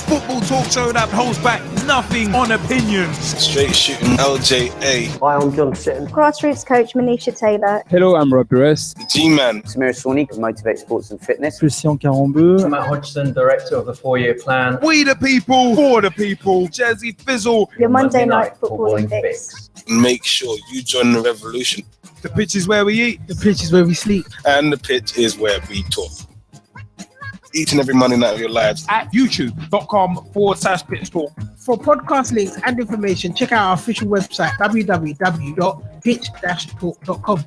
football talk show that holds back nothing on opinions. Straight shooting LJA. Hi, I'm John Sitton. Grassroots coach Manisha Taylor. Hello, I'm Rob Perez. The G-Man. Samira Swanee, Motivate Sports and Fitness. Christian Carambeu. Matt Hodgson, Director of the 4-year plan. We the people, for the people. Jazzy Fizzle. Your Monday night footballing fix. Make sure you join the revolution. The pitch is where we eat. The pitch is where we sleep. And the pitch is where we talk. Each and every Monday night of your lives. At youtube.com/pitch talk. For podcast links and information, check out our official website, www.pitch-talk.com.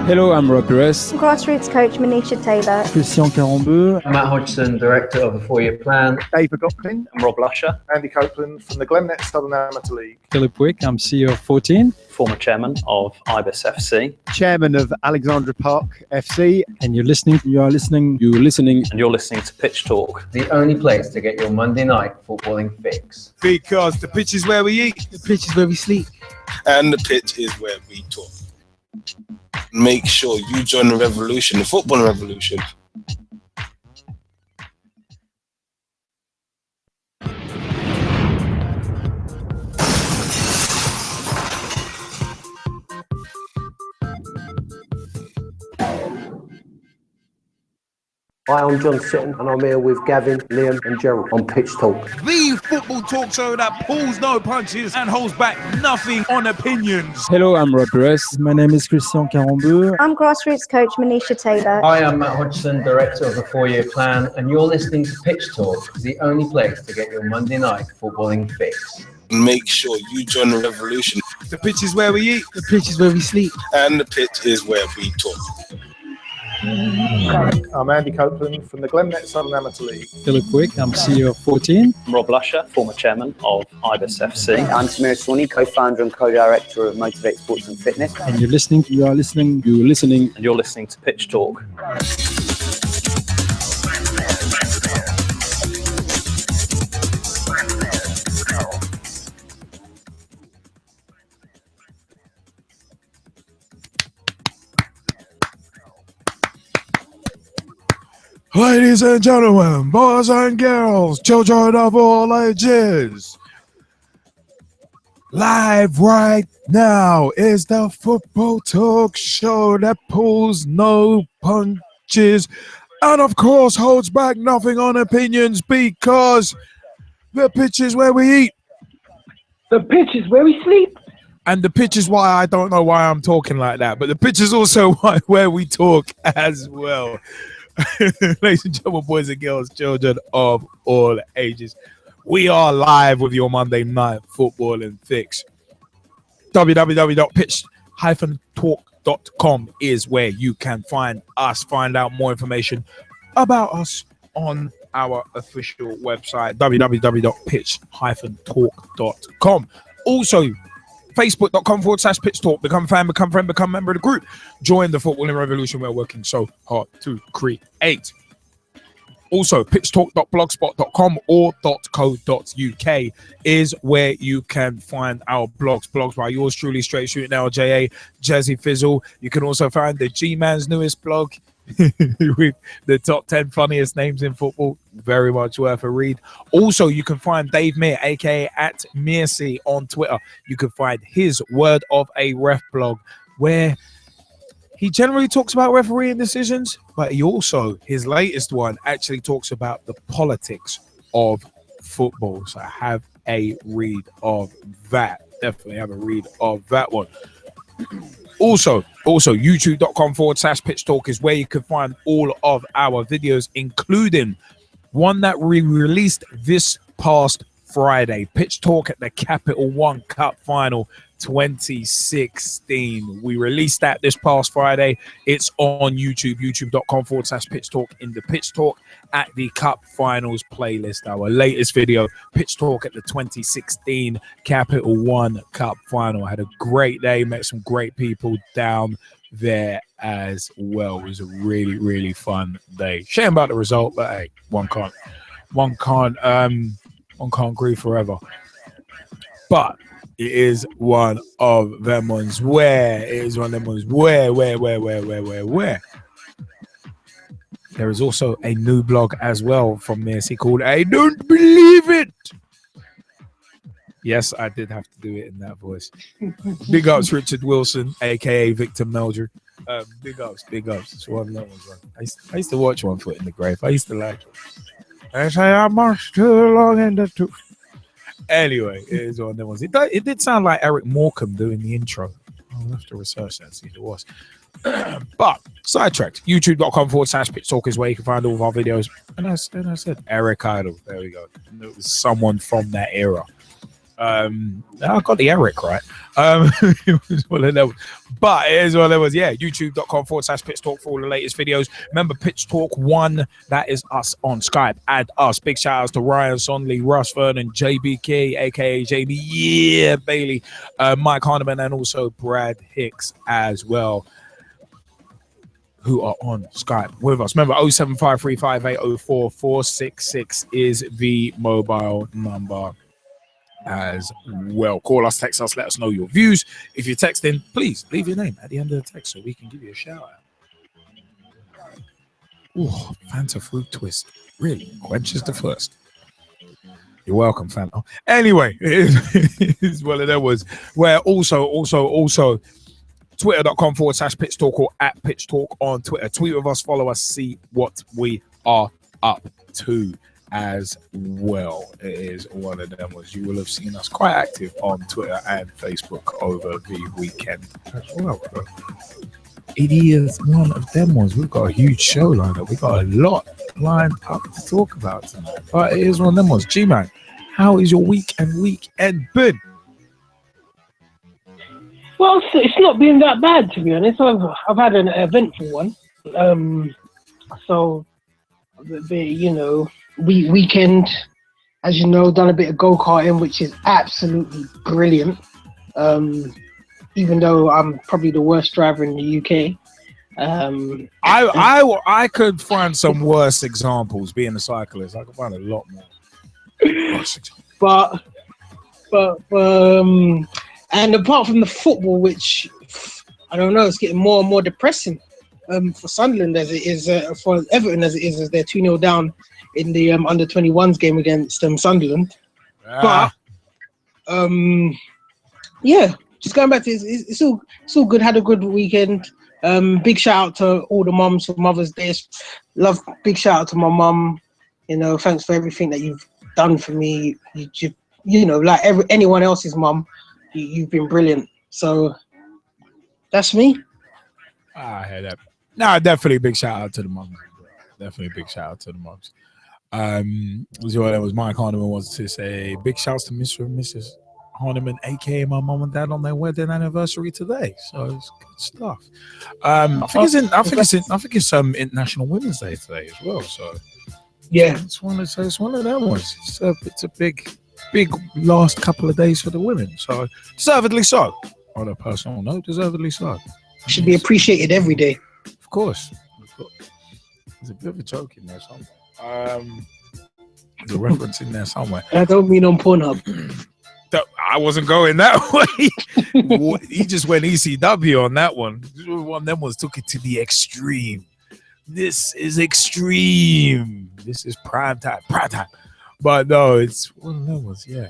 Hello, I'm Rob Perez. Grassroots coach Manisha Taylor. Christian Carambeu. Matt Hodgson, Director of the 4-year plan. David Gopkin. I'm Rob Lusher. Andy Copeland from the Glennet Southern Amateur League. Philip Wick, I'm CEO of 14. Former Chairman of Ibis FC. Chairman of Alexandra Park FC. And you're listening to Pitch Talk, the only place to get your Monday night footballing fix. Because the pitch is where we eat. The pitch is where we sleep. And the pitch is where we talk. Make sure you join the revolution, the football revolution. Hi, I'm John Sitton, and I'm here with Gavin, Liam and Gerald on Pitch Talk. The football talk show that pulls no punches and holds back nothing on opinions. Hello, I'm Rob Perez. My name is Christian Carambeu. I'm Grassroots coach Manisha Taylor. Hi, I'm Matt Hodgson, Director of the 4-year plan, and you're listening to Pitch Talk, the only place to get your Monday night footballing fix. Make sure you join the revolution. The pitch is where we eat. The pitch is where we sleep. And the pitch is where we talk. I'm Andy Copeland from the Glennet Southern Amateur League. Philip Wick, I'm CEO of 14. I'm Rob Lusher, former Chairman of Ibis FC. I'm Samira Swanee, co-founder and co-director of Motivate Sports and Fitness. And you're listening to Pitch Talk. Ladies and gentlemen, boys and girls, children of all ages, live right now is the football talk show that pulls no punches and of course holds back nothing on opinions, because the pitch is where we eat. The pitch is where we sleep. And the pitch is why I don't know why I'm talking like that, but the pitch is also where we talk as well. Ladies and gentlemen, boys and girls, children of all ages, we are live with your Monday night footballing fix. www.pitch-talk.com is where you can find us, find out more information about us on our official website, www.pitch-talk.com. Also, Facebook.com/pitch talk. Become fan, become friend, become member of the group. Join the footballing revolution we're working so hard to create. Also, pitchtalk.blogspot.com or .co.uk is where you can find our blogs by yours truly, Straight Shooting LJA, Jazzy Fizzle. You can also find the G-Man's newest blog with the top 10 funniest names in football. Very much worth a read. Also, you can find Dave Meir, aka at Mearsey on Twitter. You can find his Word of a Ref blog, where he generally talks about refereeing decisions, but he also, his latest one, actually talks about the politics of football. So have a read of that. Definitely have a read of that one. Also, youtube.com/pitch talk is where you can find all of our videos, including one that we released this past Friday, Pitch Talk at the Capital One Cup Final 2016. We released that this past Friday. It's on YouTube, youtube.com/pitch talk in the Pitch Talk at the Cup Finals playlist. Our latest video, Pitch Talk at the 2016 Capital One Cup Final. I had a great day, met some great people down there as well. It was a really, really fun day. Shame about the result, but hey, one can't grieve forever. But It is one of them ones where there is also a new blog as well from Mercy called I Don't Believe It. Yes, I did have to do it in that voice. Big ups, Richard Wilson, aka Victor Meldrew. Big ups. It's one of them ones, man. I used to watch One Foot in the Grave. I used to like it. I say I marched too long in the tooth. Anyway, it is one of them ones. It did sound like Eric Morecambe doing the intro. I'll have to research that and see if it was. But sidetracked, youtube.com/pitch talk is where you can find all of our videos. And I said Eric Idle. There we go. It was someone from that era. I got the Eric right. It was one of them. But it is one of them. Yeah, youtube.com/pitch talk for all the latest videos. Remember Pitch Talk 1, that is us on Skype. Add us. Big shout outs to Ryan Sonley, Russ Vernon, JBK, aka Jaymie Bailey, Mike Harniman, and also Brad Hicks as well, who are on Skype with us. Remember, 07535804466 is the mobile number as well. Call us, text us, let us know your views. If you're texting, please leave your name at the end of the text so we can give you a shout out. Oh, Fanta fruit twist really quenches the thirst. You're welcome, Fanta. Anyway, it is one of them was where also twitter.com/pitch talk or at pitch talk on Twitter. Tweet with us, follow us, see what we are up to as well. It is one of them was you will have seen us quite active on Twitter and Facebook over the weekend as well. It is one of them ones. We've got a huge show lined up. We've got a lot lined up to talk about tonight. But it is one of them ones. G-Man, how is your week and weekend been? Well, it's not been that bad, to be honest. I've had an eventful one. So, weekend, as you know, done a bit of go-karting, which is absolutely brilliant. Even though I'm probably the worst driver in the UK. I could find some worse examples being a cyclist. I could find a lot more. But and apart from the football, which I don't know, it's getting more and more depressing for Sunderland as it is, for Everton as it is, as they're 2-0 down in the under-21s game against Sunderland. But just going back to it's all good. Had a good weekend. Big shout out to all the mums for Mother's Day. Big shout out to my mum. Thanks for everything that you've done for me. Like anyone else's mum, you've been brilliant. So that's me. I heard that. No, definitely big shout out to the mums. Definitely big shout out to the mums. That was Mike Harniman wants to say big shouts to Mr. and Mrs. Harniman, aka my mom and dad, on their wedding anniversary today. So it's good stuff. I think it's International Women's Day today as well. So yeah, it's one of them ones. It's a big last couple of days for the women. So deservedly so. On a personal note, deservedly so. Should be appreciated every day. Of course. There's a bit of a joke in there somewhere. There's a reference in there somewhere. I don't mean on Pornhub. I wasn't going that way. He just went ECW on that one. One of them ones took it to the extreme. This is extreme. This is prime time. But no, it's one of them ones, yeah.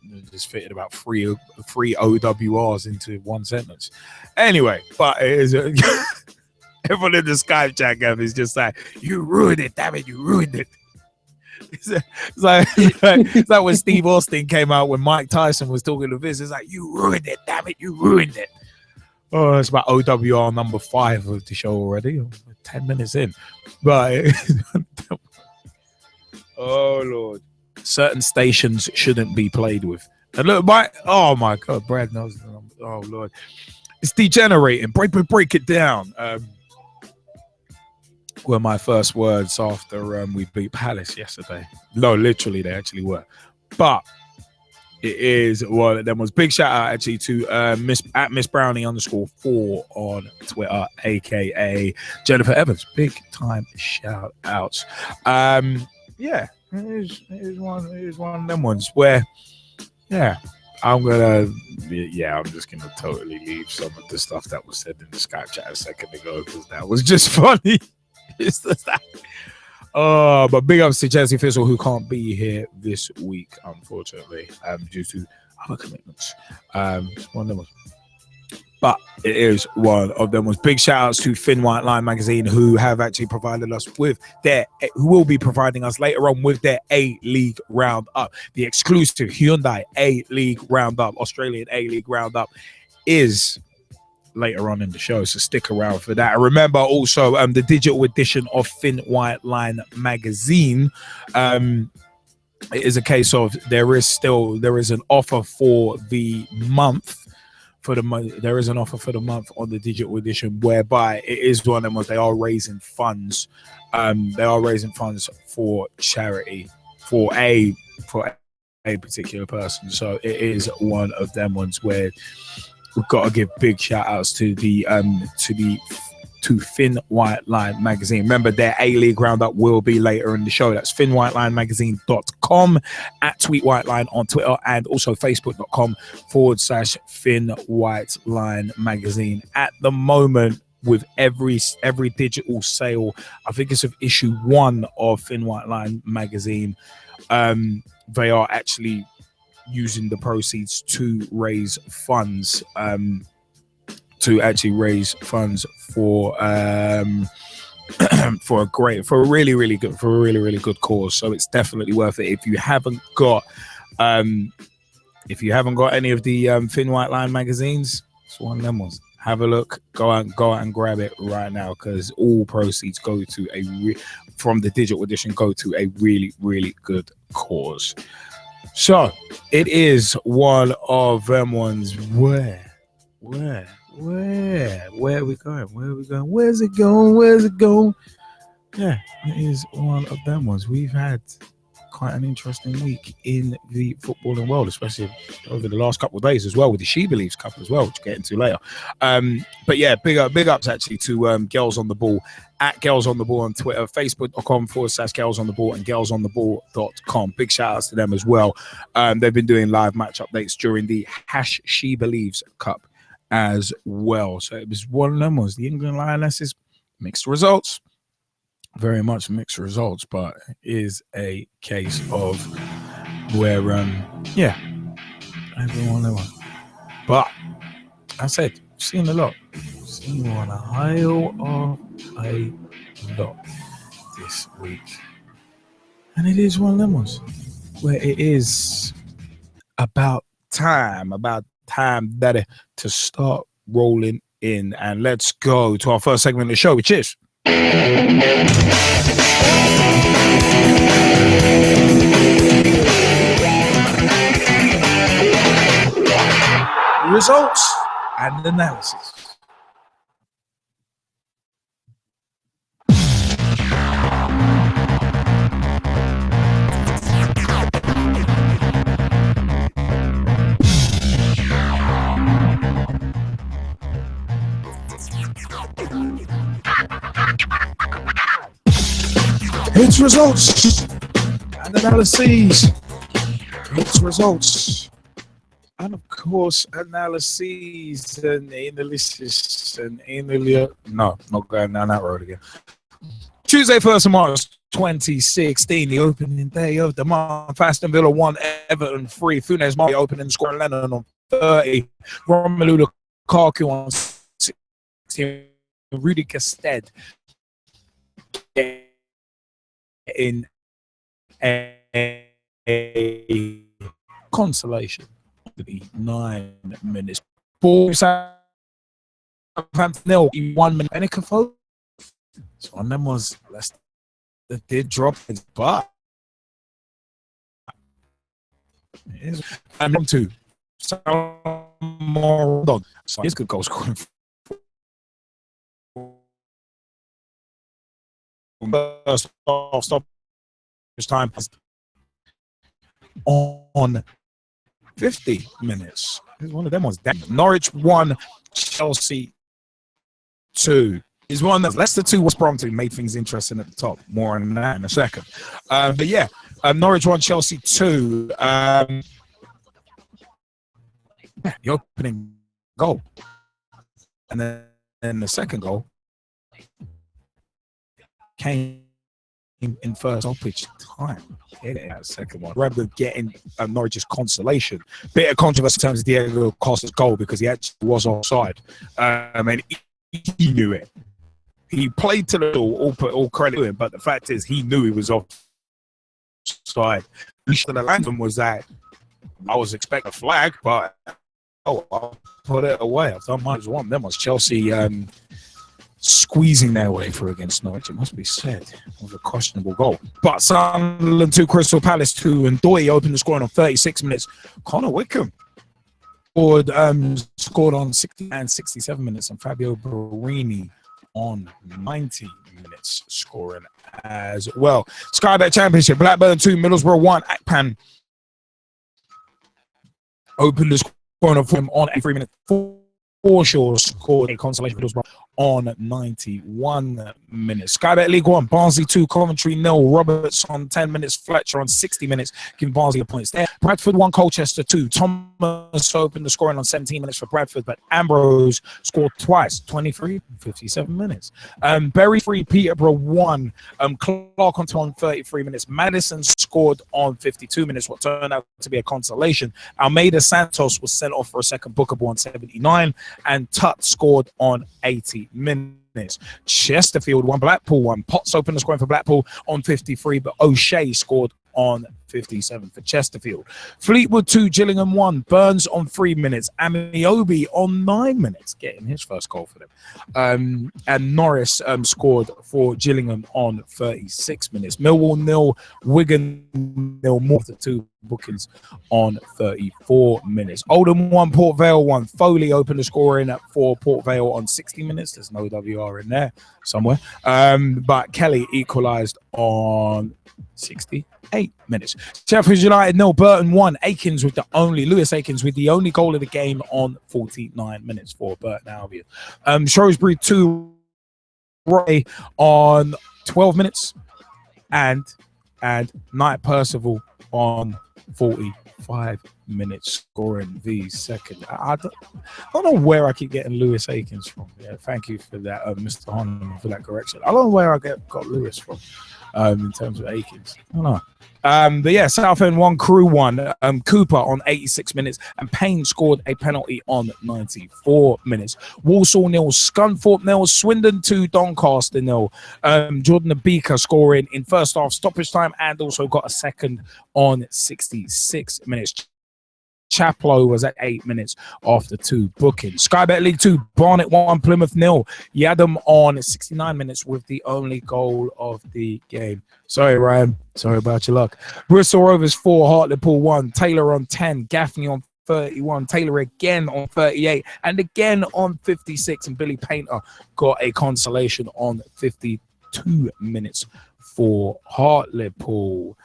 It just fitted about three OWRs into one sentence. Anyway, but it is everyone in the Skype chat, Gavin, is just like, you ruined it, damn it, you ruined it. It's like when Steve Austin came out when Mike Tyson was talking to Vince. It's like, you ruined it, damn it, you ruined it. Oh, it's about OWR number 5 of the show already. 10 minutes in. But oh Lord. Certain stations shouldn't be played with. And look, oh my God, Brad knows the number. Oh Lord. It's degenerating. Break it down. Were my first words after we beat Palace yesterday. No, literally, they actually were. But it is one of them was big shout out actually to Miss Brownie _4 on Twitter, aka Jennifer Evans. Big time shout outs. Yeah, it is one of them ones where, yeah, I'm just gonna totally leave some of the stuff that was said in the Skype chat a second ago because that was just funny. It's just that. But big ups to Jesse Fizzle, who can't be here this week, unfortunately, due to other commitments. One of them was. But it is one of them was. Big shout outs to Thin White Line magazine, who have actually provided us with who will be providing us later on with their A-League roundup. The exclusive Hyundai A-League roundup, Australian A-League roundup, is later on in the show, so stick around for that. And remember also the digital edition of Thin White Line magazine. It is a case of there is an offer for the month. There is an offer for the month on the digital edition, whereby it is one of them. They are raising funds. They are raising funds for charity for a particular person. So it is one of them ones where we've got to give big shout outs to Thin White Line magazine. Remember, their A-League roundup will be later in the show. That's thinwhitelinemagazine.com, at tweetwhiteline on Twitter, and also facebook.com/Thin White Line magazine. At the moment, with every digital sale, I think it's of issue 1 of Thin White Line magazine, they are actually using the proceeds to raise funds for for a really really good cause. So it's definitely worth it. If you haven't got any of the Thin White Line magazines, it's one of them ones. Have a look, go out and grab it right now, because all proceeds go to from the digital edition go to a really really good cause. So it is one of them ones. Where are we going? Where's it going? Yeah, it is one of them ones. We've had quite an interesting week in the footballing world, especially over the last couple of days as well, with the She Believes Cup as well, which we'll get into later. But yeah, big ups actually to Girls on the Ball, at Girls on the Ball on Twitter, facebook.com/Girls on the Ball, and girlsontheball.com. Big shout outs to them as well. They've been doing live match updates during the She Believes Cup as well. So it was one of them was the England Lionesses. Mixed results, very much mixed results, but it is a case of where everyone they want. But I said, seen a lot this week, and it is one of them ones where it is about time that to start rolling in. And let's go to our first segment of the show, which is results and analysis. It's results and analyses. It's results and of course analyses and analysis and no, not going down that road again. Tuesday, 1st of March 2016, the opening day of the month. Aston Villa 1, Everton 3. Funes Mari opening scoring, Lennon on 30. Romelu Lukaku on 16. Rudy Gestede in a consolation to be 9 minutes. Ball Southampton 0, 1 minute. Benicafo. So on them was Leicester that did drop it, but and 2. More so he's good goal scoring. First half stop time on 50 minutes. One of them was down. Norwich 1, Chelsea 2. Is one that Leicester 2 was prompted, made things interesting at the top. More on that in a second. But yeah, Norwich 1, Chelsea 2. the opening goal. And then the second goal came in first stoppage time. Yeah, second one. Rather than getting Norwich's consolation. Bit of controversy in terms of Diego Costa's goal because he actually was offside. And he knew it. He played to the all credit to him, but the fact is he knew he was offside. The random was that I was expecting a flag, but I'll put it away. I've done mine as one. Then was Chelsea squeezing their way through against Norwich. It must be said. It was a questionable goal. But Sunderland 2, Crystal Palace 2, and Doy opened the scoring on 36 minutes. Connor Wickham scored on 60 and 67 minutes, and Fabio Barini on 90 minutes scoring as well. Sky Bet Championship, Blackburn 2, Middlesbrough 1, Akpan opened the scoring for him on 83 minutes. Forshaw scored a consolation for Middlesbrough on 91 minutes. Sky Bet League 1, Barnsley 2, Coventry 0, Roberts on 10 minutes, Fletcher on 60 minutes, giving Barnsley the points there. Bradford 1, Colchester 2. Thomas opened the scoring on 17 minutes for Bradford, but Ambrose scored twice, 23 and 57 minutes. Bury 3, Peterborough 1, Clark on 33 minutes. Madison scored on 52 minutes, what turned out to be a consolation. Almeida Santos was sent off for a second bookable on 79, and Tut scored on 80 minutes. Chesterfield 1, Blackpool 1. Potts opened the scoring for Blackpool on 53, but O'Shea scored on 57 for Chesterfield. Fleetwood 2, Gillingham 1. Burns on 3 minutes. Amiobi on 9 minutes, getting his first goal for them. And Norris scored for Gillingham on 36 minutes. Millwall 0, Wigan 0, more than 2 bookings on 34 minutes. Oldham 1, Port Vale 1. Foley opened the scoring for Port Vale on 60 minutes. There's no WR in there somewhere. But Kelly equalised on 68 minutes. Sheffield United 0, Burton 1. Lewis Akins with the only goal of the game on 49 minutes for Burton Albion. Shrewsbury 2, Roy on 12 minutes, and Knight Percival on 45 minutes scoring the second. I don't know where I keep getting Lewis Akins from. Yeah, thank you for that, Mr. Harniman, for that correction. I don't know where I got Lewis from in terms of Akins. I don't know. But yeah, Southend 1, Crew 1. Cooper on 86 minutes, and Payne scored a penalty on 94 minutes. Walsall 0, Scunthorpe 0, Swindon 2, Doncaster 0. Jordan Abika scoring in first half stoppage time, and also got a second on 66 minutes. Chaplow was at 8 minutes after 2 bookings. Sky Bet League 2, Barnet 1, Plymouth 0. Yadam on 69 minutes with the only goal of the game. Sorry, Ryan. Sorry about your luck. Bristol Rovers 4, Hartlepool 1. Taylor on 10. Gaffney on 31. Taylor again on 38. And again on 56. And Billy Painter got a consolation on 52 minutes for Hartlepool.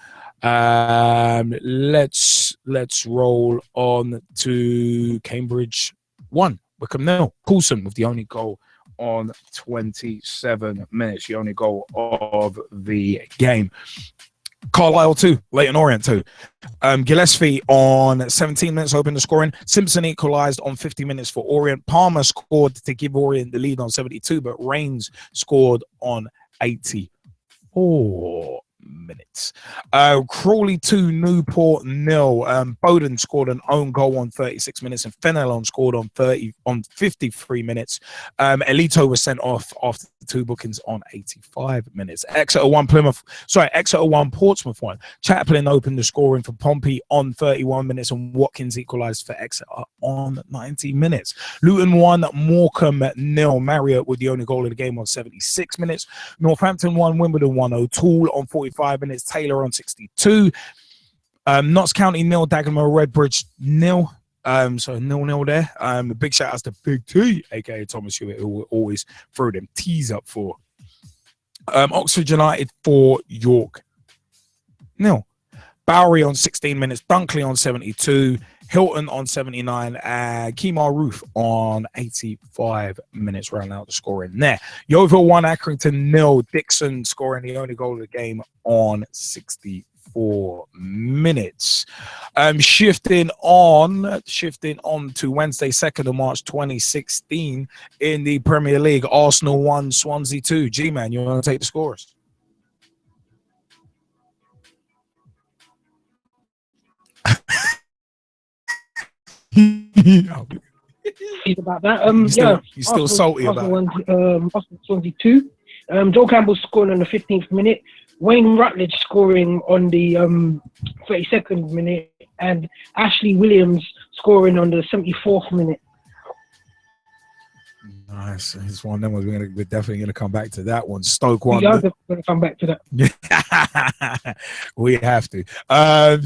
Let's roll on to Cambridge 1, Wickham 0. Coulson with the only goal on 27 minutes, the only goal of the game. Carlisle 2, Leyton Orient 2. Gillespie on 17 minutes opened the scoring. Simpson equalised on 50 minutes for Orient. Palmer scored to give Orient the lead on 72, but Rains scored on 84 minutes. Crawley 2, Newport 0. Bowden scored an own goal on 36 minutes, and Fenelon scored on 53 minutes. Elito was sent off after the 2 bookings on 85 minutes. Exeter 1, Portsmouth 1. Chaplin opened the scoring for Pompey on 31 minutes, and Watkins equalised for Exeter on 90 minutes. Luton 1, Morecambe 0. Marriott with the only goal of the game on 76 minutes. Northampton 1, Wimbledon 1. O'Toole on 45 minutes. Taylor on 62. Notts County 0, Dagenham Redbridge 0. So 0-0 there. A big shout out to Big T, aka Thomas Hewitt, who will always throw them tees up for. Oxford United 4, York 0. Bowery on 16 minutes. Dunkley on 72. Hilton on 79. Kemar Roof on 85 minutes, round out the scoring there. Yeovil 1, Accrington 0. Dixon scoring the only goal of the game on 64 24 minutes. Shifting on to Wednesday, 2nd of March 2016 in the Premier League. Arsenal 1, Swansea 2. G-Man, you want to take the scores? About that. He's still salty about it. Arsenal Swansea 2. Joel Campbell scoring on the 15th minute. Wayne Rutledge scoring on the 32nd minute, and Ashley Williams scoring on the 74th minute. Nice. It's one of them ones we're definitely going to come back to that one. Stoke 1. Yeah, I'm going to come back to that. We have to.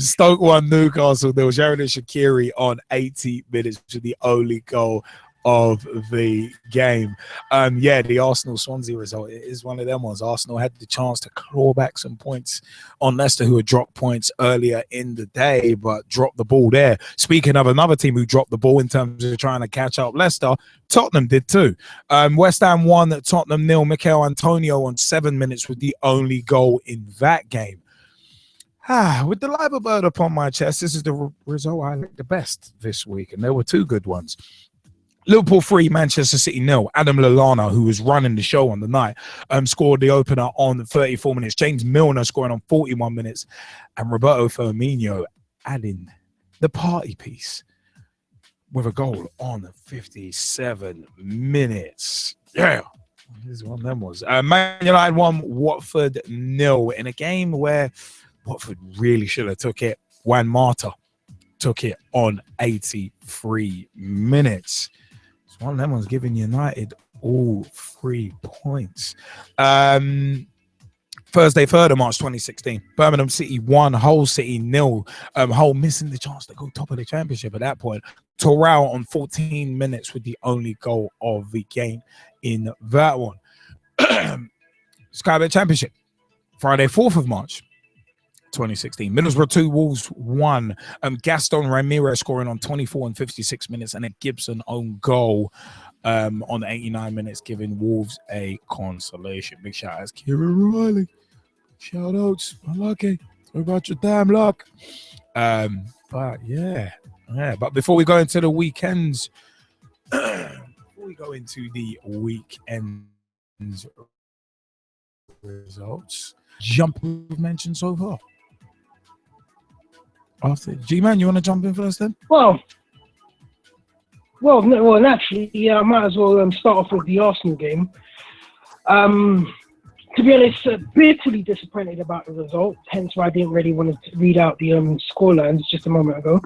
Stoke 1, Newcastle 0. Sheridan Shaqiri on 80 minutes to the only goal of the game. The Arsenal-Swansea result is one of them ones. Arsenal had the chance to claw back some points on Leicester, who had dropped points earlier in the day, but dropped the ball there. Speaking of another team who dropped the ball in terms of trying to catch up Leicester, Tottenham did too. West Ham 1, Tottenham 0. Mikel Antonio on 7 minutes with the only goal in that game. With the liver bird upon my chest, this is the result I like the best this week, and there were two good ones. Liverpool 3, Manchester City 0. Adam Lallana, who was running the show on the night, scored the opener on 34 minutes. James Milner scoring on 41 minutes. And Roberto Firmino adding the party piece with a goal on 57 minutes. Yeah, this is one of them was. Man United 1, Watford 0 in a game where Watford really should have took it. Juan Mata took it on 83 minutes. One of them ones giving United all 3 points. Thursday, 3rd of March 2016. Birmingham City 1, Hull City 0. Hull missing the chance to go top of the championship at that point. Torral on 14 minutes with the only goal of the game in that one. Skybet Championship. Friday, 4th of March 2016. Middlesbrough 2, Wolves 1. Gaston Ramirez scoring on 24 and 56 minutes, and a Gibson own goal on 89 minutes, giving Wolves a consolation. Big shout outs, Kieran Riley. Shout outs, unlucky. What about your damn luck? But yeah. But before we go into the weekends, results, jump we've mentioned so far. After G-Man, you want to jump in first then? Well, naturally, yeah, I might as well start off with the Arsenal game. To be honest, bitterly disappointed about the result, hence why I didn't really want to read out the scorelines just a moment ago.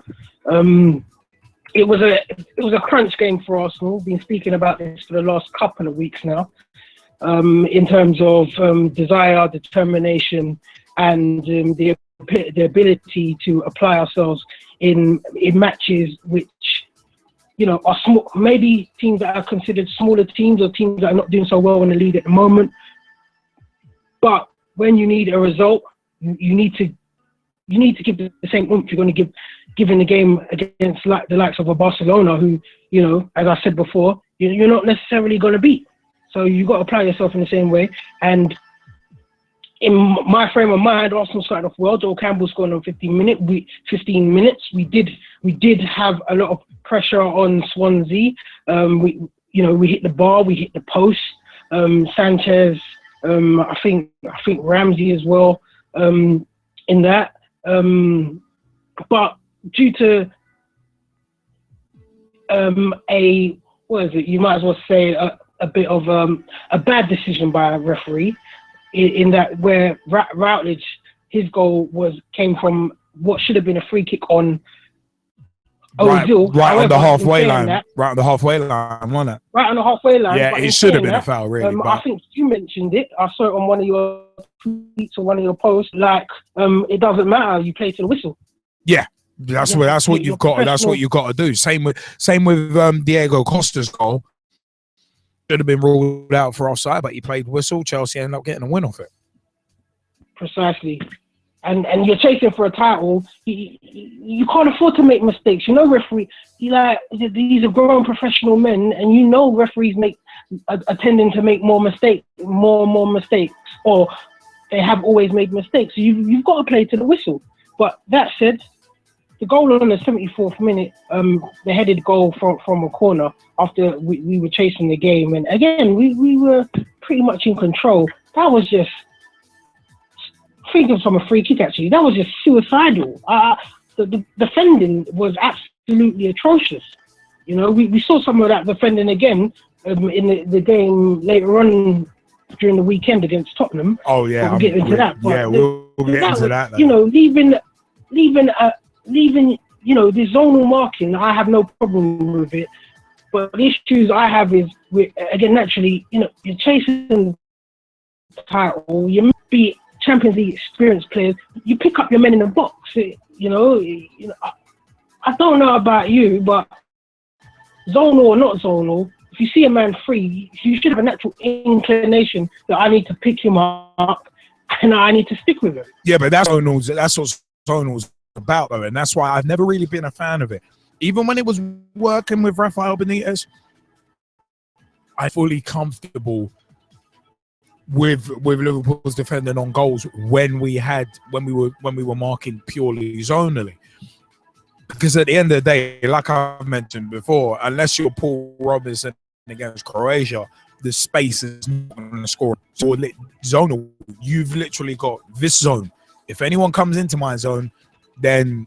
It was a crunch game for Arsenal. Been speaking about this for the last couple of weeks now, in terms of desire, determination, and the ability to apply ourselves in matches which, you know, are small, maybe teams that are considered smaller teams or teams that are not doing so well in the league at the moment. But when you need a result, you need to give the same oomph you're going to give in the game against the likes of a Barcelona, who, you know, as I said before, you're not necessarily going to beat. So you've got to apply yourself in the same way. And in my frame of mind, Arsenal started off well. Joel Campbell scored on 15 minutes. We did have a lot of pressure on Swansea. We hit the bar, we hit the post. Sanchez, I think Ramsey as well in that. But due to you might as well say a bit of a bad decision by a referee, in that where Routledge, his goal came from what should have been a free kick on Ozil. Right on the halfway line. Right on the halfway line, wasn't it? Right on the halfway line. Yeah, it should have been a foul, really. I think you mentioned it. I saw it on one of your tweets or one of your posts. Like, it doesn't matter. You play to the whistle. Yeah, that's what you've got. That's what you've got to do. Same with Diego Costa's goal. Should have been ruled out for offside, but he played whistle. Chelsea ended up getting a win off it. Precisely. And you're chasing for a title. You can't afford to make mistakes. You know, referee. These are grown professional men, and you know referees are tending to make more mistakes, or they have always made mistakes. So you've got to play to the whistle. But that said, the goal on the 74th minute, the headed goal from a corner after we were chasing the game, and again we were pretty much in control. That was just, thinking from a free kick actually, that was just suicidal. The defending was absolutely atrocious. You know, we saw some of that defending again in the game later on during the weekend against Tottenham. Oh yeah, we'll get into that. But yeah, we'll get into that. You know, leaving. You know, the zonal marking, I have no problem with it. But the issues I have is, again, naturally, you know, you're chasing the title. You must be Champions League experienced players. You pick up your men in the box. You know, I don't know about you, but zonal or not zonal, if you see a man free, you should have a natural inclination that I need to pick him up and I need to stick with him. Yeah, but that's what zonal's about, though, and that's why I've never really been a fan of it. Even when it was working with Rafael Benitez, I'm fully comfortable with Liverpool's defending on goals when we were marking purely zonally. Because at the end of the day, like I've mentioned before, unless you're Paul Robinson against Croatia, the space is not going to score. So zonal, you've literally got this zone. If anyone comes into my zone, then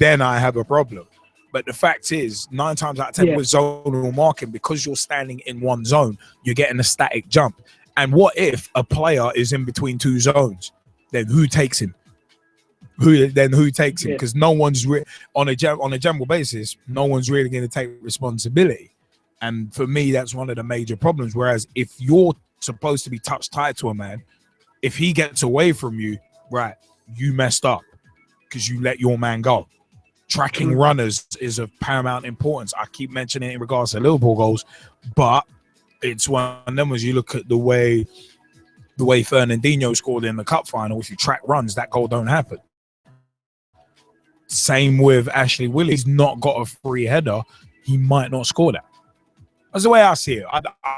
I have a problem. But the fact is, 9 times out of 10 with zonal marking, because you're standing in one zone, you're getting a static jump. And what if a player is in between 2 zones? Then who takes him? Who takes him? Because no one's on a general basis, no one's really going to take responsibility. And for me, that's one of the major problems. Whereas if you're supposed to be touch tight to a man, if he gets away from you, right, you messed up because you let your man go. Tracking runners is of paramount importance. I keep mentioning it in regards to Liverpool goals, but it's one of them as you look at the way Fernandinho scored in the cup final. If you track runs, that goal don't happen. Same with Ashley Willis. He's not got a free header. He might not score that. That's the way I see it.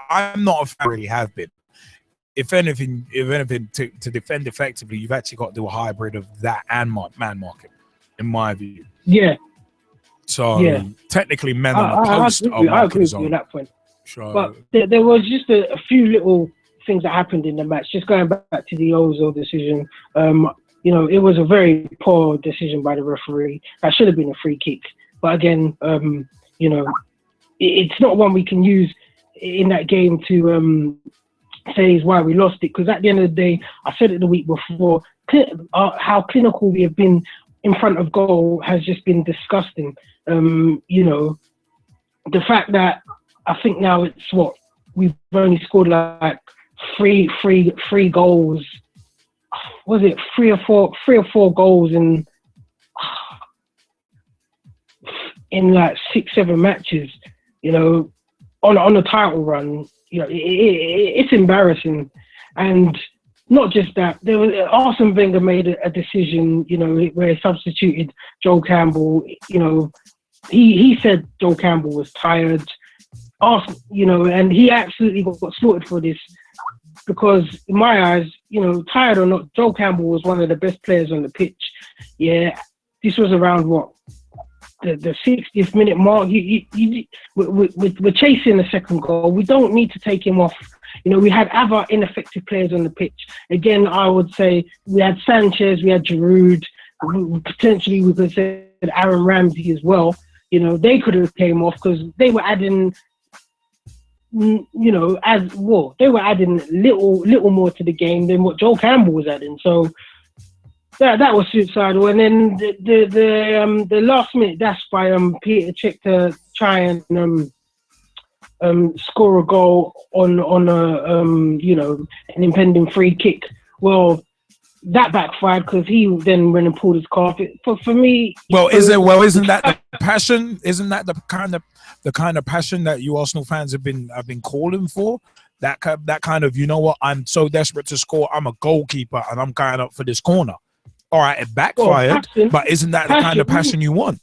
I'm not a fan, really have been. If anything, to defend effectively, you've actually got to do a hybrid of that and man marking, in my view. Yeah. So technically, men on the post are I agree with zone. you at that point. So, but there was just a few little things that happened in the match. Just going back to the Ozil decision, you know, it was a very poor decision by the referee. That should have been a free kick. But again, you know, it's not one we can use in that game to say is why we lost it. Because at the end of the day, I said it the week before, how clinical we have been in front of goal has just been disgusting. You know, the fact that I think now it's we've only scored like three goals. Was it three or four goals in like 6-7 matches? You know, on a title run. You know, it's embarrassing, and not just that. There was Arsene Wenger made a decision, you know, where he substituted Joel Campbell. You know, he said Joel Campbell was tired. You know, and he absolutely got slaughtered for this because, in my eyes, you know, tired or not, Joel Campbell was one of the best players on the pitch. Yeah, this was around the 60th minute mark. We're chasing the second goal. We don't need to take him off. You know, we had other ineffective players on the pitch. Again, I would say we had Sanchez, we had Giroud, potentially we could say Aaron Ramsey as well. You know, they could have came off because they were adding, you know, they were adding little more to the game than what Joel Campbell was adding. So that was suicidal. And then the last minute dash by Peter Cech to try and score a goal on a you know, an impending free kick. Well, that backfired because he then went and pulled his carpet. For me, isn't that the passion? Isn't that the kind of passion that you Arsenal fans have been calling for? That kind of, you know what, I'm so desperate to score. I'm a goalkeeper and I'm going up for this corner. All right, it backfired, but isn't that the kind of passion you want?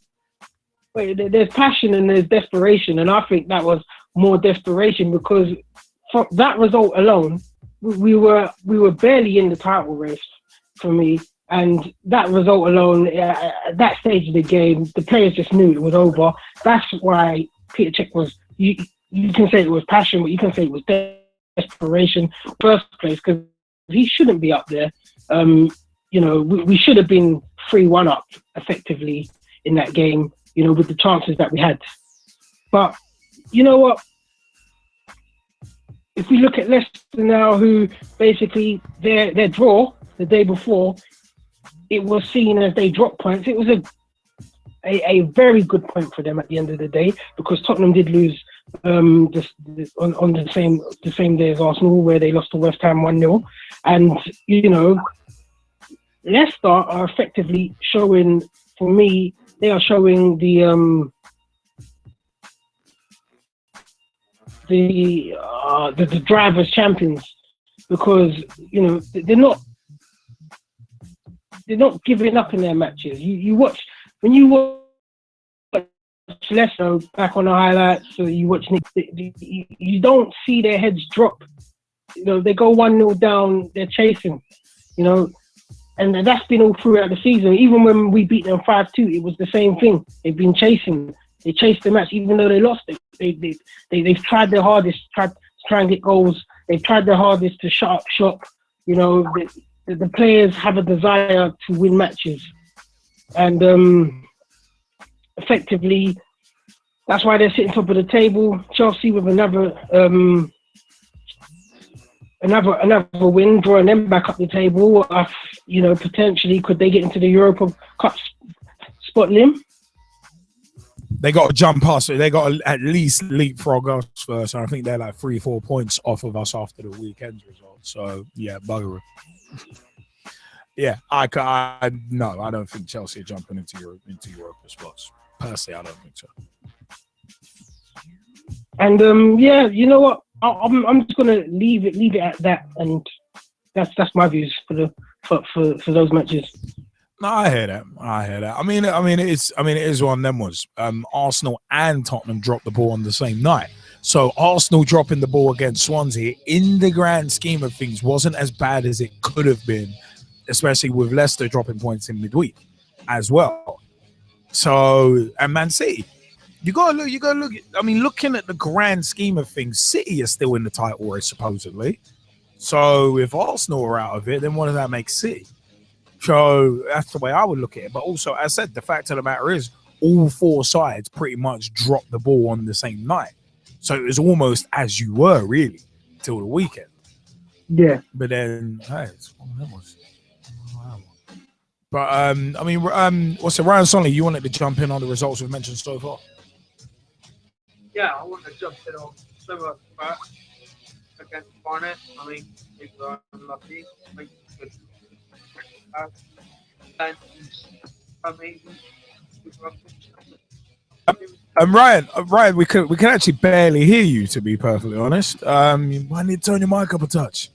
Wait, there's passion and there's desperation, and I think that was more desperation because from that result alone, we were barely in the title race for me, and that result alone, at that stage of the game, the players just knew it was over. That's why Peter Cech was. You can say it was passion, but you can say it was desperation. First place, because he shouldn't be up there. We should have been 3-1 up effectively in that game. With the chances that we had. But you know what? If we look at Leicester now, who basically their draw the day before, it was seen as they dropped points. It was a very good point for them at the end of the day, because Tottenham did lose on the same day as Arsenal, where they lost to West Ham 1-0. And Leicester are effectively showing, for me, they are showing the drivers' champions, because they're not giving up in their matches. You watch Leicester back on the highlights, so you watch Nick, you don't see their heads drop. They go 1-0 down, they're chasing, and that's been all throughout the season. Even when we beat them 5-2, it was the same thing. They've been chasing. They chased the match, even though they lost it. They've tried their hardest to try and get goals. They've tried their hardest to shut up shop. The players have a desire to win matches, and effectively, that's why they're sitting top of the table. Chelsea with another win, drawing them back up the table. Potentially, could they get into the Europa Cup spot, Liam? They got to jump past it. They got to at least leapfrog us first. And I think they're like 3-4 points off of us after the weekend's result. So, yeah, buggery. Yeah, I don't think Chelsea are jumping into Europa spots. Personally, I don't think so. And you know what? I'm just gonna leave it at that, and that's my views for those matches. No, I hear that. I mean, it is one of them ones. Arsenal and Tottenham dropped the ball on the same night. So Arsenal dropping the ball against Swansea, in the grand scheme of things, wasn't as bad as it could have been, especially with Leicester dropping points in midweek as well. So, and Man City, you gotta look. I mean, looking at the grand scheme of things, City is still in the title race supposedly. So if Arsenal are out of it, then what does that make City? So that's the way I would look at it. But also, as I said, the fact of the matter is, all four sides pretty much dropped the ball on the same night. So it was almost as you were, really, till the weekend. Yeah. But then, hey, it's one of them ones. But, what's it, Ryan Sonley, you wanted to jump in on the results we've mentioned so far? Yeah, I want to jump in on some of that against Barnet. I mean, people are unlucky. And Ryan, we can actually barely hear you, to be perfectly honest. Why need to turn your mic up a touch?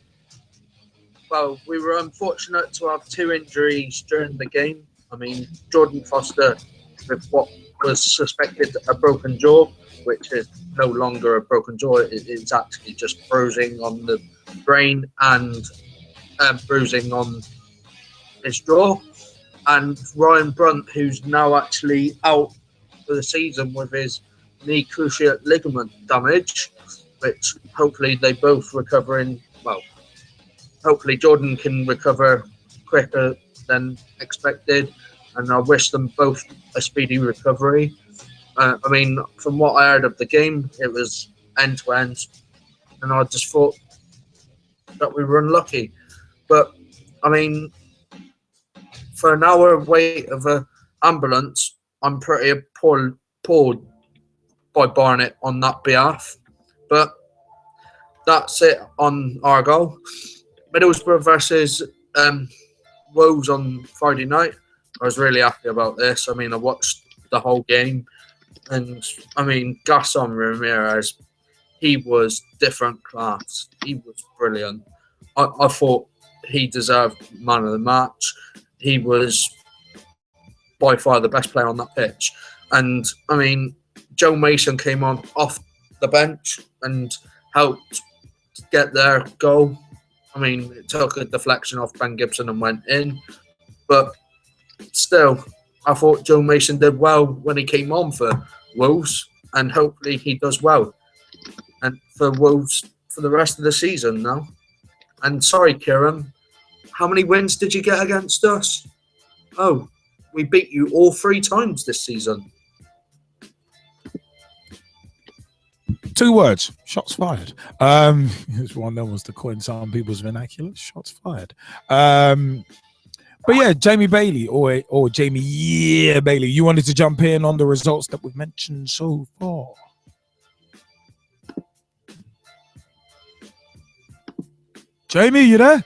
Well, we were unfortunate to have two injuries during the game. I mean, Jordan Foster with what was suspected a broken jaw, which is no longer a broken jaw. It's actually just bruising on the brain and bruising on his jaw. And Ryan Brunt, who's now actually out for the season with his knee cruciate ligament damage, which hopefully they both recover in, well, hopefully Jordan can recover quicker than expected, and I wish them both a speedy recovery. I mean, from what I heard of the game, it was end-to-end, and I just thought that we were unlucky. But, I mean, for an hour wait of an ambulance, I'm pretty appalled by Barnet on that behalf. But that's it on our goal. Middlesbrough versus Wolves on Friday night. I was really happy about this. I mean, I watched the whole game, and I mean, Gaston Ramirez, he was different class. He was brilliant. I thought he deserved man of the match. He was by far the best player on that pitch. And I mean, Joe Mason came on off the bench and helped get their goal. I mean, it took a deflection off Ben Gibson and went in. But still, I thought Joe Mason did well when he came on for Wolves, and hopefully he does well. And for Wolves for the rest of the season now. And sorry, Kieran, how many wins did you get against us? Oh, we beat you all 3 times this season. 2 words. Shots fired. It's one of them was to coin some people's vernacular. Shots fired. But yeah, Jaymie Bailey or Jaymie Bailey, you wanted to jump in on the results that we've mentioned so far. Jaymie, you there?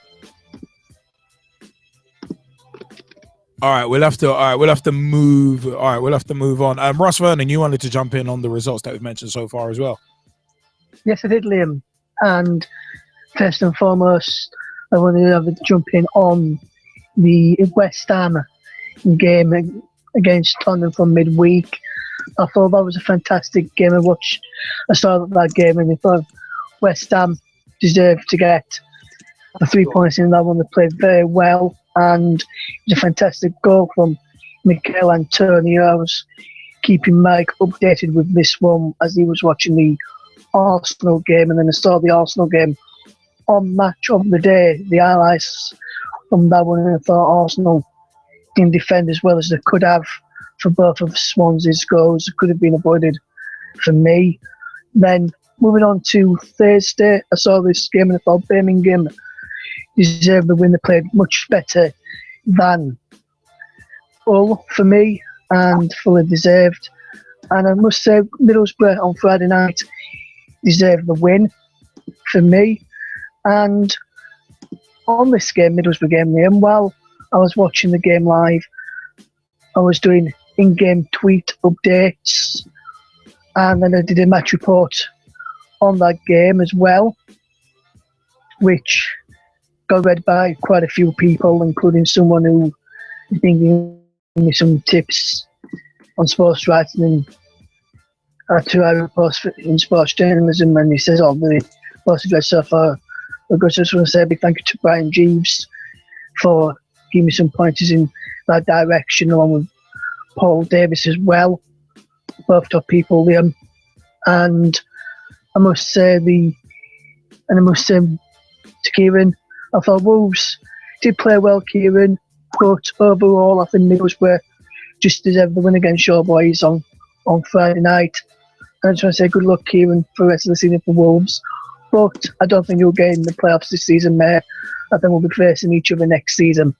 All right, we'll have to move. All right, we'll have to move on. Russ Vernon, you wanted to jump in on the results that we've mentioned so far as well. Yes, I did, Liam. And first and foremost, I wanted to have a jump in on the West Ham game against Tottenham from midweek. I thought that was a fantastic game. I saw that game and I thought West Ham deserved to get the 3 points in that one. They played very well, and it was a fantastic goal from Mikel Antonio. I was keeping Mike updated with this one as he was watching the Arsenal game, and then I saw the Arsenal game on Match of the Day, the highlights from that one, and I thought Arsenal didn't defend as well as they could have for both of Swansea's goals. It could have been avoided for me. Then moving on to Thursday, I saw this game and I thought Birmingham deserved the win. They played much better than Hull for me, and fully deserved. And I must say, Middlesbrough on Friday night deserved the win for me. And on this game, Middlesbrough game, Liam, while I was watching the game live, I was doing in-game tweet updates, and then I did a match report on that game as well, which got read by quite a few people, including someone who has been giving me some tips on sports writing and to write reports in sports journalism, and he says, "Oh, the reports I've read so far." I just want to say a big thank you to Brian Jeeves for giving me some pointers in that direction, along with Paul Davis as well. Both top people, Liam. And I must say to Kieran, I thought Wolves did play well, Kieran, but overall I think Middlesbrough just deserved the win against your boys on Friday night. And I just want to say good luck, Kieran, for the rest of the season for Wolves. But I don't think you'll get in the playoffs this season, mate. I think we'll be facing each other next season.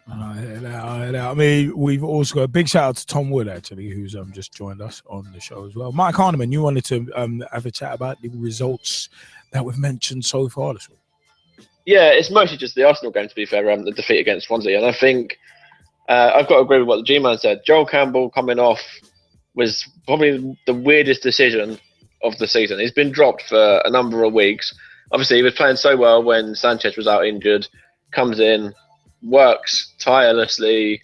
I mean, we've also got a big shout out to Tom Wood, actually, who's just joined us on the show as well. Mike Harniman, you wanted to have a chat about the results that we've mentioned so far this week. Yeah, it's mostly just the Arsenal game, to be fair, the defeat against Swansea. And I think I've got to agree with what the G-Man said. Joel Campbell coming off was probably the weirdest decision of the season. He's been dropped for a number of weeks. Obviously, he was playing so well when Sanchez was out injured, comes in, works tirelessly,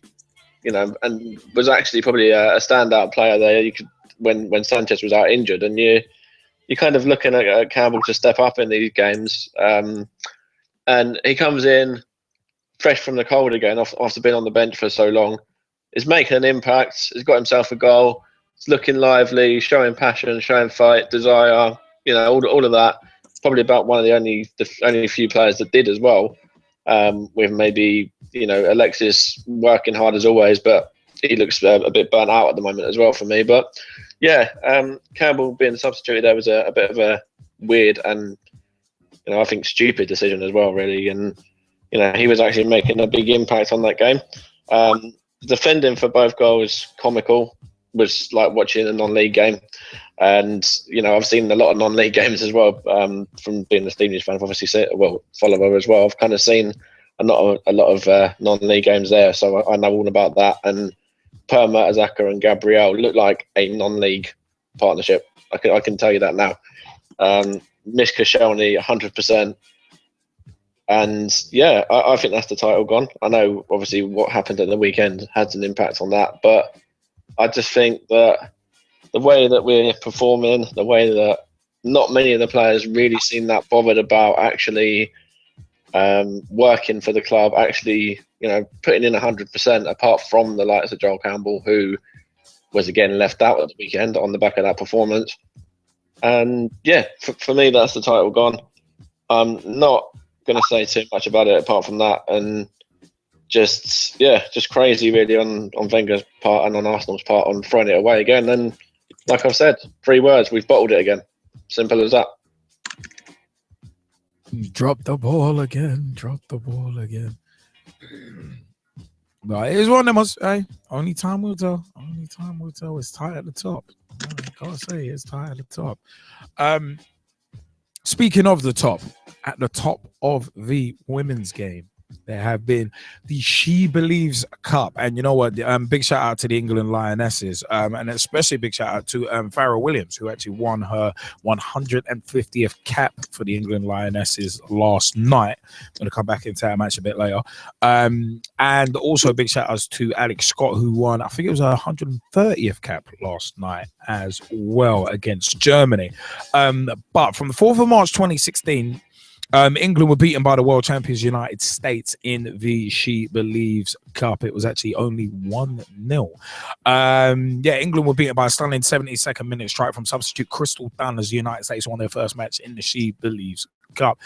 and was actually probably a standout player there. You could when Sanchez was out injured, and you're kind of looking at Campbell to step up in these games. And he comes in fresh from the cold again after being on the bench for so long. Is making an impact. He's got himself a goal. It's looking lively, showing passion, showing fight, desire. All of that. Probably about one of the only few players that did as well. With maybe Alexis working hard as always, but he looks a bit burnt out at the moment as well for me. But yeah, Campbell being substituted there was a bit of a weird and I think stupid decision as well, really. And he was actually making a big impact on that game. Defending for both goals, comical. Was like watching a non-league game, and I've seen a lot of non-league games as well. From being a Stevenage fan, obviously, follower as well. I've kind of seen a lot of non-league games there, so I know all about that. And Perma, Azaka, and Gabriel look like a non-league partnership. I can tell you that now. Miss Koscielny, 100%. And yeah, I think that's the title gone. I know obviously what happened at the weekend had an impact on that, but I just think that the way that we're performing, the way that not many of the players really seem that bothered about actually working for the club, actually, putting in 100%, apart from the likes of Joel Campbell, who was again left out at the weekend on the back of that performance. And yeah, for me, that's the title gone. I'm not going to say too much about it apart from that. And just crazy really on Wenger's part and on Arsenal's part on throwing it away again. And like I've said, 3 words, we've bottled it again. Simple as that. Drop the ball again. Drop the ball again. But it's one of them. Hey, only time will tell. Only time will tell. It's tight at the top. I gotta say, it's tight at the top. Speaking of the top, at the top of the women's game, there have been the She Believes Cup. And you know what? Big shout out to the England Lionesses, and especially big shout out to Farrah Williams, who actually won her 150th cap for the England Lionesses last night. I'm going to come back into that match a bit later. And also big shout outs to Alex Scott, who won, I think it was her 130th cap last night as well against Germany. But from the 4th of March 2016, England were beaten by the world champions United States in the She Believes Cup. It was actually only 1-0. England were beaten by a stunning 72nd minute strike from substitute Crystal Dunn as the United States won their first match in the She Believes Cup.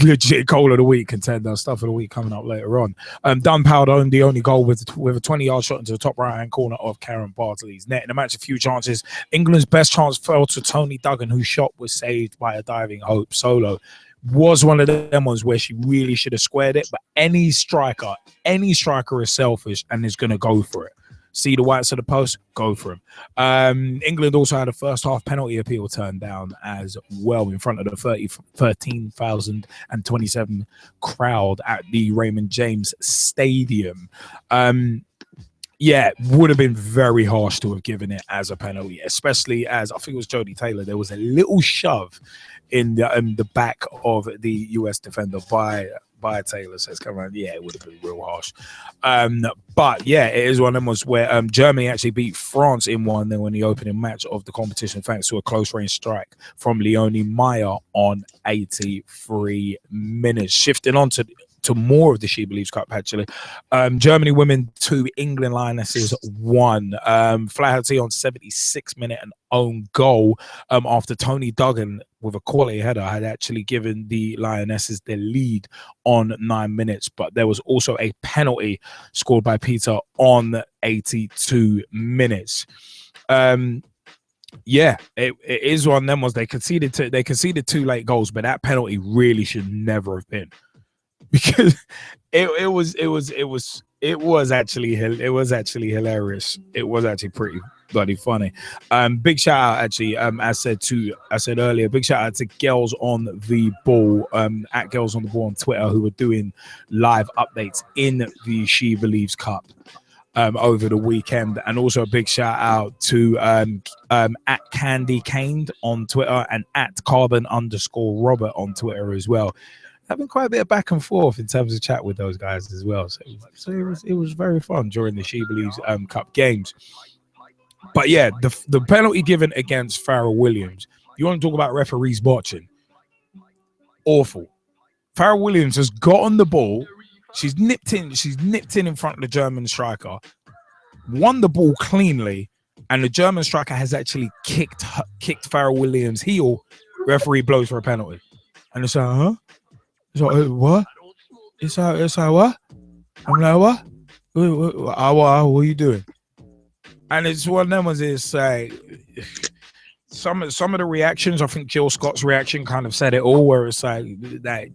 Legit goal of the week contender, stuff of the week coming up later on. Dunn powered home the only goal with a 20-yard shot into the top right-hand corner of Karen Bartley's net. In the match, a few chances. England's best chance fell to Tony Duggan, whose shot was saved by a diving Hope Solo. Was one of them ones where she really should have squared it, but any striker is selfish and is going to go for it. See the whites of the post, go for him. England also had a first half penalty appeal turned down as well in front of the 13,027 crowd at the Raymond James Stadium. Would have been very harsh to have given it as a penalty, especially as I think it was Jodie Taylor. There was a little shove in the back of the US defender by Taylor. Says, come on, it would have been real harsh. But it is one of them ones where Germany actually beat France in 1-0 in the opening match of the competition, thanks to a close range strike from Leonie Meyer on 83 minutes. Shifting on to more of the She Believes Cup, actually. Germany women 2, England Lionesses 1. Flaherty on 76 minute an own goal after Tony Duggan with a quality header had actually given the Lionesses the lead on 9 minutes. But there was also a penalty scored by Peter on 82 minutes. It is one of them was they conceded 2 late goals, but that penalty really should never have been. Because it was actually hilarious. It was actually pretty bloody funny. Big shout out actually. I said earlier, big shout out to Girls on the Ball at Girls on the Ball on Twitter, who were doing live updates in the She Believes Cup over the weekend, and also a big shout out to at Candy Caned on Twitter and at Carbon_Robert on Twitter as well. Having quite a bit of back and forth in terms of chat with those guys as well. So it was very fun during the She Believes Cup games. But the penalty given against Farrah Williams, you want to talk about referees botching? Awful. Farrah Williams has got on the ball. She's nipped in in front of the German striker, won the ball cleanly, and the German striker has actually kicked Farrah Williams' heel. Referee blows for a penalty. And it's like, huh? It's like, what? It's like, what? I'm like, what? What are you doing? And it's one of them ones. It's like some of the reactions. I think Jill Scott's reaction kind of said it all. Where it's like that,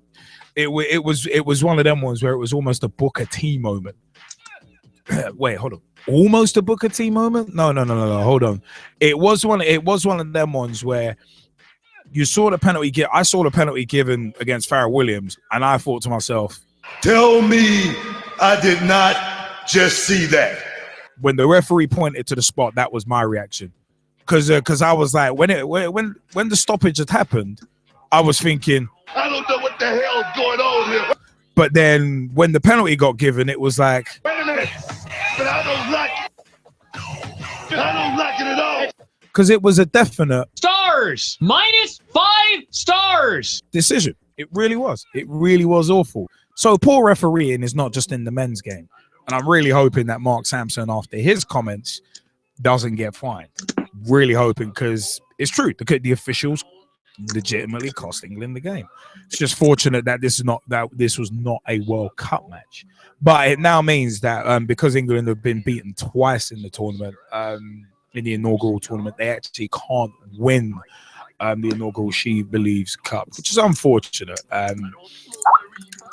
it was one of them ones where it was almost a Booker T moment. Wait, hold on. Almost a Booker T moment? No. Hold on. It was one of them ones where. You saw the penalty. I saw the penalty given against Farrah Williams, and I thought to myself, "Tell me, I did not just see that." When the referee pointed to the spot, that was my reaction, because I was like, when the stoppage had happened, I was thinking, I don't know what the hell's going on here. But then when the penalty got given, it was like, wait a minute, but I don't like it. I don't like it at all. Because it was a definite. Sorry. stars. -5 stars. Decision. It really was. It really was awful. So poor refereeing is not just in the men's game. And I'm really hoping that Mark Sampson, after his comments, doesn't get fined. Really hoping, because it's true. The officials legitimately cost England the game. It's just fortunate that this was not a World Cup match. But it now means that because England have been beaten twice in the tournament, in the inaugural tournament, they actually can't win the inaugural She Believes Cup, which is unfortunate.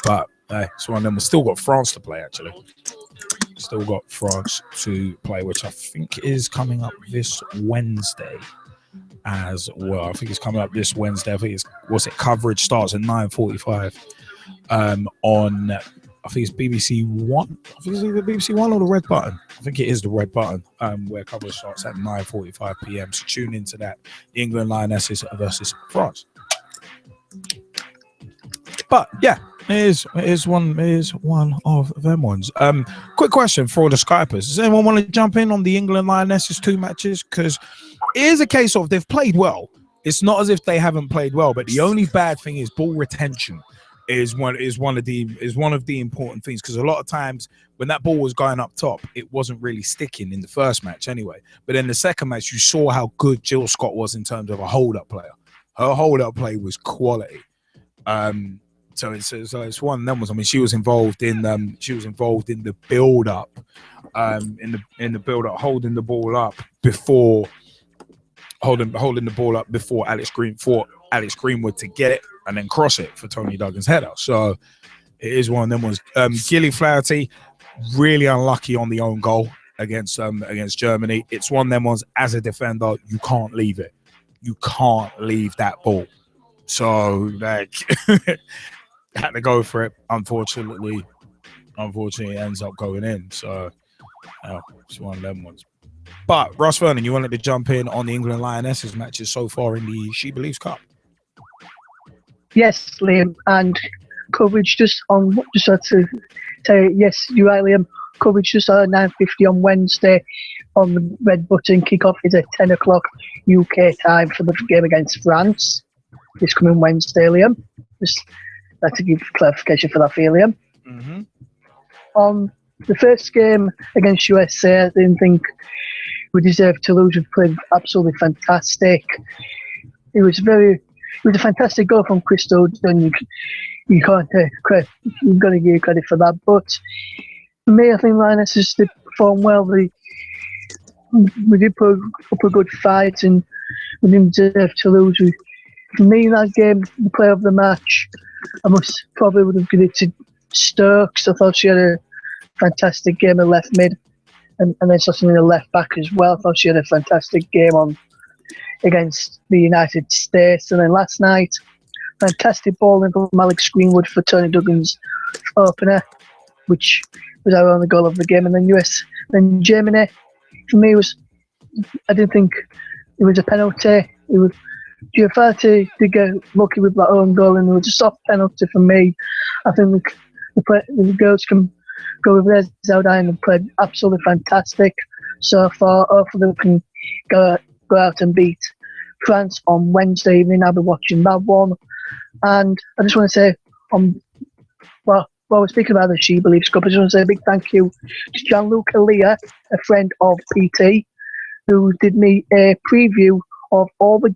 But it's one of them. We've still got France to play, actually. Still got France to play, which I think is coming up this Wednesday as well. I think it's coming up this Wednesday. I think coverage starts at 9:45 on, I think it's BBC One. I think it's either BBC One or the Red Button. I think it is the Red Button, where coverage starts at 9:45 p.m. So tune into that. England Lionesses versus France. But yeah, it is one of them ones. Quick question for all the Skypers. Does anyone want to jump in on the England Lionesses 2 matches? Because it is a case of they've played well. It's not as if they haven't played well, but the only bad thing is ball retention is one of the important things, because a lot of times when that ball was going up top, it wasn't really sticking in the first match anyway. But in the second match, you saw how good Jill Scott was in terms of a hold-up player. Her hold-up play was quality. So it's one of them ones. I mean, she was involved in the build-up, in the build-up, holding the ball up before Alex Greenwood to get it and then cross it for Tony Duggan's header. So it is one of them ones. Gilly Flaherty, really unlucky on the own goal against Germany. It's one of them ones. As a defender, you can't leave it. You can't leave that ball. So like had to go for it. Unfortunately, it ends up going in. So it's one of them ones. But Russ Vernon, you wanted to jump in on the England Lionesses matches so far in the She Believes Cup. Yes, Liam, and coverage just had to say yes, you're right, Liam. Coverage just at 9:50 on Wednesday on the Red Button. Kickoff is at 10 o'clock UK time for the game against France this coming Wednesday, Liam. Just had to give clarification for that for you, Liam. Mm-hmm. On the first game against USA, I didn't think we deserved to lose. We played absolutely fantastic. It was a fantastic goal from Crystal Dunn. You can't take credit. You've got to give credit for that. But for me, I think Lionesses did perform well. We did put up a good fight, and we didn't deserve to lose. For me, in that game, the player of the match, I probably would have given it to Stokes. I thought she had a fantastic game at left mid, and then something in the left back as well. I thought she had a fantastic game against the United States. And then last night, fantastic bowling from Alex Greenwood for Tony Duggan's opener, which was our only goal of the game. And then Germany, for me, I didn't think it was a penalty. Giafatti did get lucky with that own goal, and it was a soft penalty for me. I think the girls can go with their Zaldine and played absolutely fantastic so far. Hopefully they can go out and beat France on Wednesday evening. I'll be watching that one. And I just want to say, while we're speaking about the She Believes Cup, I just want to say a big thank you to Gianluca Leah, a friend of PT, who did me a preview of all the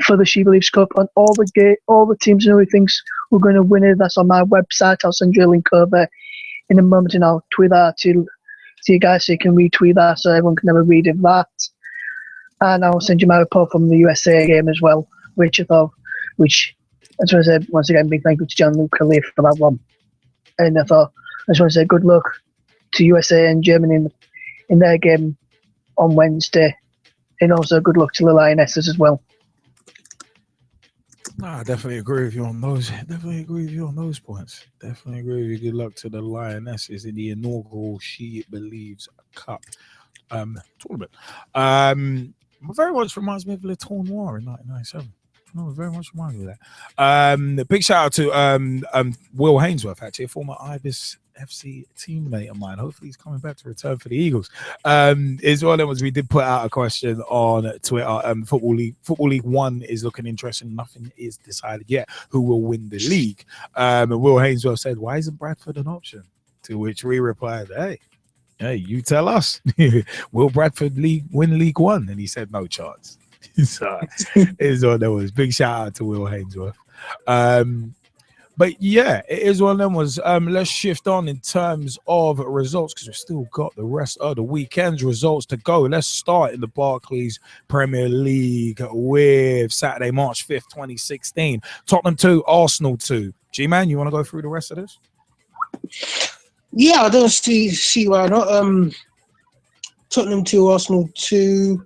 for the She Believes Cup and all the teams and everything we're going to win it. That's on my website. I'll send you a link over in a moment, and I'll tweet that to you guys so you can retweet that so everyone can have a read of that. And I'll send you my report from the USA game as well, which I just want to say once again, big thank you to Gianluca Leaf for that one. And I just want to say good luck to USA and Germany in their game on Wednesday. And also good luck to the Lionesses as well. I definitely agree with you on those. Definitely agree with you on those points. Definitely agree with you. Good luck to the Lionesses in the inaugural She Believes Cup tournament. Very much reminds me of Le Tournoi in 1997. No, very much reminded of that. Big shout out to Will Hainsworth, actually, a former Ibis FC teammate of mine. Hopefully he's coming back to return for the Eagles. Is one of them was we did put out a question on Twitter. Football League One is looking interesting. Nothing is decided yet who will win the league. And Will Hainsworth said, "Why isn't Bradford an option?" To which we replied, Hey, you tell us. Will Bradford win League One? And he said, no chance. So it's one of them was. Big shout out to Will Hainsworth. But yeah, it is one of them was. Let's shift on in terms of results because we've still got the rest of the weekend's results to go. Let's start in the Barclays Premier League with Saturday, March 5th, 2016. Tottenham 2, Arsenal 2. G-Man, you want to go through the rest of this? Yeah, I don't see why not. Tottenham 2, Arsenal 2.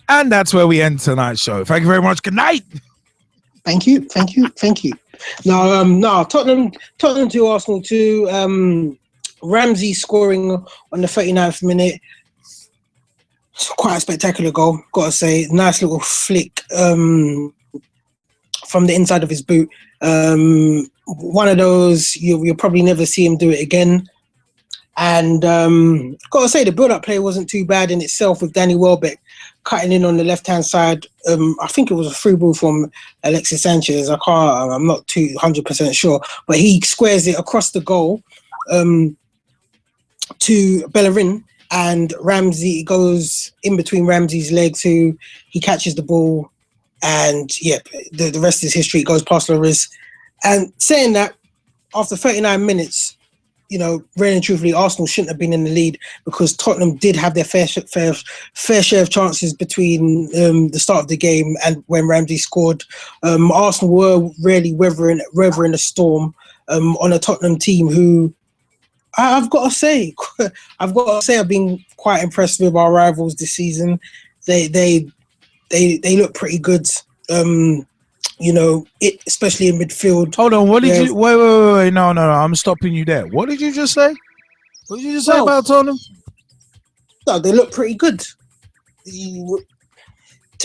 And that's where we end tonight's show. Thank you very much. Good night. Thank you. No, Tottenham 2, Arsenal 2. Ramsey scoring on the 39th minute. It's quite a spectacular goal, gotta say. Nice little flick from the inside of his boot. One of those you'll probably never see him do it again. And gotta say the build-up play wasn't too bad in itself with Danny Welbeck cutting in on the left-hand side. I think it was a through ball from Alexis Sanchez. I'm not 200% sure, but he squares it across the goal to Bellerin, and Ramsey goes in between Ramsey's legs, who he catches the ball, and yeah, the rest is history. It goes past Lloris. And saying that, after 39 minutes, you know, really and truthfully, Arsenal shouldn't have been in the lead because Tottenham did have their fair share of chances between the start of the game and when Ramsey scored. Arsenal were really weathering a storm on a Tottenham team who I've got to say I've been quite impressed with our rivals this season. They look pretty good. You know, especially in midfield. Hold on, what did you wait, no, I'm stopping you there. What did you just say? What did you just say about Tottenham? No, they look pretty good. To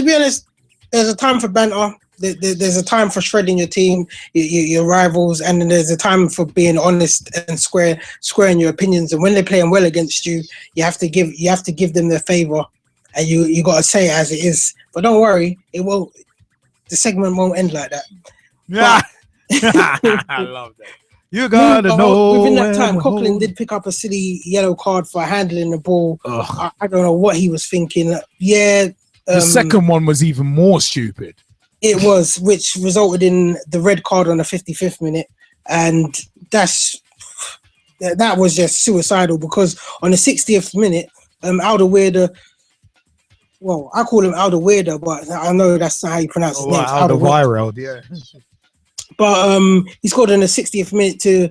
be honest, there's a time for banter. There's a time for shredding your team, your rivals, and then there's a time for being honest and squaring your opinions. And when they're playing well against you, you have to give them their favour, and you got to say it as it is. But don't worry, it won't. The segment won't end like that. Yeah, I love that. You gotta know. Within that time, Coughlin did pick up a silly yellow card for handling the ball. I don't know what he was thinking. Yeah, the second one was even more stupid. It was, which resulted in the red card on the 55th minute, and that was just suicidal because on the 60th minute, Alderweireld. Well, I call him Alderweireld, but I know that's not how you pronounce his name. Alderweireld, yeah. But he scored in the 60th minute to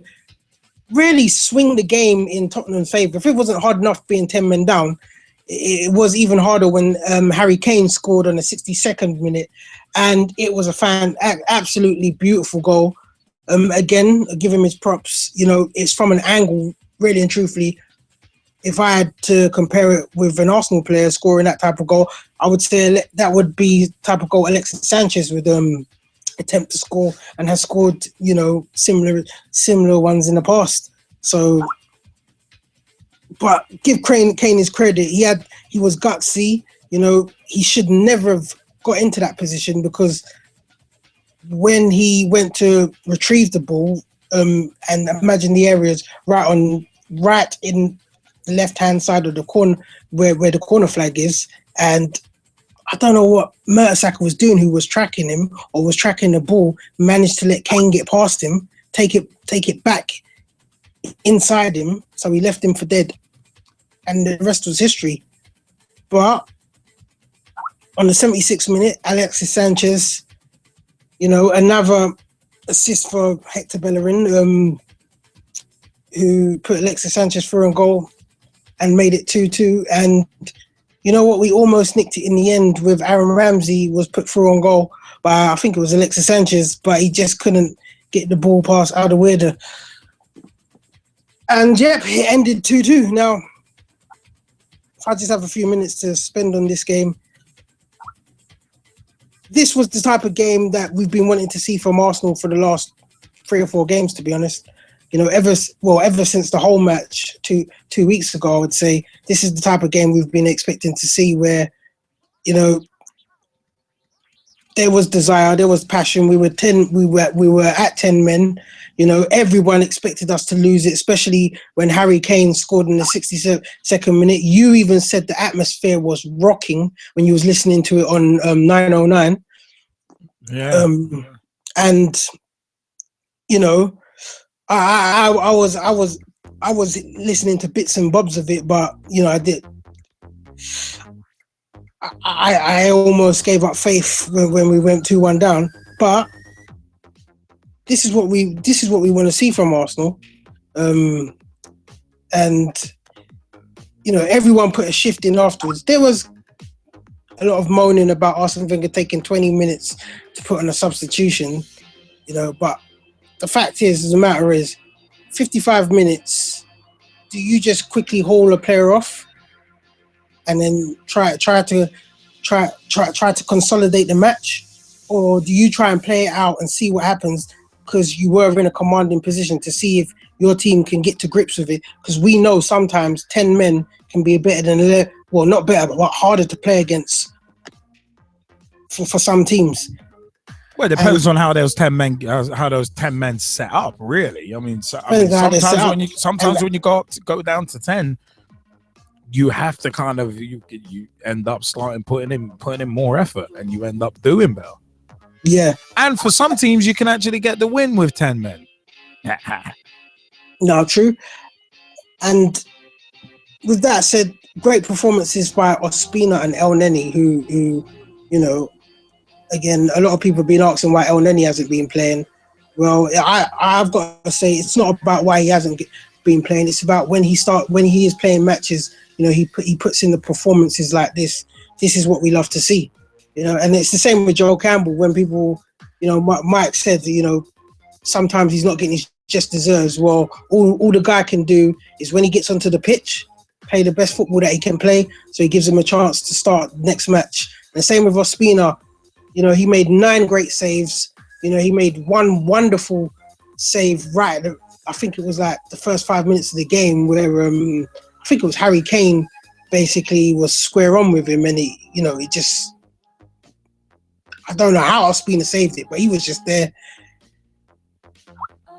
really swing the game in Tottenham's favour. If it wasn't hard enough being 10 men down, it was even harder when Harry Kane scored on the 62nd minute, and it was a absolutely beautiful goal. Again, give him his props. You know, it's from an angle, really and truthfully. If I had to compare it with an Arsenal player scoring that type of goal, I would say that would be the type of goal Alexis Sanchez would attempt to score and has scored, you know, similar ones in the past. So, but give Kane his credit. He was gutsy. You know, he should never have got into that position because when he went to retrieve the ball, and imagine the areas right in the left-hand side of the corner where the corner flag is, and I don't know what Mertesacker was doing, who was tracking him or was tracking the ball, managed to let Kane get past him, take it back inside him, so he left him for dead, and the rest was history. But on the 76th minute, Alexis Sanchez, you know, another assist for Hector Bellerin, who put Alexis Sanchez through on goal and made it 2-2. And you know what? We almost nicked it in the end with Aaron Ramsey was put through on goal by, I think it was Alexis Sanchez, but he just couldn't get the ball past Alderweireld. And yep, it ended 2-2. Now, if I just have a few minutes to spend on this game, this was the type of game that we've been wanting to see from Arsenal for the last 3 or 4 games, to be honest. Ever since the whole match two weeks ago, I would say this is the type of game we've been expecting to see, where, there was desire, there was passion. We were at 10 men. Everyone expected us to lose it, especially when Harry Kane scored in the 62nd minute. You even said the atmosphere was rocking when you was listening to it on 909. Yeah. And I was listening to bits and bobs of it, but I almost gave up faith when we went 2-1 down. But this is what we want to see from Arsenal, and everyone put a shift in afterwards. There was a lot of moaning about Arsene Wenger taking 20 minutes to put on a substitution, but the fact is, the matter is, 55 minutes, do you just quickly haul a player off and then try to consolidate the match, or do you try and play it out and see what happens, because you were in a commanding position, to see if your team can get to grips with it? Because we know sometimes 10 men can be better than, well, not better, but harder to play against for some teams. Well, it depends on how those 10 men set up, really. I mean, sometimes when you go down to 10, you have to kind of you end up putting in more effort, and you end up doing better. Yeah. And for some teams, you can actually get the win with 10 men. No, true. And with that said, great performances by Ospina and El Neni, who again, a lot of people have been asking why El Neni hasn't been playing. Well, I've got to say, it's not about why he hasn't been playing. It's about when he is playing matches. He puts in the performances like this. This is what we love to see. And it's the same with Joel Campbell. When people, Mike said, sometimes he's not getting his just deserves. Well, all the guy can do is, when he gets onto the pitch, play the best football that he can play. So he gives him a chance to start the next match. And same with Ospina. He made 9 great saves. He made one wonderful save right. I think it was like the first 5 minutes of the game, where I think it was Harry Kane basically was square on with him, and it just, I don't know how Ospina saved it, but he was just there.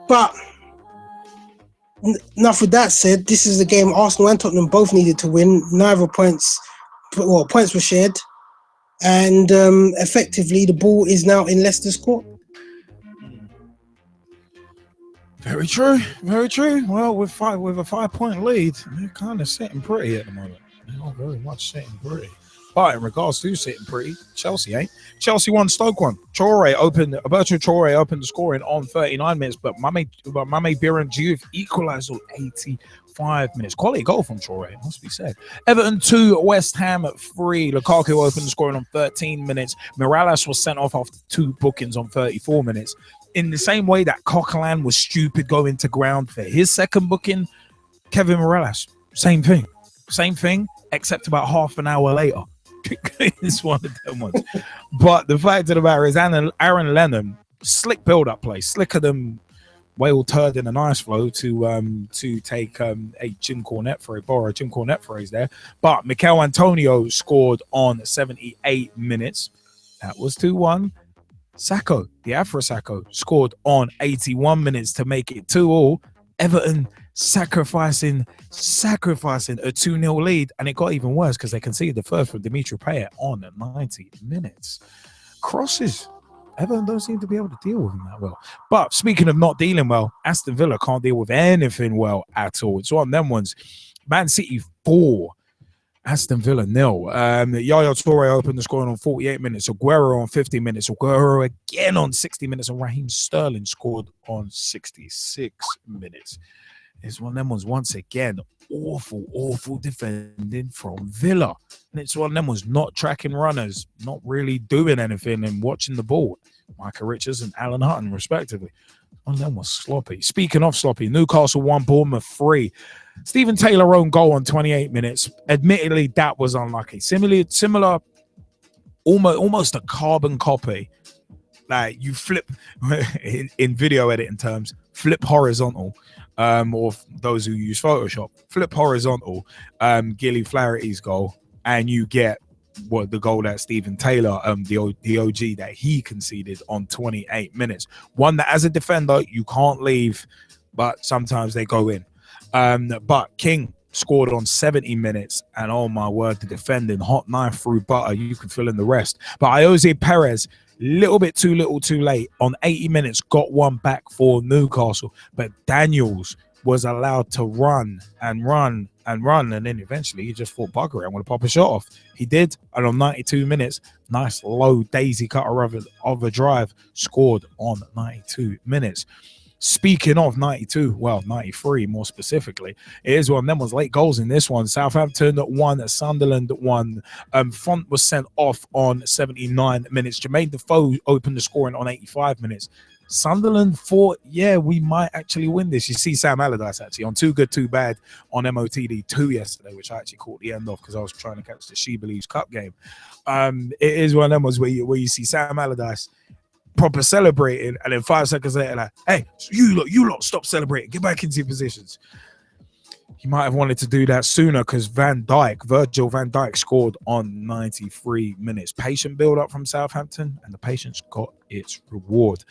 But enough with that said, this is a game Arsenal and Tottenham both needed to win. Points were shared. And effectively, the ball is now in Leicester's court. Very true. Very true. Well, with a 5-point lead, they're kind of sitting pretty at the moment. They're not very much sitting pretty. But in regards to sitting pretty, Chelsea ain't. Chelsea won, Stoke won. Alberto Traore opened the scoring on 39 minutes, but Mame Biran Diouf equalised on 85 minutes. Quality goal from Traore, must be said. Everton 2, West Ham 3. Lukaku opened the scoring on 13 minutes. Mirallas was sent off after 2 bookings on 34 minutes. In the same way that Coquelin was stupid going to ground for his second booking, Kevin Mirallas, same thing, except about half an hour later. It's one of them ones. But the fact of the matter is, Aaron Lennon, slick build-up play, slicker than Whale Turd in a nice flow to take a Jim Cornette phrase there. But Mikel Antonio scored on 78 minutes. That was 2-1. Sacco, the Afro Sacco, scored on 81 minutes to make it 2-2. Everton sacrificing a 2-0 lead, and it got even worse because they conceded the first from Dimitri Payet on 90 minutes. Crosses. Everton don't seem to be able to deal with them that well. But speaking of not dealing well, Aston Villa can't deal with anything well at all. It's one of them ones. Man City 4, Aston Villa 0. Yaya Toure opened the scoring on 48 minutes. Aguero on 50 minutes. Aguero again on 60 minutes. And Raheem Sterling scored on 66 minutes. It's one of them ones, once again, awful defending from Villa. And it's one of them ones, not tracking runners, not really doing anything and watching the ball. Micah Richards and Alan Hutton, respectively. One of them was sloppy. Speaking of sloppy, Newcastle 1, Bournemouth 3. Stephen Taylor own goal on 28 minutes. Admittedly, that was unlucky. Similar, almost a carbon copy. Like you flip in video editing terms, flip horizontal. Or those who use Photoshop, flip horizontal, Gilly Flaherty's goal, and you get the goal that Stephen Taylor, the OG that he conceded on 28 minutes. One that as a defender you can't leave, but sometimes they go in. But King scored on 70 minutes, and oh my word, the defending, hot knife through butter, you can fill in the rest. But Jose Perez, little bit too little too late, on 80 minutes got one back for Newcastle, but Daniels was allowed to run, and then eventually he just thought, bugger it, I'm going to pop a shot off. He did, and on 92 minutes, nice low daisy cutter of a drive, scored on 92 minutes. Speaking of 92, well, 93 more specifically, it is one of them was late goals in this one. Southampton won, Sunderland won. Font was sent off on 79 minutes. Jermaine Defoe opened the scoring on 85 minutes. Sunderland thought, yeah, we might actually win this. You see Sam Allardyce actually on Too Good, Too Bad on MOTD 2 yesterday, which I actually caught the end of because I was trying to catch the She Believes Cup game. It is one of them ones where you see Sam Allardyce proper celebrating, and then 5 seconds later, like, hey, you lot, stop celebrating, get back into your positions. He might have wanted to do that sooner because Virgil van Dijk scored on 93 minutes. Patient build up from Southampton, and the patience got its reward.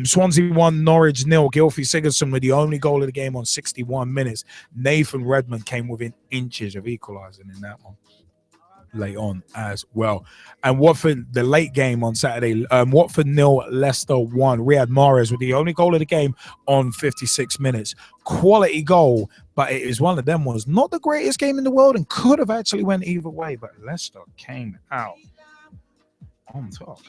Swansea won, Norwich 0. Gylfi Sigurdsson with the only goal of the game on 61 minutes. Nathan Redmond came within inches of equalising in that one late on as well. And Watford, the late game on Saturday, Watford 0, Leicester 1. Riyad Mahrez with the only goal of the game on 56 minutes. Quality goal, but it is one of them was not the greatest game in the world and could have actually went either way, but Leicester came out on top.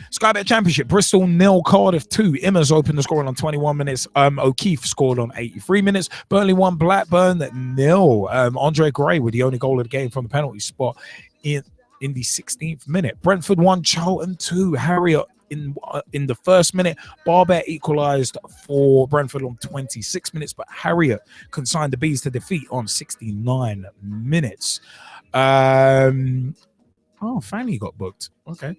Sky Bet Championship, Bristol 0, Cardiff 2. Immers opened the scoring on 21 minutes. O'Keefe scored on 83 minutes. Burnley 1, Blackburn 0. Andre Gray with the only goal of the game from the penalty spot in the 16th minute. Brentford 1, Charlton 2. Harriet in the first minute. Barbet equalised for Brentford on 26 minutes, but Harriet consigned the Bees to defeat on 69 minutes. Oh, Fanny got booked. Okay.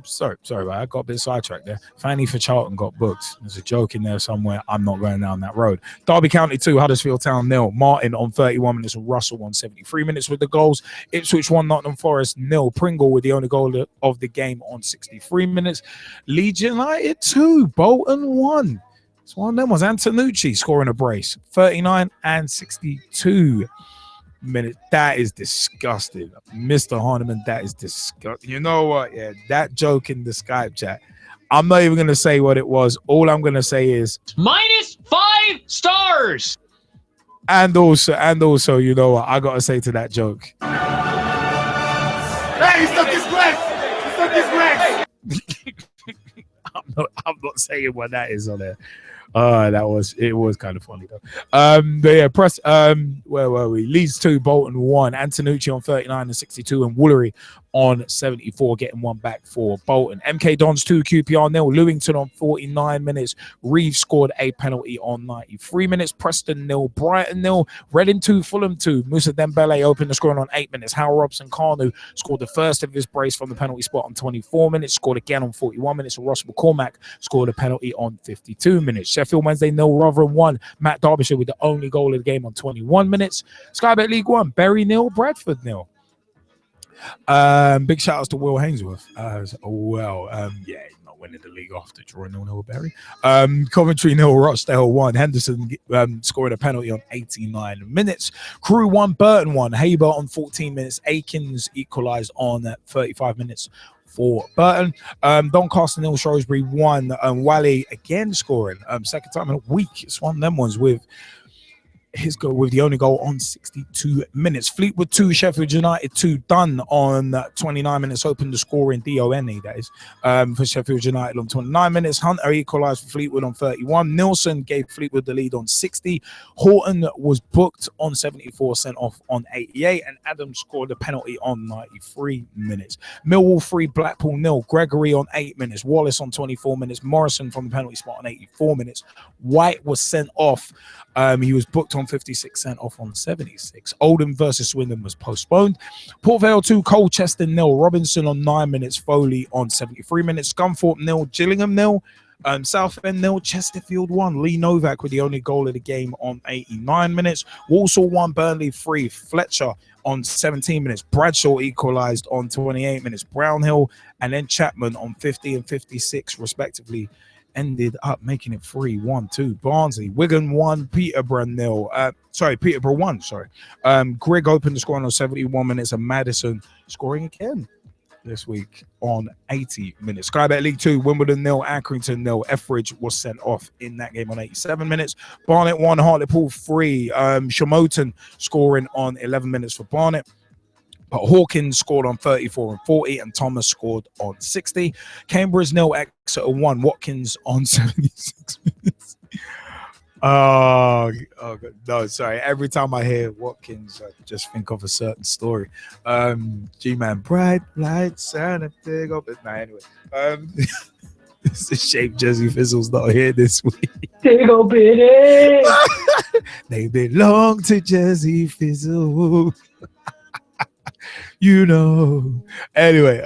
Sorry, I got a bit sidetracked there. Fanny for Charlton got booked. There's a joke in there somewhere. I'm not going down that road. Derby County 2, Huddersfield Town 0. Martin on 31 minutes and Russell on 73 minutes with the goals. Ipswich 1, Nottingham Forest 0. Pringle with the only goal of the game on 63 minutes. Leeds United 2, Bolton 1. It's one of them was Antonucci scoring a brace. 39 and 62 minutes. That is disgusting. Mr. Harniman, that is disgusting. You know what? Yeah, that joke in the Skype chat. I'm not even going to say what it was. All I'm going to say is -5 stars. And also, you know what? I got to say to that joke. Hey, he stuck his legs. I'm not saying what that is on there. It was kind of funny though. But yeah, where were we? Leeds 2, Bolton 1. Antonucci on 39 and 62, and Woolery on 74, getting one back for Bolton. MK Dons 2, QPR 0. Lewington on 49 minutes. Reeves scored a penalty on 93 minutes. Preston 0, Brighton 0. Reading 2, Fulham 2. Musa Dembele opened the scoring on 8 minutes. Hal Robson-Kanu scored the first of his brace from the penalty spot on 24 minutes. Scored again on 41 minutes. And Ross McCormack scored a penalty on 52 minutes. Sheffield Wednesday 0, Rotherham 1. Matt Derbyshire with the only goal of the game on 21 minutes. Sky Bet League 1, Bury 0, Bradford 0. Big shout outs to Will Hainsworth as well. Yeah, not winning the league after drawing 0-0 Bury. Coventry 0, Rochdale 1. Henderson scoring a penalty on 89 minutes. Crew 1, Burton 1. Haber on 14 minutes. Akins equalised on 35 minutes for Burton. Doncaster 0, Shrewsbury 1. Wally again scoring. Second time in a week. It's one of them ones with his goal with the only goal on 62 minutes. Fleetwood 2, Sheffield United 2, done on 29 minutes, opened the score in DONE, that is, for Sheffield United on 29 minutes. Hunter equalised for Fleetwood on 31. Nilsson gave Fleetwood the lead on 60. Horton was booked on 74, sent off on 88, and Adams scored a penalty on 93 minutes. Millwall 3, Blackpool 0. Gregory on 8 minutes. Wallace on 24 minutes. Morrison from the penalty spot on 84 minutes. White was sent off. He was booked on 56, sent off on 76. Oldham versus Swindon was postponed. Port Vale 2, Colchester 0. Robinson on 9 minutes. Foley on 73 minutes. Scunthorpe 0. Gillingham 0. Southend 0. Chesterfield 1. Lee Novak with the only goal of the game on 89 minutes. Walsall 1. Burnley 3. Fletcher on 17 minutes. Bradshaw equalised on 28 minutes. Brownhill and then Chapman on 50 and 56 respectively ended up making it 3-1-2. Barnsley, Wigan 1, Peterborough 0. Peterborough 1. Grigg opened the score on 71 minutes and Madison scoring again this week on 80 minutes. Sky Bet League 2, Wimbledon 0, Accrington 0. Etheridge was sent off in that game on 87 minutes. Barnet 1, Hartlepool 3. Shamotan scoring on 11 minutes for Barnet. But Hawkins scored on 34 and 40, and Thomas scored on 60. Cambridge 0, Exeter 1. Watkins on 76 minutes. Oh, God. No, sorry. Every time I hear Watkins, I just think of a certain story. G-Man, bright lights and a big up. Nah, anyway. It's a shame Jersey Fizzle's not here this week. Big old bitty. They belong to Jersey Fizzle. You know. Anyway,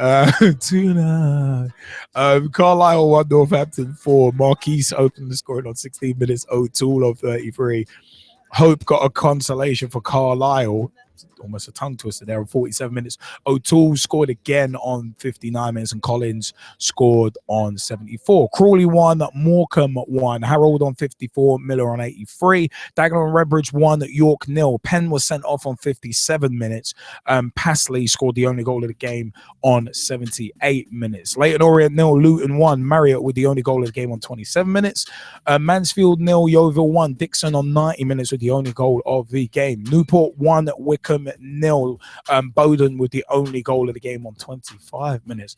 tonight. Carlisle 1, Northampton 4. Marquise opened the scoring on 16 minutes. O'Toole on 33. Hope got a consolation for Carlisle. Almost a tongue twister there on 47 minutes. O'Toole scored again on 59 minutes and Collins scored on 74. Crawley 1, Morecambe 1. Harold on 54, Miller on 83. Dagenham and Redbridge 1, York 0. Penn was sent off on 57 minutes. Pasley scored the only goal of the game on 78 minutes. Leyton Orient 0, Luton 1. Marriott with the only goal of the game on 27 minutes. Mansfield 0, Yeovil 1. Dixon on 90 minutes with the only goal of the game. Newport 1, Wickham 0. Bowden with the only goal of the game on 25 minutes.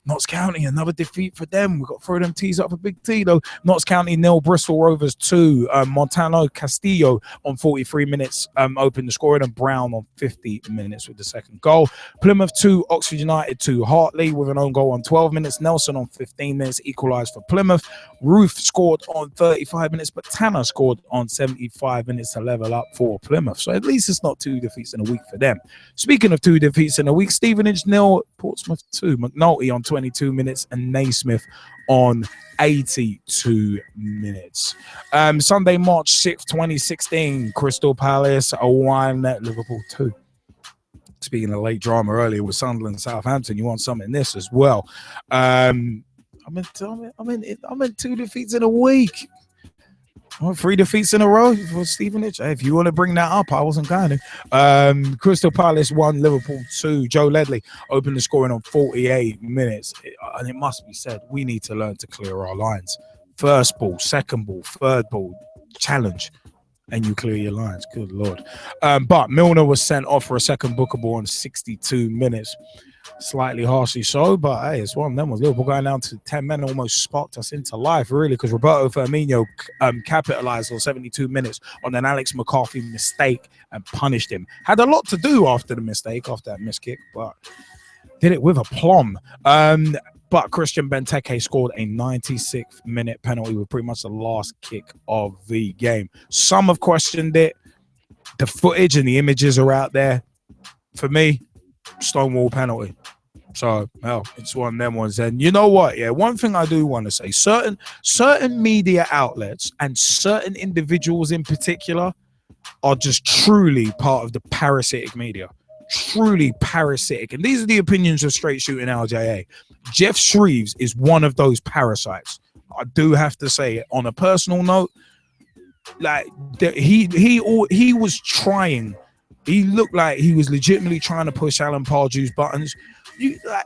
Notts County, another defeat for them. We've got to throw them tees up for Big T though. Notts County 0, Bristol Rovers 2. Montano Castillo on 43 minutes opened the scoring, and Brown on 50 minutes with the second goal. Plymouth 2, Oxford United 2. Hartley with an own goal on 12 minutes. Nelson on 15 minutes equalised for Plymouth. Roof scored on 35 minutes, but Tanner scored on 75 minutes to level up for Plymouth. So at least it's not 2 defeats in a week for them. Speaking of 2 defeats in a week, Stevenage 0, Portsmouth 2. McNulty on 22 minutes and Naismith on 82 minutes. Sunday, March 6th, 2016, Crystal Palace 1, Liverpool 2. Speaking of late drama earlier with Sunderland, Southampton, you want something in this as well. I'm in 2 defeats in a week. 3 defeats in a row for Stevenage. Hey, if you want to bring that up, I wasn't going to. Crystal Palace 1, Liverpool 2. Joe Ledley opened the scoring on 48 minutes. And it must be said, we need to learn to clear our lines. First ball, second ball, third ball, challenge, and you clear your lines. Good Lord. But Milner was sent off for a second bookable on 62 minutes. Slightly harshly so, but hey, it's one of them. Was Liverpool going down to 10 men almost sparked us into life, really, because Roberto Firmino capitalized on 72 minutes on an Alex McCarthy mistake and punished him. Had a lot to do after the mistake, after that missed kick, but did it with aplomb. But Christian Benteke scored a 96th minute penalty with pretty much the last kick of the game. Some have questioned it. The footage and the images are out there. For me, Stonewall penalty. So, well, it's one of them ones. And you know what? Yeah, one thing I do want to say, certain media outlets and certain individuals in particular are just truly part of the parasitic media. Truly parasitic. And these are the opinions of Straight Shooting LJA. Jeff Shreves is one of those parasites. I do have to say it. On a personal note, like he was trying. He looked like he was legitimately trying to push Alan Pardew's buttons. You like,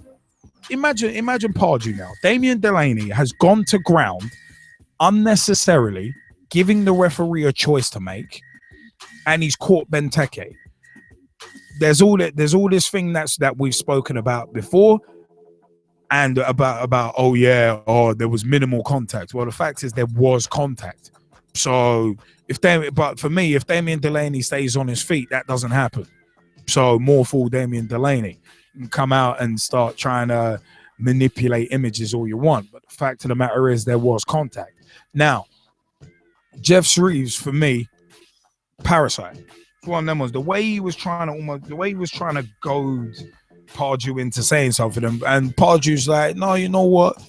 imagine Pardew now. Damien Delaney has gone to ground unnecessarily, giving the referee a choice to make. and he's caught Benteke. There's all this thing that we've spoken about before, and about there was minimal contact. Well, the fact is there was contact. So but for me, if Damien Delaney stays on his feet, that doesn't happen. So more fool Damien Delaney. You can come out and start trying to manipulate images all you want, but the fact of the matter is there was contact. Now, Jeff Shreves, for me, parasite. One of them was the way he was trying to goad Pardew into saying something, and Pardew's like, no, you know what?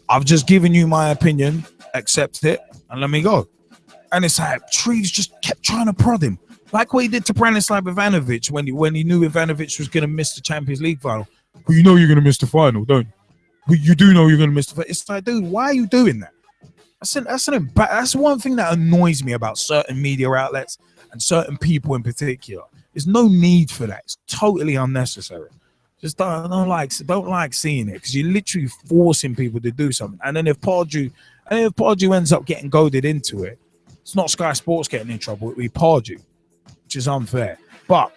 I've just given you my opinion, accept it, and let me go. And it's like Shreves just kept trying to prod him, like what he did to Branislav Ivanovic when he knew Ivanovic was going to miss the Champions League final. Well, you know you're going to miss the final, don't you? Well, you do know you're going to miss the final. It's like, dude, why are you doing that? That's one thing that annoys me about certain media outlets and certain people in particular. There's no need for that. It's totally unnecessary. Just don't like seeing it, because you're literally forcing people to do something. And then if Pardew ends up getting goaded into it, it's not Sky Sports getting in trouble. It'll be Pardew, which is unfair. But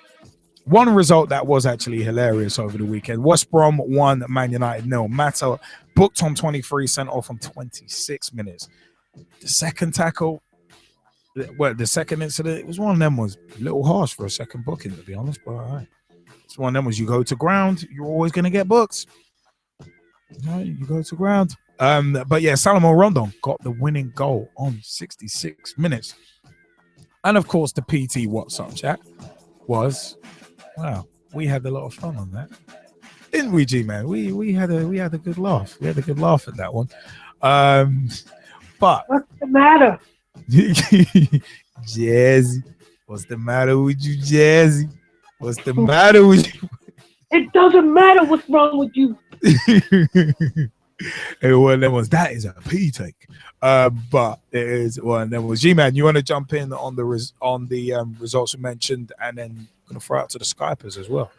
one result that was actually hilarious over the weekend: West Brom 1, Man United 0. Mata booked on 23, sent off on 26 minutes. The second tackle, the second incident, it was one of them was a little harsh for a second booking, to be honest, but all right. It's one of them was, you go to ground, you're always going to get booked. You go to ground. But yeah, Salomon Rondon got the winning goal on 66 minutes. And of course, the PT WhatsApp chat was, wow, we had a lot of fun on that. Didn't we, G-Man? We had a good laugh. We had a good laugh at that one. But what's the matter? Jazzy. What's the matter with you, Jazzy? What's the matter with you? It doesn't matter what's wrong with you. Hey, one of them was, that is a P take. But it is one of them was, G-Man, you want to jump in on the results we mentioned, and then I'm going to throw out to the Skypers as well.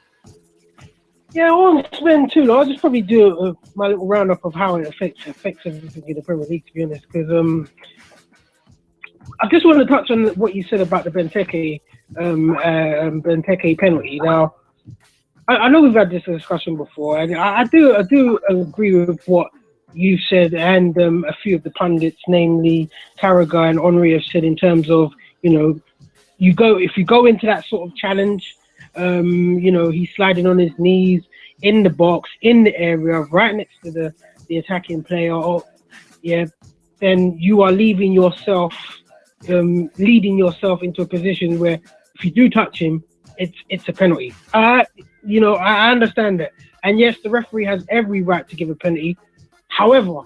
Yeah, I won't spend too long. I'll just probably do my little roundup of how it affects everything in the Premier League, to be honest, because I just want to touch on what you said about the Benteke penalty. Now, I know we've had this discussion before, and I do agree with what you said, and a few of the pundits, namely Carragher and Henry, have said in terms of, if you go into that sort of challenge, he's sliding on his knees in the box, in the area, right next to the attacking player, then you are leaving yourself, leading yourself into a position where if you do touch him, it's a penalty. I understand that. And yes, the referee has every right to give a penalty. However,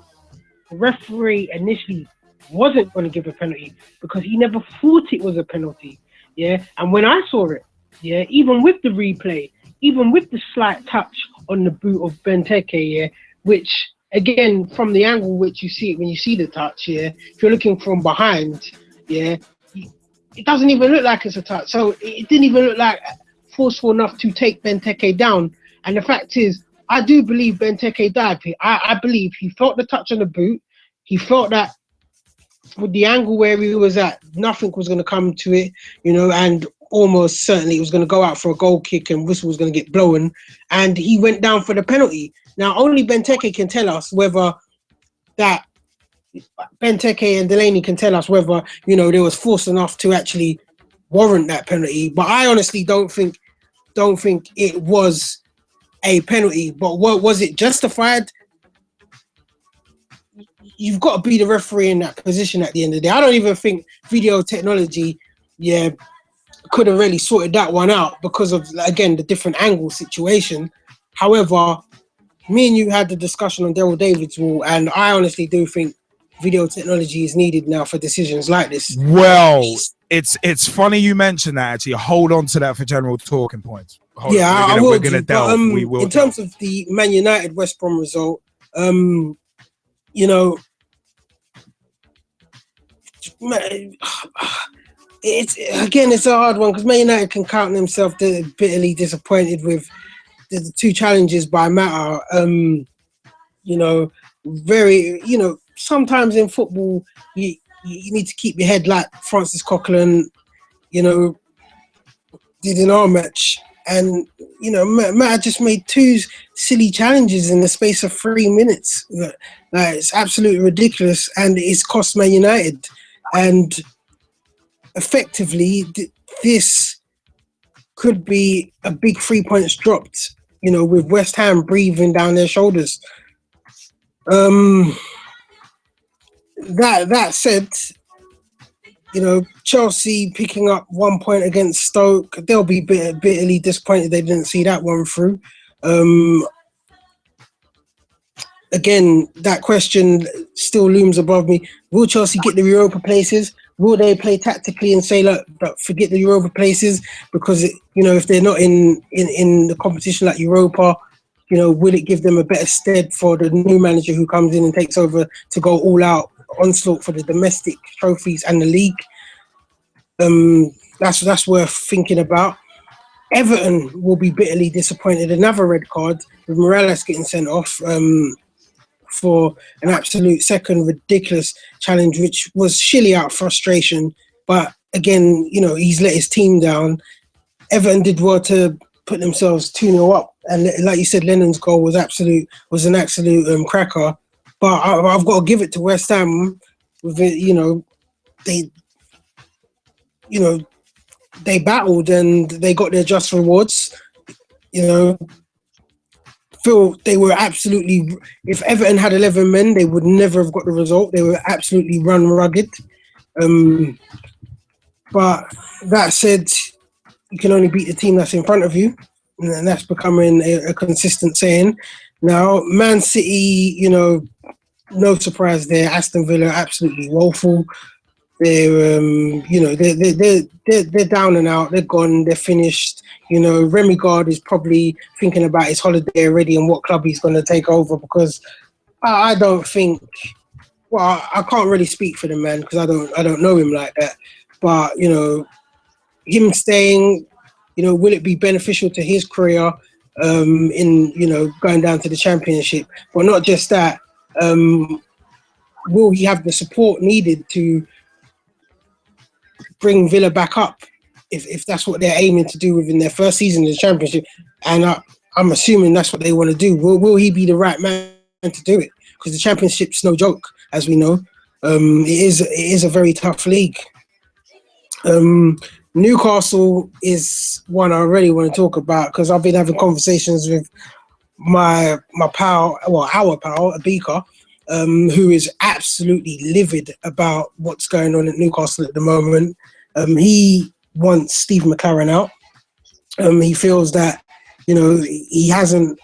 the referee initially wasn't going to give a penalty because he never thought it was a penalty. Yeah. And when I saw it, even with the replay, even with the slight touch on the boot of Benteke, which again, from the angle which you see it when you see the touch, if you're looking from behind, it doesn't even look like it's a touch. So it didn't even look like forceful enough to take Benteke down. And the fact is, I do believe Benteke dived. I believe he felt the touch on the boot. He felt that with the angle where he was at, nothing was going to come to it, and almost certainly it was going to go out for a goal kick and whistle was going to get blown. And he went down for the penalty. Now, only Benteke can tell us whether that Benteke and Delaney can tell us whether, there was force enough to actually warrant that penalty. But I honestly don't think it was a penalty. But was it justified? You've got to be the referee in that position at the end of the day. I don't even think video technology, could have really sorted that one out because of, again, the different angle situation. However, me and you had the discussion on Daryl David's rule, and I honestly do think video technology is needed now for decisions like this. Well, it's funny you mentioned that, actually. Hold on to that for general talking points. We're going to delve. In terms of the Man United West Brom result, it's a hard one because Man United can count themselves bitterly disappointed with the two challenges by Mata. Sometimes in football you need to keep your head like Francis Coquelin. did in our match. And, you know, Matt just made 2 silly challenges in the space of 3 minutes. Like, it's absolutely ridiculous, and it's cost Man United. And effectively, this could be a big 3 points dropped, you know, with West Ham breathing down their shoulders. That said, you know, Chelsea picking up 1 point against Stoke, they'll be bitterly disappointed they didn't see that one through. Again, that question still looms above me. Will Chelsea get the Europa places? Will they play tactically and say, look, but forget the Europa places? Because, you know, if they're not in the competition like Europa, you know, will it give them a better stead for the new manager who comes in and takes over to go all out onslaught for the domestic trophies and the league? That's worth thinking about. Everton will be bitterly disappointed. Another red card with Morales getting sent off for an absolute second ridiculous challenge, which was surely out of frustration. But again, you know, he's let his team down. Everton did well to put themselves 2-0 up, and like you said, Lennon's goal was an absolute cracker. But I've got to give it to West Ham. With it, you know, they battled and they got their just rewards. You know, feel they were absolutely. If Everton had 11 men, they would never have got the result. They were absolutely run rugged. But that said, you can only beat the team that's in front of you, and that's becoming a consistent saying. Now, Man City, you know, no surprise there. Aston Villa absolutely woeful. They're, you know, they're down and out. They're gone. They're finished. You know, Remy Gard is probably thinking about his holiday already and what club he's going to take over, because I don't think. Well, I can't really speak for the man because I don't know him like that. But you know, him staying, you know, will it be beneficial to his career in, you know, going down to the Championship? But not just that. Will he have the support needed to bring Villa back up if that's what they're aiming to do within their first season in the Championship? And I'm assuming that's what they want to do. Will he be the right man to do it? Because the Championship's no joke, as we know. It is a very tough league. Newcastle is one I really want to talk about because I've been having conversations with my pal, well, our pal, Abika, who is absolutely livid about what's going on at Newcastle at the moment. He wants Steve McLaren out. He feels that, you know, he hasn't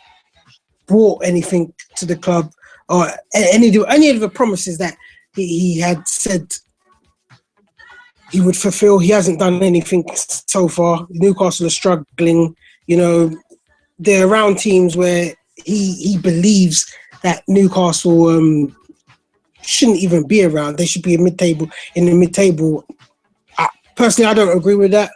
brought anything to the club or any of the promises that he had said he would fulfill. He hasn't done anything so far. Newcastle are struggling. You know, they're around teams where he believes that Newcastle shouldn't even be around. They should be in the mid-table. Personally, I don't agree with that.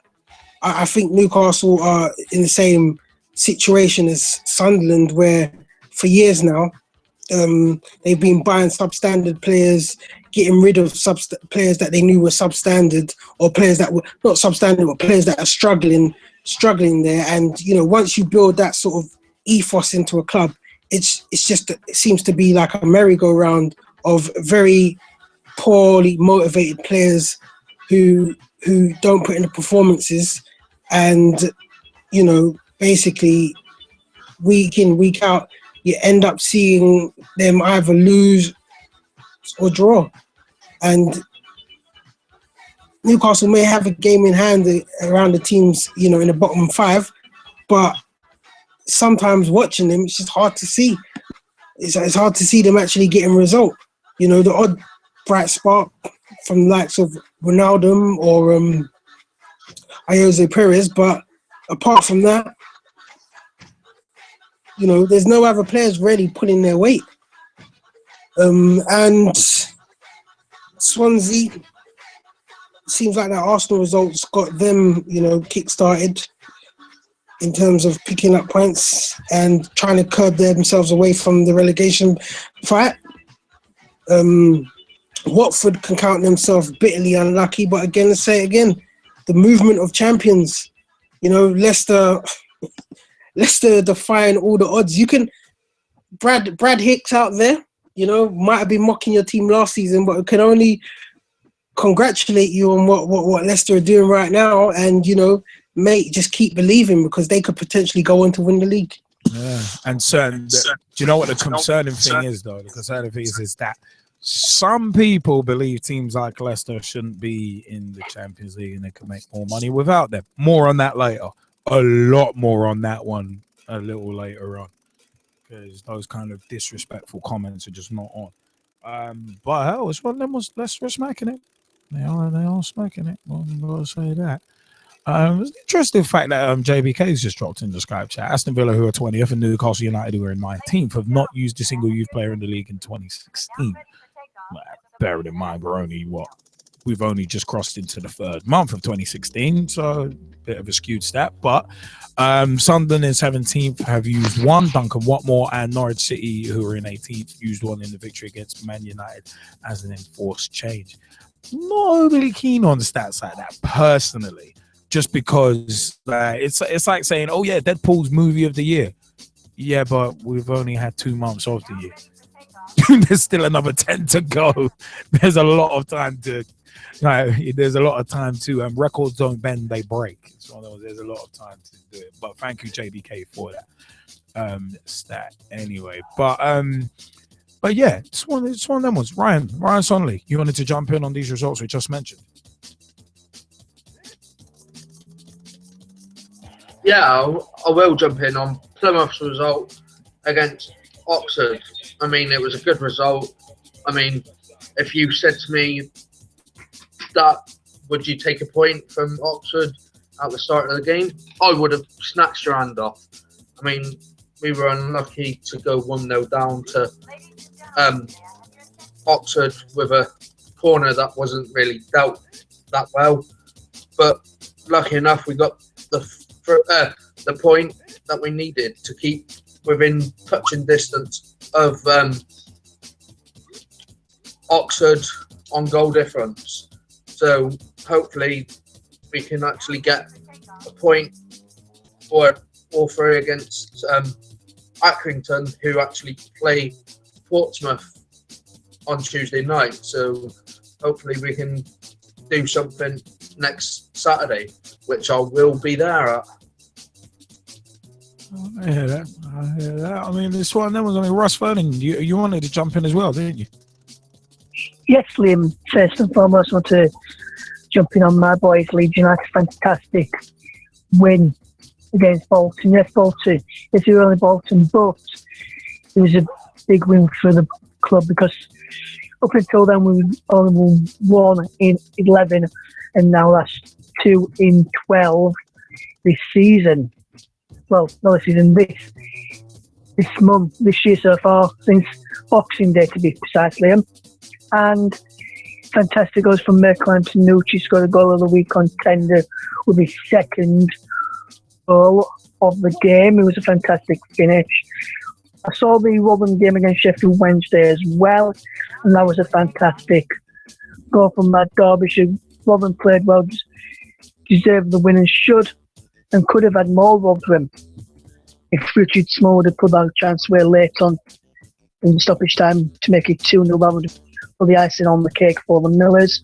I think Newcastle are in the same situation as Sunderland, where for years now they've been buying substandard players, getting rid of players that they knew were substandard, or players that were not substandard, but players that are struggling there. And you know, once you build that sort of ethos into a club, it seems to be like a merry-go-round of very poorly motivated players who don't put in the performances, and you know, basically week in, week out, you end up seeing them either lose or draw. And Newcastle may have a game in hand around the teams, you know, in the bottom 5, but sometimes watching them, it's just hard to see. It's hard to see them actually getting a result. You know, the odd bright spark from the likes of Ronaldo or Jose Perez, but apart from that, you know, there's no other players really pulling their weight. And Swansea, seems like that Arsenal results got them, you know, kick-started in terms of picking up points and trying to curb themselves away from the relegation fight. Watford can count themselves bitterly unlucky, but again, let's say it again, the movement of champions You know, Leicester defying all the odds. You can Brad Hicks out there, you know, might have been mocking your team last season, but can only congratulate you on what Leicester are doing right now. And, you know, mate, just keep believing because they could potentially go on to win the league. Yeah, and do you know what the concerning thing is, though? The concerning thing is that some people believe teams like Leicester shouldn't be in the Champions League and they can make more money without them. More on that later. A lot more on that one a little later on, because those kind of disrespectful comments are just not on. But hell, it's one of them was Leicester smacking it. They are smacking it. Well, I'm gonna say that. It's an interesting fact that JBK's just dropped in the Skype chat. Aston Villa, who are 20th, and Newcastle United, who are 19th, have not used a single youth player in the league in 2016. Bearing in mind, we've only just crossed into the third month of 2016, so a bit of a skewed stat. But Sunderland in 17th have used one. Duncan Watmore and Norwich City, who are in 18th, used one in the victory against Man United as an enforced change. Not overly keen on stats like that, personally. Just because it's like saying, oh yeah, Deadpool's movie of the year. Yeah, but we've only had 2 months of the year. There's still another 10 to go. There's a lot of time to records don't bend, they break. There's a lot of time to do it. But thank you, JBK, for that stat anyway. But yeah, it's one of them ones. Ryan Sonley, you wanted to jump in on these results we just mentioned? Yeah, I will jump in on Plymouth's result against Oxford. I mean, it was a good result. I mean, if you said to me that would you take a point from Oxford at the start of the game, I would have snatched your hand off. I mean, we were unlucky to go 1-0 down to Oxford with a corner that wasn't really dealt that well. But lucky enough, we got the point that we needed to keep within touching distance of Oxford on goal difference. So hopefully we can actually get a point or three against Accrington, who actually play Portsmouth on Tuesday night. So hopefully we can do something next Saturday, which I will be there at. I hear that. I mean, this one, Russ Vernon, you wanted to jump in as well, didn't you? Yes, Liam. First and foremost, I want to jump in on my boys, Leeds United. Fantastic win against Bolton. Yes, Bolton. It's only Bolton, but it was a big win for the club because up until then we only won 1 in 11, and now that's 2 in 12 this season. Well, not this season, this year so far, since Boxing Day to be precise, Liam. And fantastic goals from Merkel and Tanucci, scored a goal of the week contender with his second goal of the game. It was a fantastic finish. I saw the Robin game against Sheffield Wednesday as well, and that was a fantastic goal from Matt Derbyshire. Robin played well, deserved the win and should and could have had more robbed for him if Richard Small would have put that chance away late on in the stoppage time to make it 2-0. That would put the icing on the cake for the Millers.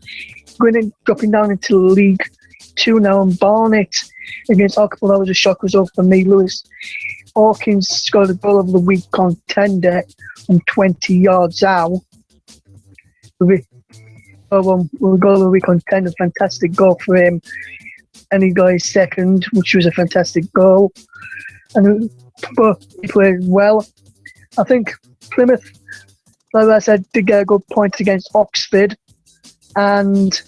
Dropping down into League 2 now, and Barnet against Ockable. That was a shock result for me. Lewis Hawkins scored a goal of the week contender from 20 yards out. Goal of the week contender, fantastic goal for him. And he got his second, which was a fantastic goal. And but he played well. I think Plymouth, like I said, did get a good point against Oxford. And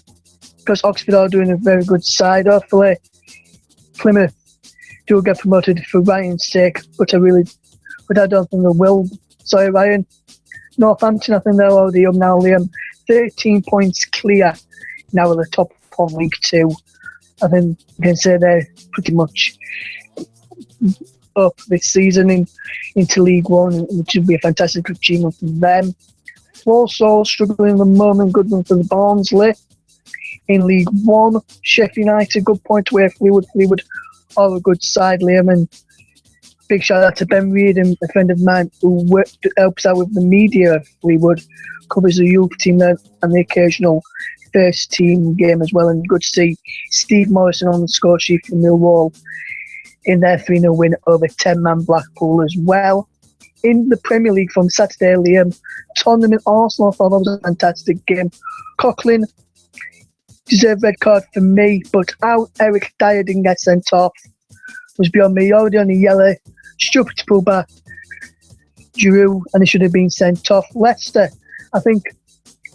because Oxford are doing a very good side, hopefully Plymouth do get promoted for Ryan's sake. But I don't think they will. Sorry, Ryan. Northampton, I think they're already up now, Liam. 13 points clear now at the top of League 2. I think you can say they're pretty much up this season into League 1, which would be a fantastic achievement for them. Also struggling at the moment, good one for the Barnsley in League 1. Sheffield United, good point away. Fleetwood are a good side, Liam. And big shout out to Ben Reed, and a friend of mine who helps out with the media. We would covers the youth team and the occasional first team game as well. And good to see Steve Morrison on the score sheet for Millwall in their 3-0 win over 10-man Blackpool as well. In the Premier League from Saturday, Liam, Tottenham and Arsenal, I thought that was a fantastic game. Coughlin deserved red card for me, but how Eric Dyer didn't get sent off was beyond me. Already on the yellow, stupid to pull back. Giroud, and he should have been sent off. Leicester, I think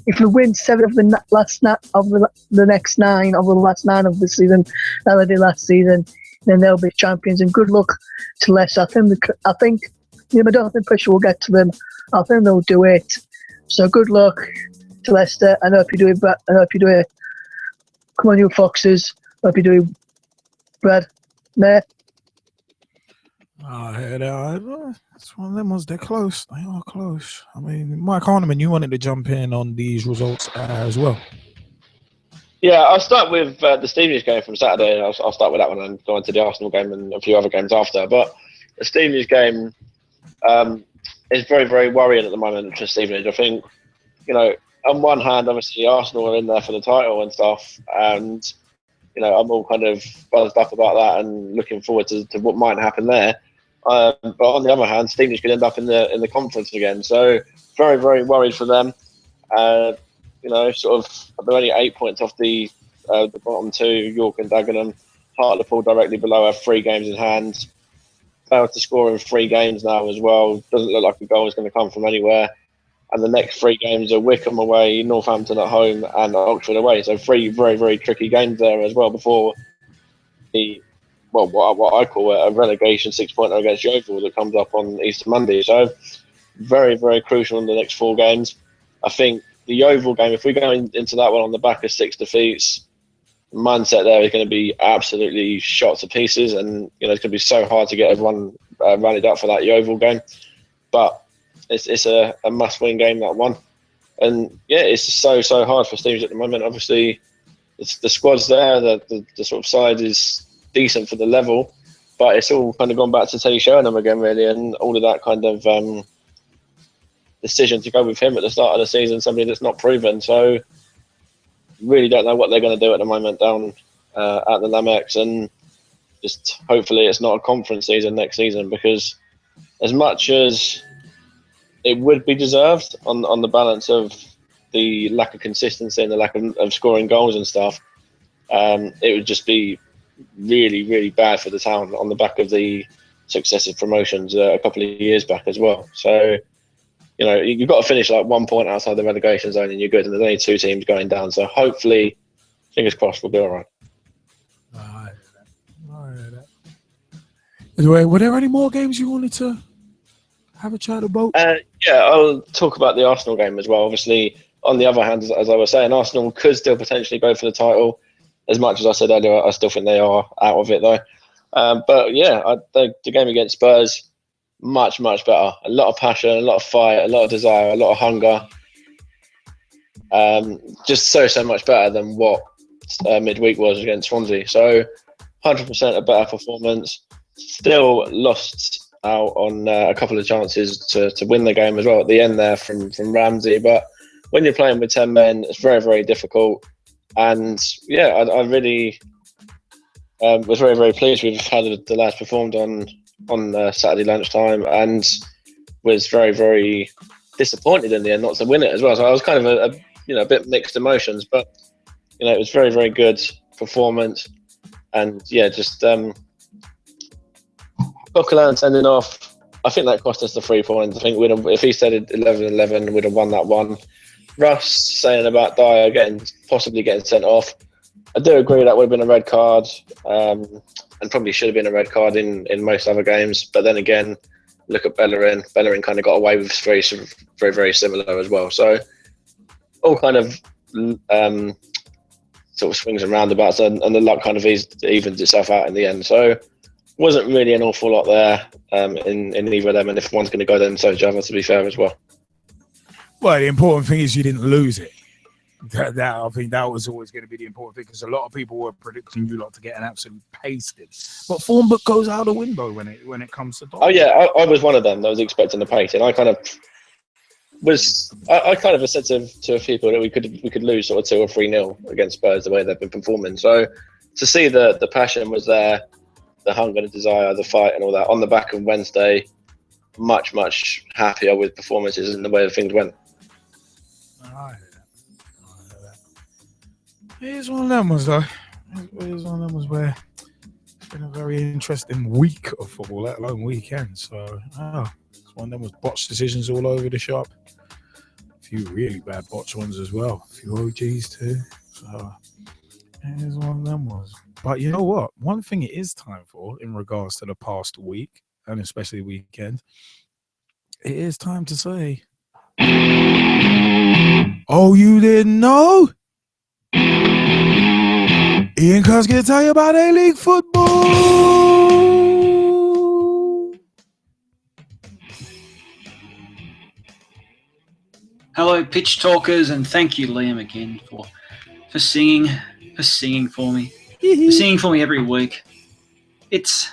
if we win 7 of the next 9 of the last 9 of the season, that they did last season, then they'll be champions. And good luck to Leicester. I think I don't think pressure will get to them. I think they'll do it. So good luck to Leicester. I hope you do it. I hope you do it. Come on, you Foxes. I hope you do it, Brad. Mate. It's one of them ones. They're close. They are close. I mean, Mike Harniman, you wanted to jump in on these results as well. Yeah, I'll start with the Stevenage game from Saturday. I'll start with that one and go into the Arsenal game and a few other games after. But the Stevenage game is very, very worrying at the moment for Stevenage. I think, on one hand, obviously Arsenal are in there for the title and stuff, and I'm all kind of buzzed up about that and looking forward to what might happen there. But on the other hand, Stevenage could end up in the conference again, so very, very worried for them. Sort of they're only 8 points off the bottom 2, York and Dagenham. Hartlepool directly below have 3 games in hand. Failed to score in 3 games now as well. Doesn't look like a goal is going to come from anywhere. And the next 3 games are Wickham away, Northampton at home, and Oxford away. So 3 very, very tricky games there as well before what I call a relegation 6-pointer against Yeovil that comes up on Easter Monday. So very, very crucial in the next 4 games. I think the Yeovil game, if we go into that one on the back of 6 defeats, the mindset there is going to be absolutely shot to pieces, and it's going to be so hard to get everyone rallied up for that Yeovil game. But it's a must-win game, that one. And yeah, it's so hard for Stevenage at the moment. Obviously, the squad's there, the sort of side is decent for the level, but it's all kind of gone back to Teddy Sheringham again, really, and all of that kind of decision to go with him at the start of the season, somebody that's not proven. So really don't know what they're going to do at the moment down at the Lamex, and just hopefully it's not a conference season next season, because as much as it would be deserved on the balance of the lack of consistency and the lack of scoring goals and stuff, it would just be really, really bad for the town on the back of the successive promotions a couple of years back as well. So you've got to finish like 1 point outside the relegation zone and you're good, and there's only 2 teams going down. So hopefully, fingers crossed, we'll be all right. Anyway, were there any more games you wanted to have a chat about? Yeah, I'll talk about the Arsenal game as well. Obviously, on the other hand, as I was saying, Arsenal could still potentially go for the title. As much as I said earlier, I still think they are out of it though. But yeah, the game against Spurs, much, much better. A lot of passion, a lot of fight, a lot of desire, a lot of hunger. Just so much better than what midweek was against Swansea. So 100% a better performance. Still lost out on a couple of chances to win the game as well at the end there from Ramsey. But when you're playing with 10 men, it's very, very difficult. And yeah, I really was very, very pleased with how the lads performed on Saturday lunchtime, and was very, very disappointed in the end not to win it as well. So I was kind of a bit mixed emotions, but it was very, very good performance. And yeah, just Coquelin sending off, I think that cost us the 3 points. I think if he said 11-11, we'd have won that one. Russ saying about Dyer possibly getting sent off, I do agree that would have been a red card, and probably should have been a red card in most other games. But then again, look at Bellerin. Bellerin kind of got away with very, very, very similar as well. So all kind of sort of swings and roundabouts, and the luck kind of evens itself out in the end. So wasn't really an awful lot there in either of them. And if one's going to go, then so each other, to be fair as well. Well, the important thing is you didn't lose it. I think that was always going to be the important thing, because a lot of people were predicting you lot to get an absolute pasted. But form book goes out the window when it comes to. Oh yeah, I was one of them that was expecting the pace, and I kind of was. I kind of said to a few people that we could lose sort of 2 or 3-0 against Spurs the way they've been performing. So to see the passion was there, the hunger, the desire, the fight, and all that on the back of Wednesday, much happier with performances and the way things went. Here's one of them ones, though. Here's one of them ones where it's been a very interesting week of football, let alone weekend. So, it's one of them was botched decisions all over the shop. A few really bad botched ones as well. A few OGs too. So, here's one of them ones. But you know what? One thing it is time for, in regards to the past week, and especially weekend, it is time to say, oh, you didn't know? Ian Kerr's going to tell you about A-League football. Hello, pitch talkers, and thank you, Liam, again for singing for me, for singing for me every week. It's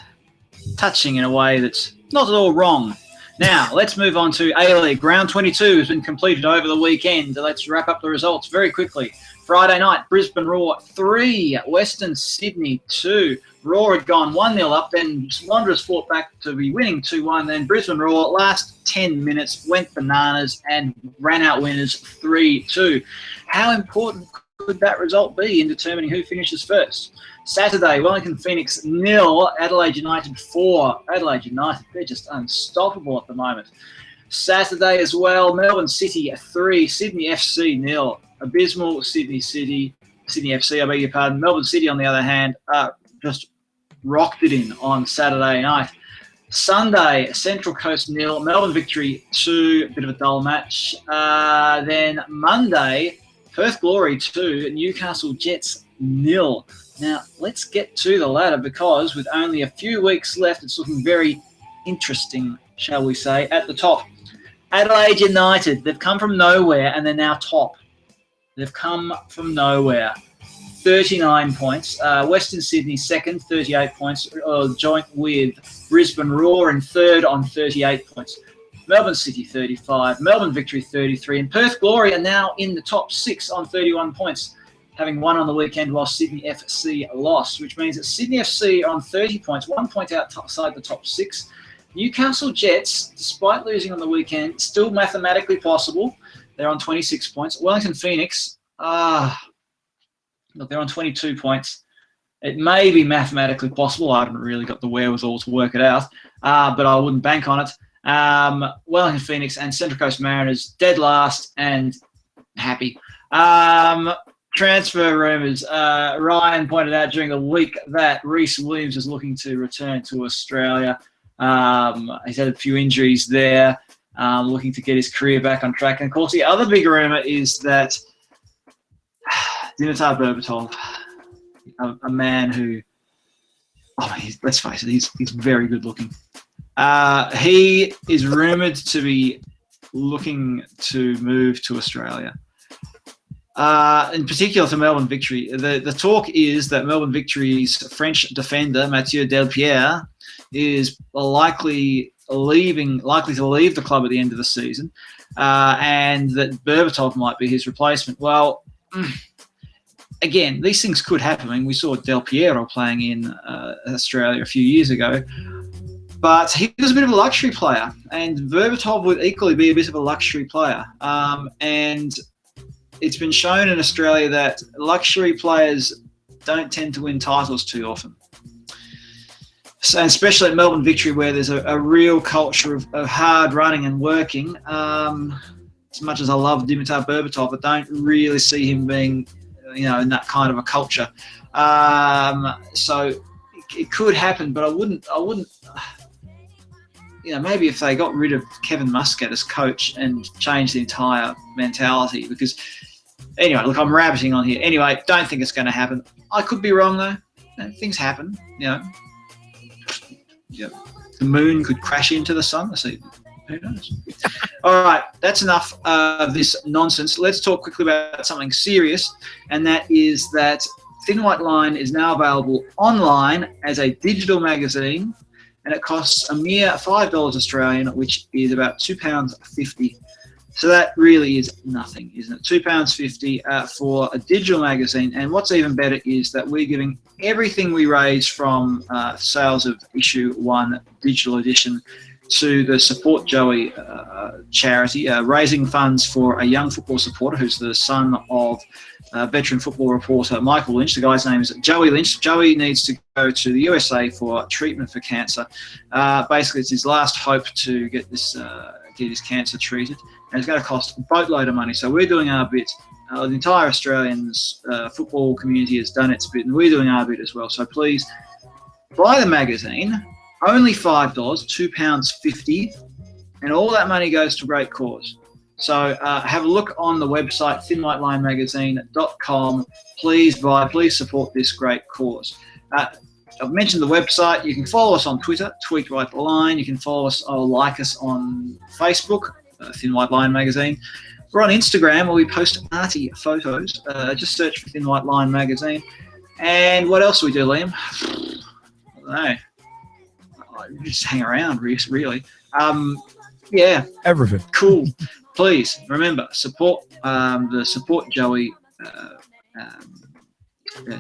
touching in a way that's not at all wrong. Now, let's move on to A-League. Round 22 has been completed over the weekend. Let's wrap up the results very quickly. Friday night, Brisbane Roar 3, Western Sydney 2. Roar had gone 1-0 up, then Wanderers fought back to be winning 2-1. Then Brisbane Roar, last 10 minutes, went bananas and ran out winners 3-2. How important could that result be in determining who finishes first? Saturday, Wellington Phoenix 0, Adelaide United 4. Adelaide United, they're just unstoppable at the moment. Saturday as well, Melbourne City 3, Sydney FC 0. Abysmal Sydney FC, I beg your pardon. Melbourne City, on the other hand, just rocked it in on Saturday night. Sunday, Central Coast 0, Melbourne Victory 2, a bit of a dull match. Then Monday, Perth Glory 2, Newcastle Jets 0. Now, let's get to the ladder, because with only a few weeks left, it's looking very interesting, shall we say, at the top. Adelaide United, they've come from nowhere and they're now top. They've come from nowhere. 39 points. Western Sydney second, 38 points, joint with Brisbane Roar in third on 38 points. Melbourne City 35, Melbourne Victory 33, and Perth Glory are now in the top 6 on 31 points, having won on the weekend while Sydney FC lost, which means that Sydney FC are on 30 points, 1 point outside the top 6. Newcastle Jets, despite losing on the weekend, still mathematically possible. They're on 26 points. Wellington Phoenix, look, they're on 22 points. It may be mathematically possible. I haven't really got the wherewithal to work it out, but I wouldn't bank on it. Wellington Phoenix and Central Coast Mariners dead last and happy. Transfer rumours. Ryan pointed out during the week that Rhys Williams is looking to return to Australia. He's had a few injuries there. Looking to get his career back on track. And of course, the other big rumour is that Dimitar Berbatov, a man who, let's face it, he's very good looking. He is rumoured to be looking to move to Australia. In particular to Melbourne Victory. The talk is that Melbourne Victory's French defender, Mathieu Delpierre, is likely to leave the club at the end of the season, and that Berbatov might be his replacement. Well, again, these things could happen. I mean, we saw Del Piero playing in Australia a few years ago, but he was a bit of a luxury player, and Berbatov would equally be a bit of a luxury player. And it's been shown in Australia that luxury players don't tend to win titles too often. So, especially at Melbourne Victory, where there's a real culture of hard running and working. As much as I love Dimitar Berbatov, I don't really see him being, in that kind of a culture. So it could happen, but I wouldn't. Maybe if they got rid of Kevin Muscat as coach and changed the entire mentality. Because anyway, look, I'm rabbiting on here. Anyway, don't think it's going to happen. I could be wrong though. Things happen. The moon could crash into the sun. I see Who knows? All right, that's enough of this nonsense. Let's talk quickly about something serious, and that is that Thin White Line is now available online as a digital magazine, and it costs a mere $5 Australian, which is about £2.50. So that really is nothing, isn't it? £2.50 for a digital magazine. And what's even better is that we're giving everything we raise from sales of issue 1 digital edition to the Support Joey charity, raising funds for a young football supporter who's the son of veteran football reporter Michael Lynch. The guy's name is Joey Lynch. Joey needs to go to the USA for treatment for cancer. Basically, it's his last hope to get his cancer treated, and it's going to cost a boatload of money. So we're doing our bit. The entire Australian football community has done its bit, and we're doing our bit as well. So please buy the magazine. Only $5, £2.50, and all that money goes to a great cause. So have a look on the website, thinwhitelinemagazine.com. Please buy, please support this great cause. I've mentioned the website. You can follow us on Twitter, Tweet Right the Line. You can follow us or like us on Facebook, Thin White Line Magazine. We're on Instagram where we post arty photos. Just search for Thin White Line Magazine. And what else do we do, Liam? I don't know. Just hang around, really. Yeah. Everything. Cool. Please remember, support the Support Joey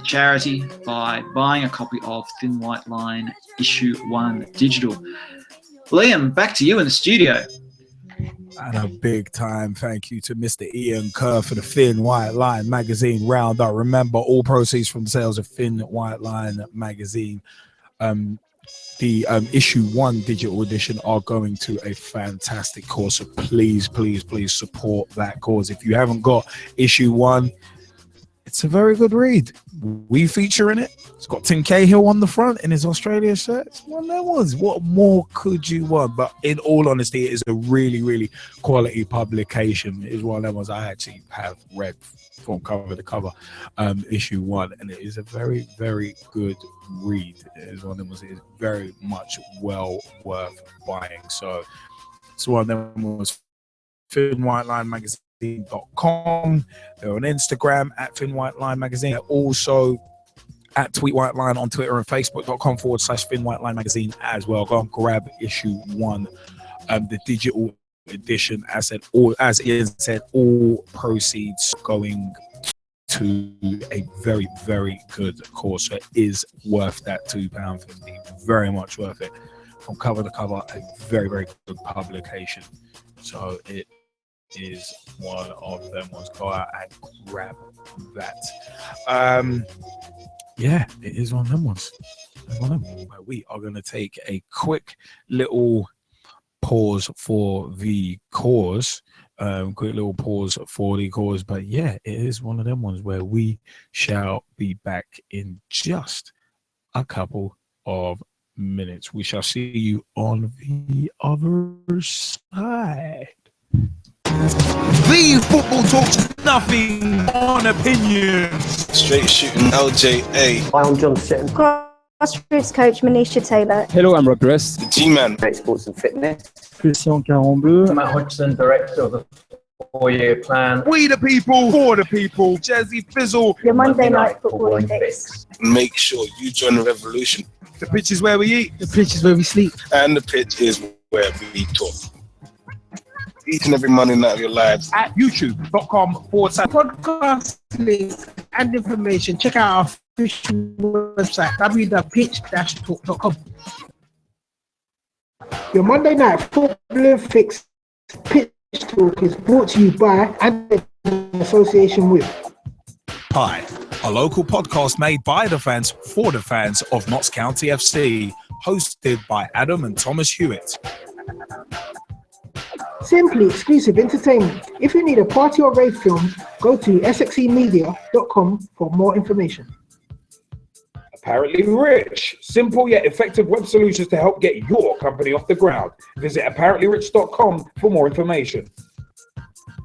charity by buying a copy of Thin White Line issue 1 digital. Liam, back to you in the studio. And a big time thank you to Mr. Ian Kerr for the Thin White Line Magazine roundup. Remember, all proceeds from the sales of Thin White Line Magazine, the issue 1 digital edition, are going to a fantastic cause. So please, please, please support that cause. If you haven't got issue 1, it's a very good read. We feature in it. It's got Tim Cahill on the front in his Australia shirt. It's one of them ones. What more could you want? But in all honesty, it is a really, really quality publication. It is one of them ones I actually have read from cover to cover, issue 1, and it is a very, very good read. It is one of them ones. It is very much well worth buying. So it's one of them was Thin White Line Magazine.com. They're on Instagram at Thin White Line Magazine. They're also at Tweet White Line on Twitter and Facebook.com/Thin White Line Magazine as well. Go and grab issue 1, the digital edition. As Ian said, all proceeds going to a very, very good cause. So it is worth that £2.50. Very much worth it. From cover to cover, a very, very good publication. So it is one of them ones. Go out and grab that. Yeah, it is one of them ones. We are going to take a quick little pause for the cause. But yeah, it is one of them ones where we shall be back in just a couple of minutes. We shall see you on the other side. The football talks nothing on opinions. Straight shooting LJA. Hi, I'm John Sitton. Grassroots coach Manisha Taylor. Hello, I'm Russ. The G-Man. Sports and Fitness. Christian Caron. Matt Hodgson, director of the 4-year plan. We the people, for the people. Jazzy Fizzle. Your Monday night footballing fix. Make sure you join the revolution. The pitch is where we eat. The pitch is where we sleep. And the pitch is where we talk. Each and every Monday night of your lives. At youtube.com/podcast links and information. Check out our official website, www.pitch-talk.com. Your Monday night football fix, Pitch Talk, is brought to you by and in association with Hi, a local podcast made by the fans for the fans of Notts County FC, hosted by Adam and Thomas Hewitt. Simply exclusive entertainment. If you need a party or rave film, go to sxemedia.com for more information. Apparently Rich, simple yet effective web solutions to help get your company off the ground. Visit apparentlyrich.com for more information.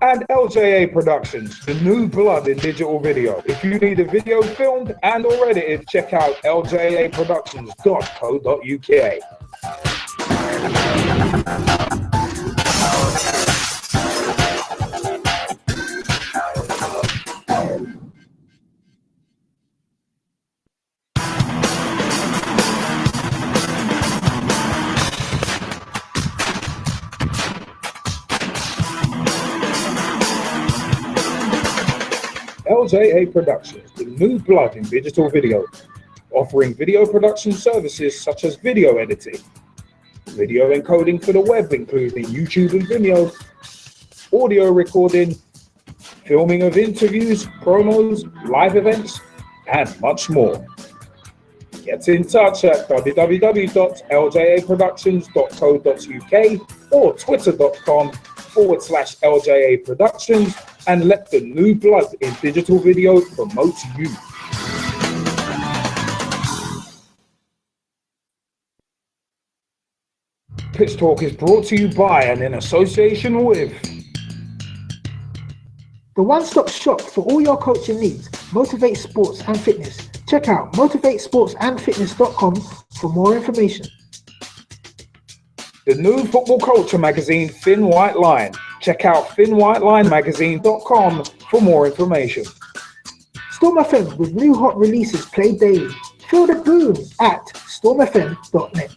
And LJA Productions, the new blood in digital video. If you need a video filmed and or edited, check out ljaproductions.co.uk. LJA Productions, the new blood in digital video, offering video production services such as video editing, video encoding for the web, including YouTube and Vimeo, audio recording, filming of interviews, promos, live events, and much more. Get in touch at www.ljaproductions.co.uk or twitter.com/LJA Productions and let the new blood in digital video promote you. Pitch Talk is brought to you by and in association with the one-stop shop for all your coaching needs, Motivate Sports and Fitness. Check out motivatesportsandfitness.com for more information. The new football culture magazine, Thin White Line. Check out thinwhitelinemagazine.com for more information. Storm FM with new hot releases played daily. Feel the boom at stormfm.net.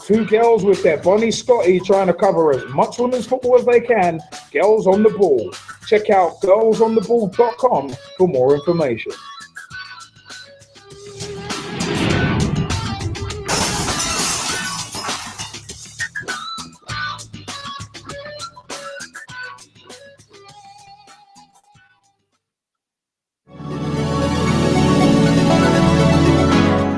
Two girls with their Bonnie Scotty trying to cover as much women's football as they can. Girls on the Ball. Check out girlsontheball.com for more information.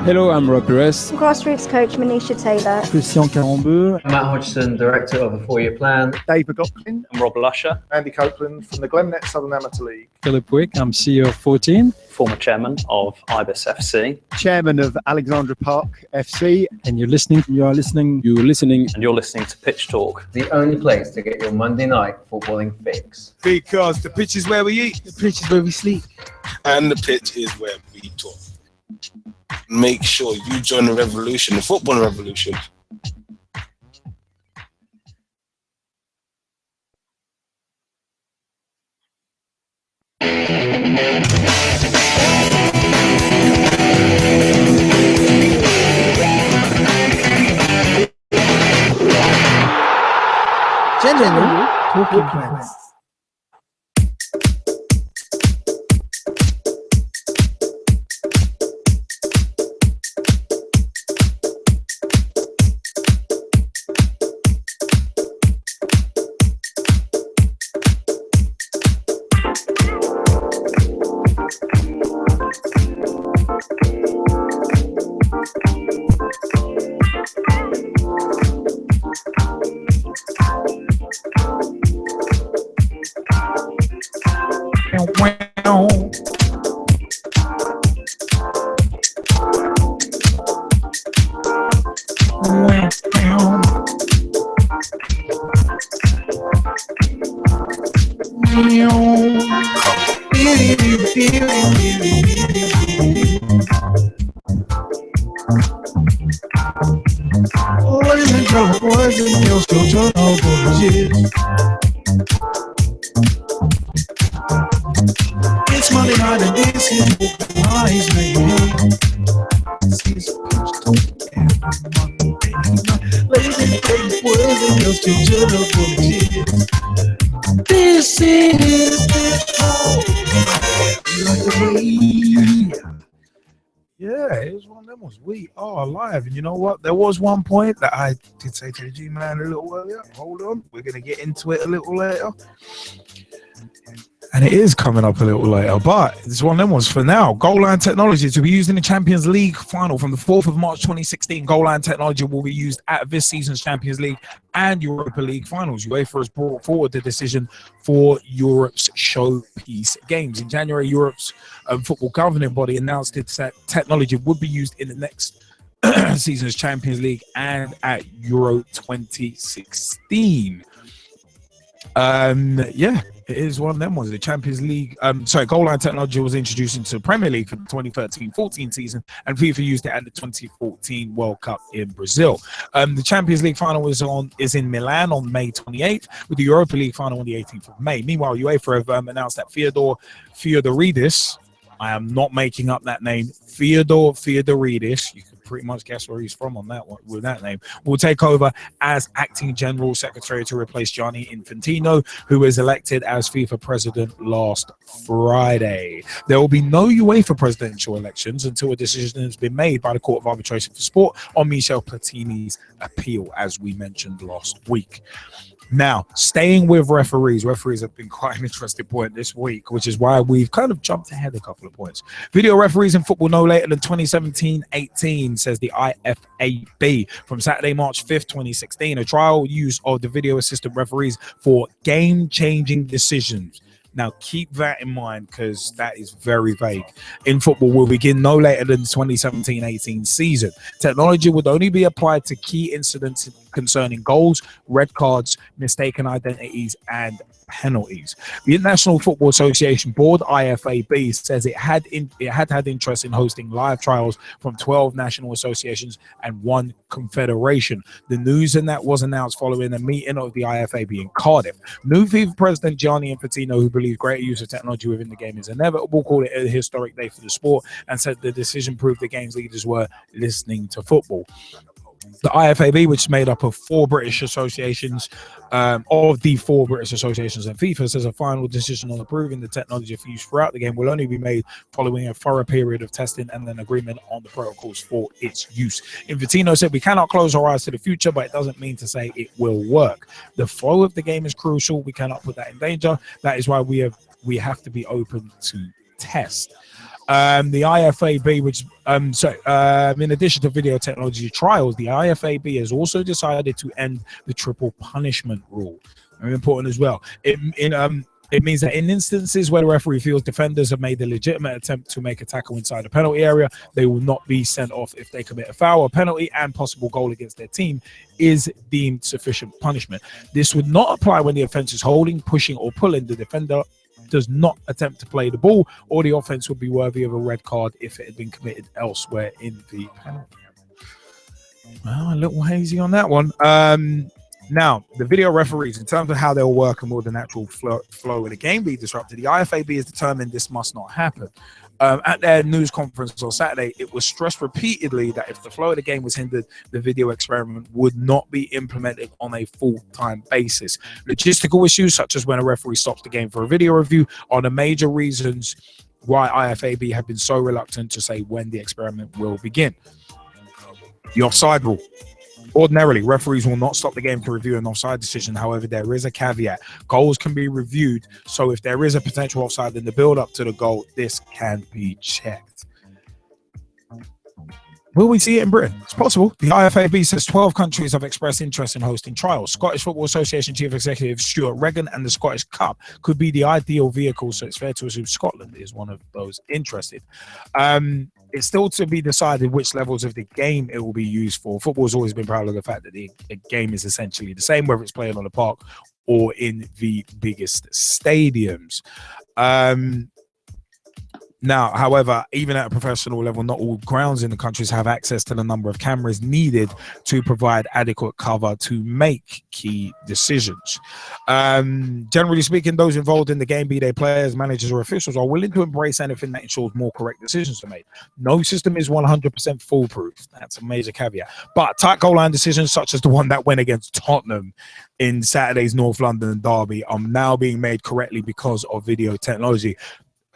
Hello, I'm Rob Perez. Grassroots coach Manisha Taylor. Christian Carambeu. Matt Hodgson, Director of the 4-Year Plan. David Gocklin. I'm Rob Lusher. Andy Copeland from the Glennet Southern Amateur League. Philip Wick, I'm CEO of 14. Former chairman of Ibis FC. Chairman of Alexandra Park FC. And you're listening to Pitch Talk. The only place to get your Monday night footballing fix. Because the pitch is where we eat. The pitch is where we sleep. And the pitch is where we talk. Make sure you join the revolution, the football revolution. Gentlemen, talking points. It's Monday night and this is Eyes This is Yeah, it was one of them ones. We are live, and you know what? There was one point that I did say to the G-Man a little earlier. Hold on, we're gonna get into it a little later, and it is coming up a little later. But it's one of them ones for now. Goal line technology to be used in the Champions League final from the 4th of March 2016. Goal line technology will be used at this season's Champions League and Europa League finals. UEFA has brought forward the decision for Europe's showpiece games. In January, Europe's football governing body announced that technology would be used in the next season's Champions League and at Euro 2016. Yeah, it is one of them ones. The Champions League, goal line technology was introduced into the Premier League for the 2013-14 season, and FIFA used it at the 2014 World Cup in Brazil. The Champions League final is in Milan on May 28th, with the Europa League final on the 18th of May. Meanwhile, UEFA have announced that Theodoridis, I am not making up that name, Theodoridis, you can pretty much guess where he's from on that one with that name, will take over as acting general secretary to replace Gianni Infantino, who was elected as FIFA president last Friday. There will be no UEFA presidential elections until a decision has been made by the Court of Arbitration for Sport on Michel Platini's appeal, as we mentioned last week. Now, staying with referees have been quite an interesting point this week, which is why we've kind of jumped ahead a couple of points. Video referees in football no later than 2017-18, says the IFAB. From Saturday, March 5th, 2016, a trial use of the video assistant referees for game-changing decisions. Now, keep that in mind because that is very vague. In football, will begin no later than the 2017-18 season. Technology would only be applied to key incidents concerning goals, red cards, mistaken identities, and penalties. The International Football Association Board, IFAB, says it had interest in hosting live trials from 12 national associations and 1 confederation. The news in that was announced following a meeting of the IFAB in Cardiff. New FIFA President Gianni Infantino, who believes greater use of technology within the game is inevitable, called it a historic day for the sport and said the decision proved the game's leaders were listening to football. The IFAB, which is made up of 4 British associations, of the 4 British associations and FIFA, says a final decision on approving the technology for use throughout the game will only be made following a thorough period of testing and an agreement on the protocols for its use. Infantino said, "We cannot close our eyes to the future, but it doesn't mean to say it will work. The flow of the game is crucial. We cannot put that in danger. That is why we have to be open to test." The IFAB, which in addition to video technology trials, the IFAB has also decided to end the triple punishment rule. Very important as well. It means that in instances where the referee feels defenders have made a legitimate attempt to make a tackle inside the penalty area, they will not be sent off if they commit a foul or penalty and possible goal against their team is deemed sufficient punishment. This would not apply when the offense is holding, pushing, or pulling the defender does not attempt to play the ball, or the offense would be worthy of a red card if it had been committed elsewhere in the penalty. Well, a little hazy on that one. Now, the video referees, in terms of how they'll work and will the natural flow of the game be disrupted, the IFAB has determined this must not happen. At their news conference on Saturday, it was stressed repeatedly that if the flow of the game was hindered, the video experiment would not be implemented on a full-time basis. Logistical issues, such as when a referee stops the game for a video review, are the major reasons why IFAB have been so reluctant to say when the experiment will begin. The offside rule. Ordinarily, referees will not stop the game to review an offside decision. However, there is a caveat. Goals can be reviewed, so if there is a potential offside in the build-up to the goal, this can be checked. Will we see it in Britain? It's possible. The IFAB says 12 countries have expressed interest in hosting trials. Scottish Football Association Chief Executive Stuart Regan and the Scottish Cup could be the ideal vehicle, so it's fair to assume Scotland is one of those interested. It's still to be decided which levels of the game it will be used for. Football has always been proud of the fact that the game is essentially the same, whether it's played on the park or in the biggest stadiums. Now, however, even at a professional level, not all grounds in the countries have access to the number of cameras needed to provide adequate cover to make key decisions. Generally speaking, those involved in the game, be they players, managers, or officials, are willing to embrace anything that ensures more correct decisions are made. No system is 100% foolproof. That's a major caveat. But tight goal line decisions, such as the one that went against Tottenham in Saturday's North London derby, are now being made correctly because of video technology.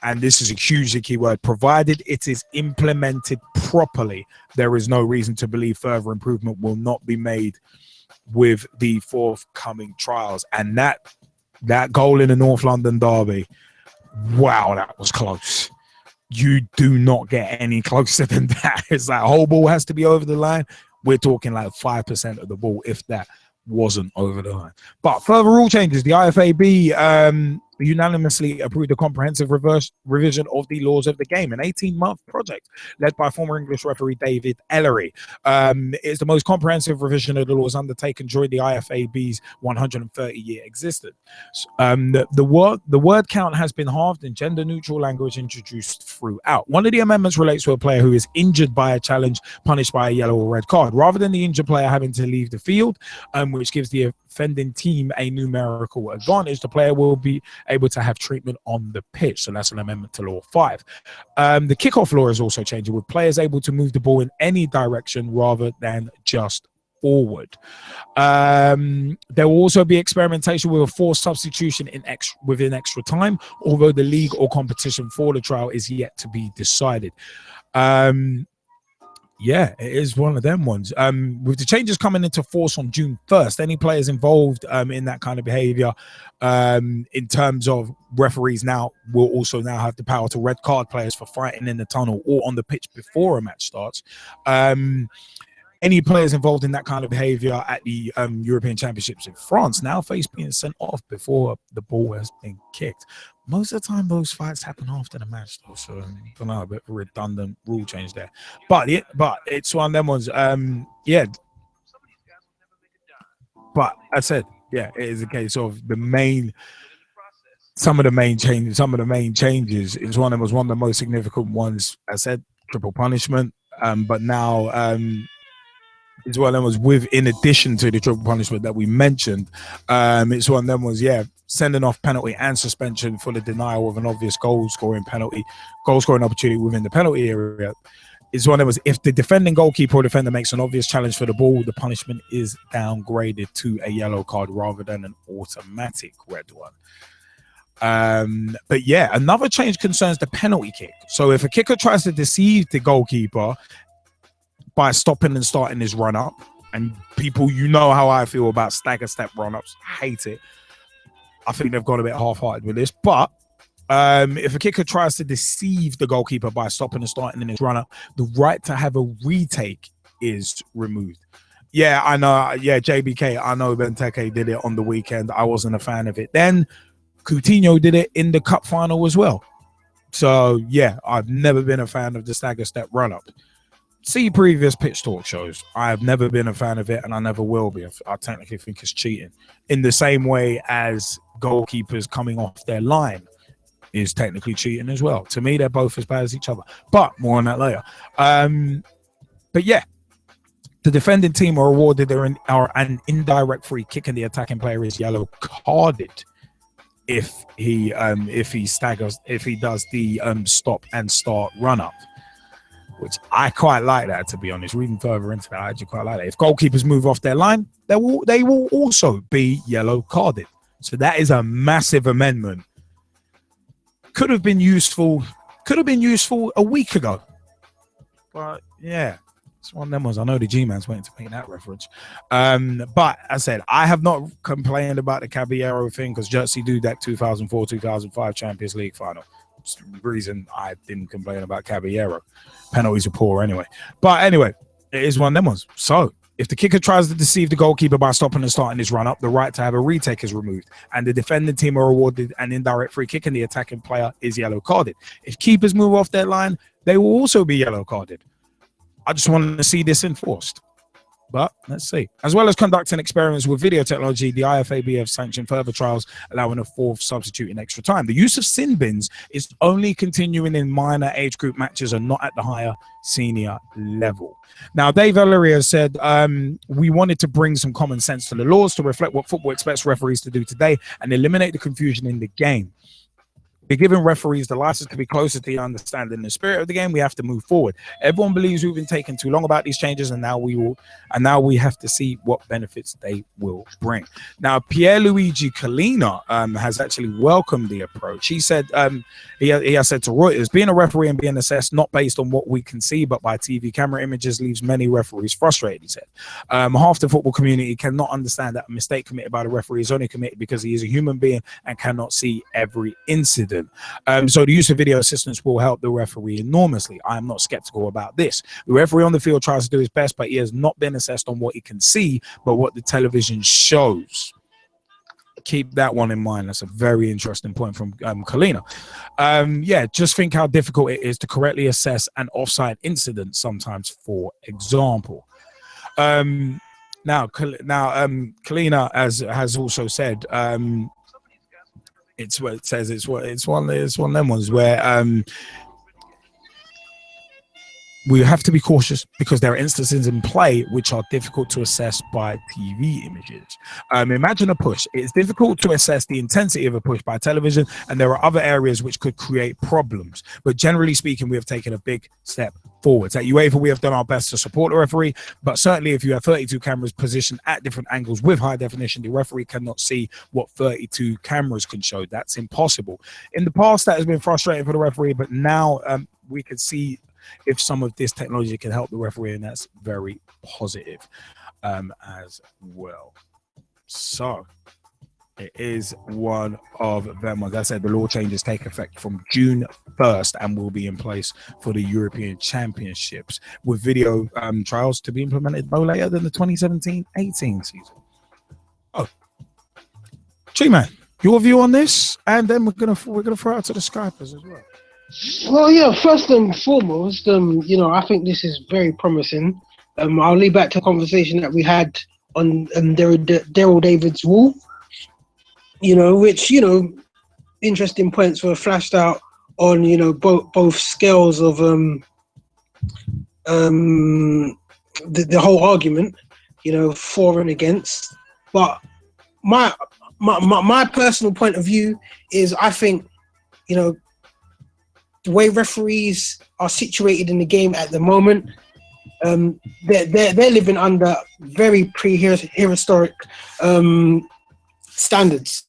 And this is a hugely key word, provided it is implemented properly, there is no reason to believe further improvement will not be made with the forthcoming trials. And that goal in the North London derby, wow, that was close. You do not get any closer than that. It's like whole ball has to be over the line. We're talking like 5% of the ball, if that wasn't over the line. But further rule changes. The IFAB unanimously approved a comprehensive revision of the laws of the game, an 18-month project led by former English referee David Ellery. It's the most comprehensive revision of the laws undertaken during the IFAB's 130-year existence. The word count has been halved and gender-neutral language introduced throughout. One of the amendments relates to a player who is injured by a challenge punished by a yellow or red card, rather than the injured player having to leave the field, which gives the defending team a numerical advantage, the player will be able to have treatment on the pitch. So that's an amendment to Law 5. The kickoff law is also changing, with players able to move the ball in any direction rather than just forward. There will also be experimentation with a forced substitution within extra time, although the league or competition for the trial is yet to be decided. Yeah, it is one of them ones. With the changes coming into force on June 1st, any players involved in that kind of behavior, in terms of referees now will also now have the power to red card players for fighting in the tunnel or on the pitch before a match starts. Any players involved in that kind of behavior at the European Championships in France now face being sent off before the ball has been kicked. Most of the time, those fights happen after the match, though, so I don't know, a bit of a redundant rule change there. But it's one of them ones. Yeah. But I said, yeah, it is a case of some of the main changes. It's one of them was one of the most significant ones. I said triple punishment, but now it's one of them was in addition to the triple punishment that we mentioned. It's one of them was sending off penalty and suspension for the denial of an obvious goal scoring opportunity within the penalty area. It's one of them was if the defending goalkeeper or defender makes an obvious challenge for the ball, the punishment is downgraded to a yellow card rather than an automatic red one. But yeah, another change concerns the penalty kick. So if a kicker tries to deceive the goalkeeper by stopping and starting his run up, and people, you know how I feel about stagger step run ups, hate it. I think they've gone a bit half-hearted with this, but if a kicker tries to deceive the goalkeeper by stopping and starting in his run up, the right to have a retake is removed. Yeah, I know. Yeah, JBK, I know Benteke did it on the weekend. I wasn't a fan of it. Then Coutinho did it in the cup final as well. So yeah, I've never been a fan of the stagger step run up. See previous pitch talk shows. I have never been a fan of it, and I never will be. I technically think it's cheating. In the same way as goalkeepers coming off their line is technically cheating as well. To me, they're both as bad as each other. But more on that later. But yeah, the defending team are awarded an indirect free kick, and the attacking player is yellow carded if he does the stop and start run up. Which I quite like that, to be honest. Reading further into that, I actually quite like that. If goalkeepers move off their line, they will also be yellow carded. So that is a massive amendment. Could have been useful a week ago. But yeah, it's one of them ones. I know the G-Man's waiting to make that reference. But I said, I have not complained about the Caballero thing because Jersey do that 2004-2005 Champions League final. It's the reason I didn't complain about Caballero. Penalties are poor anyway. But anyway, it is one of them ones. So if the kicker tries to deceive the goalkeeper by stopping and starting his run up, the right to have a retake is removed, and the defending team are awarded an indirect free kick, and the attacking player is yellow carded. If keepers move off their line, they will also be yellow carded. I just wanted to see this enforced. But let's see. As well as conducting experiments with video technology, the IFAB have sanctioned further trials allowing a fourth substitute in extra time. The use of sin bins is only continuing in minor age group matches and not at the higher senior level. Now, Dave Ellery has said, we wanted to bring some common sense to the laws to reflect what football expects referees to do today and eliminate the confusion in the game. We're giving referees the license to be closer to the understanding and the spirit of the game. We have to move forward. Everyone believes we've been taking too long about these changes, and now we have to see what benefits they will bring. Now, Pierluigi Collina has actually welcomed the approach. He said he has said to Reuters, being a referee and being assessed not based on what we can see but by TV camera images leaves many referees frustrated, he said. Half the football community cannot understand that a mistake committed by the referee is only committed because he is a human being and cannot see every incident. So the use of video assistance will help the referee enormously. I am not skeptical about this. The referee on the field tries to do his best, but he has not been assessed on what he can see, but what the television shows. Keep that one in mind. That's a very interesting point from Collina. Yeah, just think how difficult it is to correctly assess an offside incident sometimes, for example. Now, Collina has also said, it's what it says. It's one of them ones where we have to be cautious because there are instances in play which are difficult to assess by TV images. Imagine a push. It's difficult to assess the intensity of a push by television, and there are other areas which could create problems. But generally speaking, we have taken a big step forwards. At UEFA, we have done our best to support the referee, but certainly if you have 32 cameras positioned at different angles with high definition, the referee cannot see what 32 cameras can show. That's impossible. In the past, that has been frustrating for the referee, but now we can see if some of this technology can help the referee, and that's very positive as well. So it is one of them. Like I said, the law changes take effect from June 1st and will be in place for the European Championships, with video trials to be implemented no later than the 2017-18 season. Oh, G-Man, your view on this, and then we're gonna throw it out to the Skypers as well. Well, yeah, first and foremost, I think this is very promising. I'll lead back to a conversation that we had on Daryl David's wall, which, interesting points were flashed out on, both scales of the whole argument, for and against. But my personal point of view is, I think, the way referees are situated in the game at the moment, they're living under very prehistoric standards.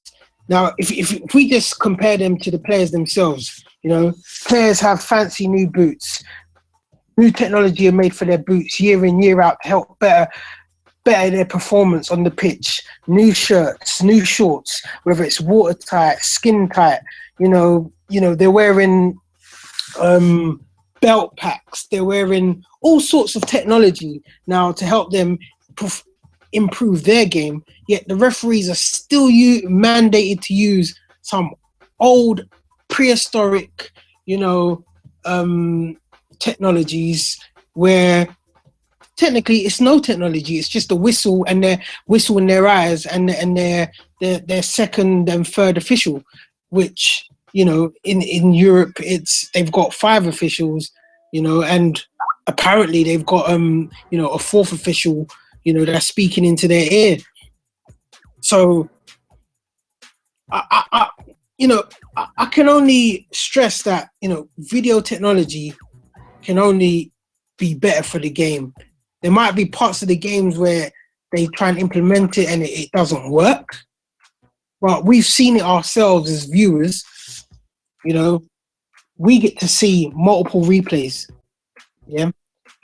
Now, if we just compare them to the players themselves, players have fancy new boots, new technology are made for their boots year in, year out to help better their performance on the pitch. New shirts, new shorts, whether it's watertight, skin tight, they're wearing belt packs, they're wearing all sorts of technology now to help them improve their game, yet the referees are still mandated to use some old prehistoric technologies where technically it's no technology, it's just a whistle and their whistle in their eyes and their second and third official, which in Europe, they've got 5 officials, and apparently they've got a fourth official, that's speaking into their ear. So I can only stress that video technology can only be better for the game. There might be parts of the games where they try and implement it and it doesn't work, but we've seen it ourselves as viewers. We get to see multiple replays,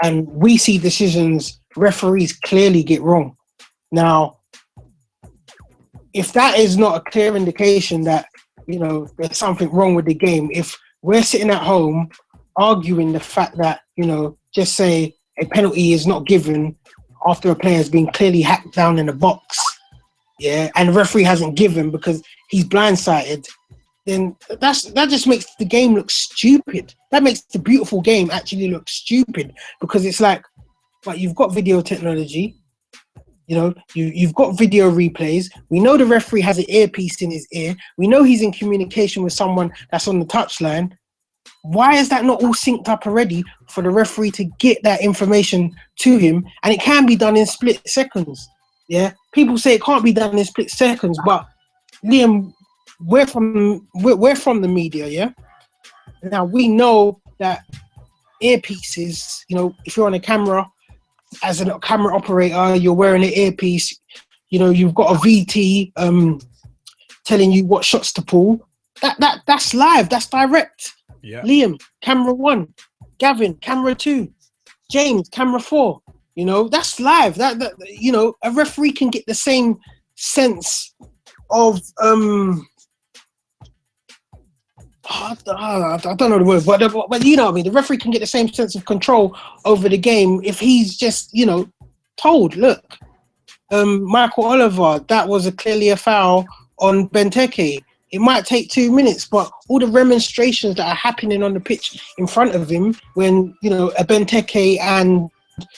and we see decisions referees clearly get wrong. Now, if that is not a clear indication that, there's something wrong with the game, if we're sitting at home arguing the fact that, just say a penalty is not given after a player has been clearly hacked down in a box, and the referee hasn't given because he's blindsided, then that just makes the game look stupid. That makes the beautiful game actually look stupid, because it's like you've got video technology, you've got video replays. We know the referee has an earpiece in his ear. We know he's in communication with someone that's on the touchline. Why is that not all synced up already for the referee to get that information to him? And it can be done in split seconds. People say it can't be done in split seconds, but Liam, we're from the media, Now we know that earpieces, if you're on a camera, as a camera operator, you're wearing an earpiece, you've got a VT telling you what shots to pull. That's live, that's direct. Liam, camera 1, Gavin, camera 2, James, camera 4. That's live. That a referee can get the same sense of I don't know the word, but you know what I mean. The referee can get the same sense of control over the game if he's just, told, look, Michael Oliver, that was clearly a foul on Benteke. It might take 2 minutes, but all the remonstrations that are happening on the pitch in front of him when, a Benteke and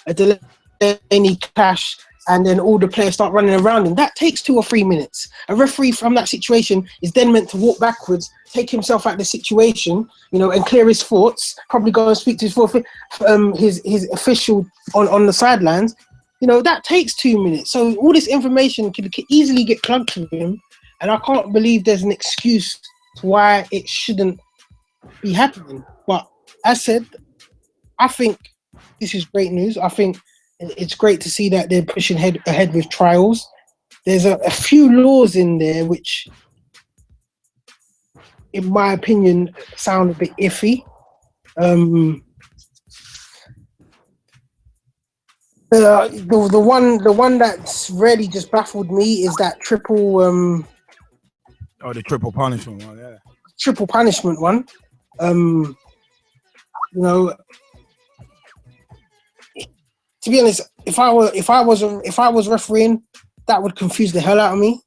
a Delaney clash and then all the players start running around him. That takes 2 or 3 minutes. A referee from that situation is then meant to walk backwards, take himself out of the situation, and clear his thoughts, probably go and speak to his official on the sidelines. That takes 2 minutes. So all this information can easily get plugged to him, and I can't believe there's an excuse to why it shouldn't be happening. But as said, I think this is great news. I think it's great to see that they're pushing ahead with trials. There's a few laws in there which, in my opinion, sound a bit iffy. The one that's really just baffled me is that triple. The triple punishment one, yeah. Triple punishment one. To be honest, if I was refereeing, that would confuse the hell out of me,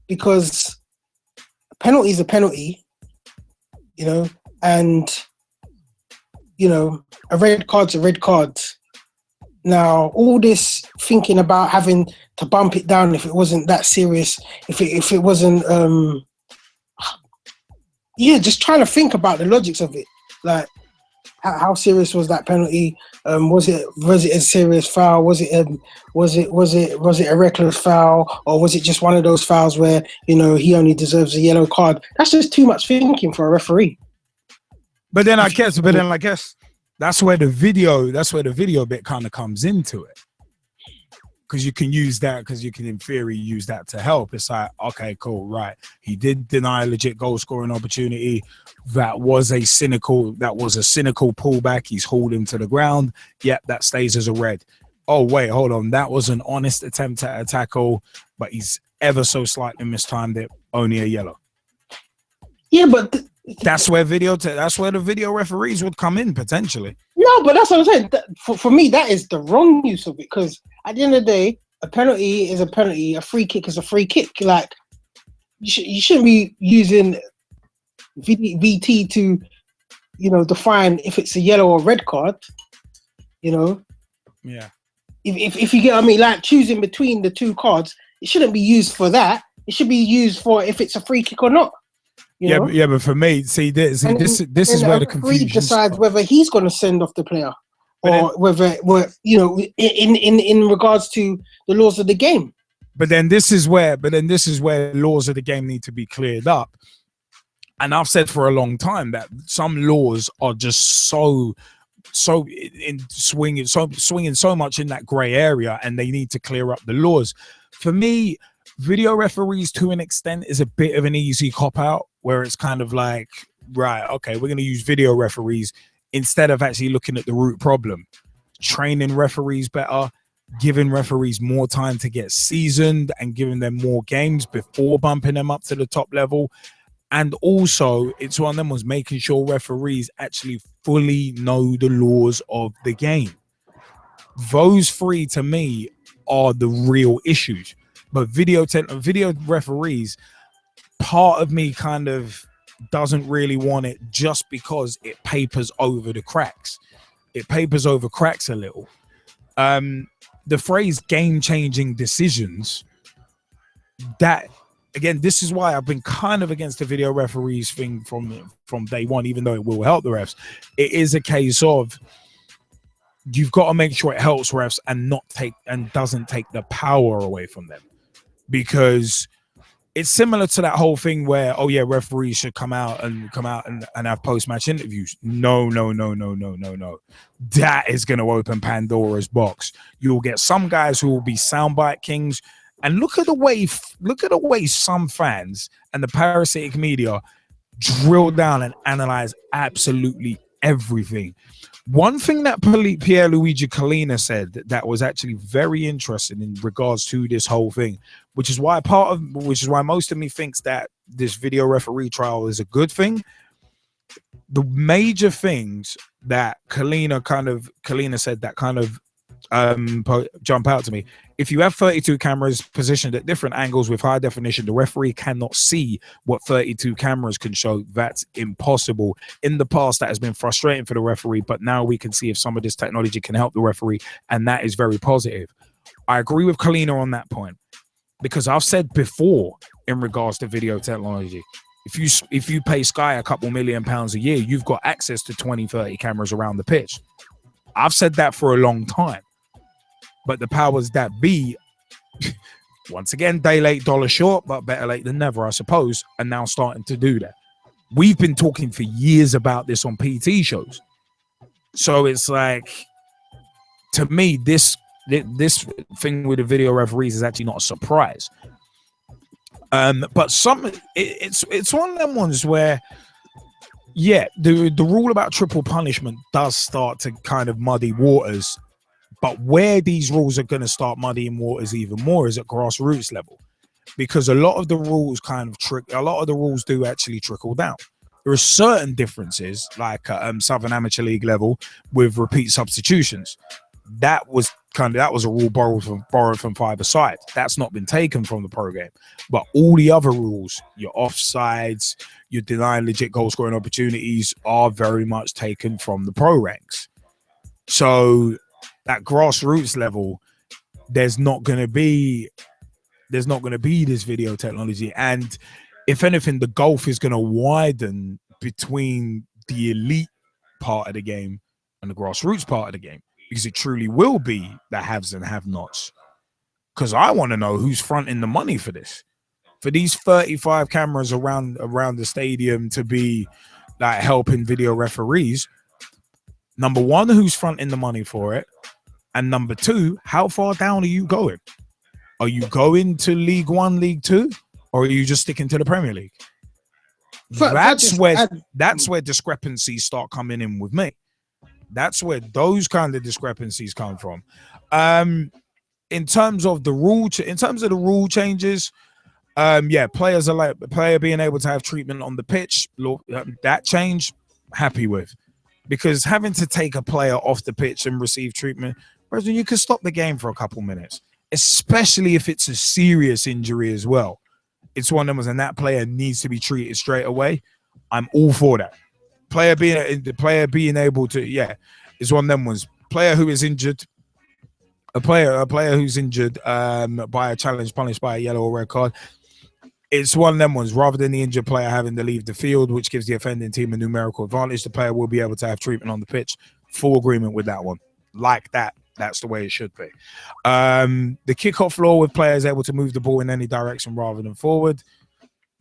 because a penalty is a penalty, and a red card's a red card. Now, all this thinking about having to bump it down if it wasn't that serious, if it wasn't, just trying to think about the logics of it, like how serious was that penalty? Was it a serious foul? Was it a reckless foul, or was it just one of those fouls where he only deserves a yellow card? That's just too much thinking for a referee. But then I guess that's where the video bit kind of comes into it, because you can use that, because you can in theory use that to help. It's like, okay, cool, right, he did deny a legit goal scoring opportunity. That was a cynical pullback. He's hauled him to the ground. Yep, that stays as a red. Oh wait, hold on, that was an honest attempt at a tackle, but he's ever so slightly mistimed it. Only a yellow. Yeah, but that's where the video referees would come in potentially. No, but that's what I'm saying. For me, that is the wrong use of it, because at the end of the day, a penalty is a penalty. A free kick is a free kick. Like, you shouldn't be using VT to, define if it's a yellow or red card. Yeah. If you get what I mean, like choosing between the two cards, it shouldn't be used for that. It should be used for if it's a free kick or not. But for me, this is where the confusion decides whether he's going to send off the player, or whether in regards to the laws of the game. But then this is where laws of the game need to be cleared up. And I've said for a long time that some laws are just swinging so much in that grey area, and they need to clear up the laws. For me, video referees to an extent is a bit of an easy cop out, where it's kind of like, right, okay, we're going to use video referees instead of actually looking at the root problem. Training referees better, giving referees more time to get seasoned, and giving them more games before bumping them up to the top level. And also, it's one of them was making sure referees actually fully know the laws of the game. Those three, to me, are the real issues. But video referees, part of me kind of doesn't really want it, just because it papers over the cracks. It papers over cracks a little. The phrase game-changing decisions, that, again, this is why I've been kind of against the video referees thing from day one, even though it will help the refs. It is a case of you've got to make sure it helps refs and doesn't take the power away from them. Because it's similar to that whole thing where, oh yeah, referees should come out and have post-match interviews. No. That is going to open Pandora's box. You'll get some guys who will be soundbite kings. And look at the way some fans and the parasitic media drill down and analyze absolutely everything. One thing that Pierluigi Collina said that was actually very interesting in regards to this whole thing, which is why most of me thinks that this video referee trial is a good thing. The major things that Collina said that kind of jump out to me. If you have 32 cameras positioned at different angles with high definition, the referee cannot see what 32 cameras can show. That's impossible. In the past, that has been frustrating for the referee, but now we can see if some of this technology can help the referee, and that is very positive. I agree with Kalina on that point, because I've said before in regards to video technology, if you pay Sky a couple £1 million a year, you've got access to 20, 30 cameras around the pitch. I've said that for a long time. But the powers that be, once again, day late, dollar short, but better late than never, I suppose, are now starting to do that. We've been talking for years about this on PT shows. So it's like, to me, this thing with the video referees is actually not a surprise. But it's one of them ones where, yeah, the rule about triple punishment does start to kind of muddy waters. But where these rules are going to start muddying waters even more is at grassroots level, because a lot of the rules do actually trickle down. There are certain differences, like Southern Amateur League level with repeat substitutions. That was a rule borrowed from five-a-side. That's not been taken from the pro game. But all the other rules, your offsides, your denying legit goal scoring opportunities, are very much taken from the pro ranks. So at grassroots level, there's not going to be this video technology, and if anything, the gulf is going to widen between the elite part of the game and the grassroots part of the game, because it truly will be the haves and have-nots. Because I want to know who's fronting the money for this, for these 35 cameras around the stadium to be like helping video referees. Number one, who's fronting the money for it? And number two, how far down are you going? Are you going to League One, League Two, or are you just sticking to the Premier League? That's where discrepancies start coming in with me. That's where those kind of discrepancies come from. In terms of the rule changes, player being able to have treatment on the pitch, that change, happy with, because having to take a player off the pitch and receive treatment, whereas you can stop the game for a couple minutes, especially if it's a serious injury as well. It's one of them, and that player needs to be treated straight away. I'm all for that. Player being able to, it's one of them ones. Player who is injured, a player who's injured by a challenge punished by a yellow or red card. It's one of them ones. Rather than the injured player having to leave the field, which gives the offending team a numerical advantage, the player will be able to have treatment on the pitch. Full agreement with that one. Like that. That's the way it should be. The kickoff law with players able to move the ball in any direction rather than forward.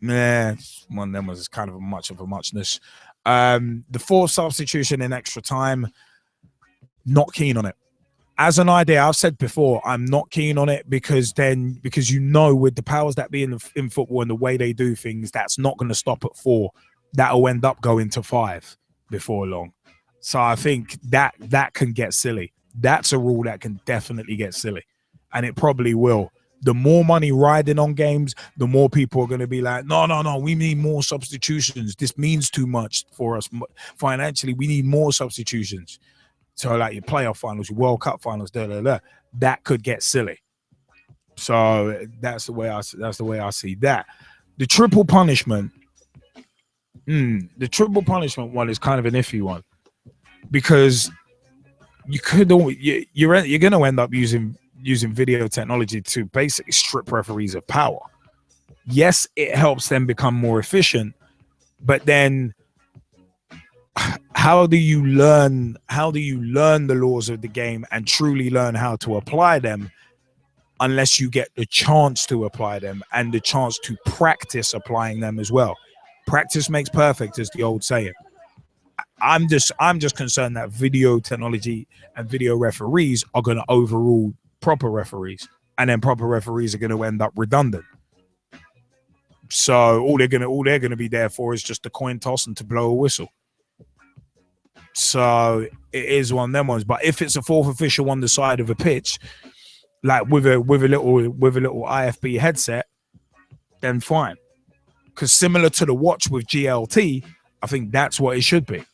One of them was kind of much of a muchness. The fourth substitution in extra time, not keen on it. As an idea, I've said before, I'm not keen on it because with the powers that be in football and the way they do things, that's not going to stop at 4. That'll end up going to 5 before long. So I think that can get silly. That's a rule that can definitely get silly, and it probably will. The more money riding on games, the more people are going to be like, no, we need more substitutions. This means too much for us financially. We need more substitutions. So like your playoff finals, your World Cup finals, that could get silly. So that's the way I see that. The triple punishment one is kind of an iffy one, because you're going to end up using video technology to basically strip referees of power. Yes, it helps them become more efficient, but then how do you learn the laws of the game and truly learn how to apply them unless you get the chance to apply them and the chance to practice applying them as well? Practice makes perfect, is the old saying. I'm just concerned that video technology and video referees are going to overrule proper referees, and then proper referees are going to end up redundant. So all they're going to be there for is just a coin toss and to blow a whistle. So it is one of them ones. But if it's a fourth official on the side of a pitch, like with a little IFB headset, then fine. Because similar to the watch with GLT, I think that's what it should be.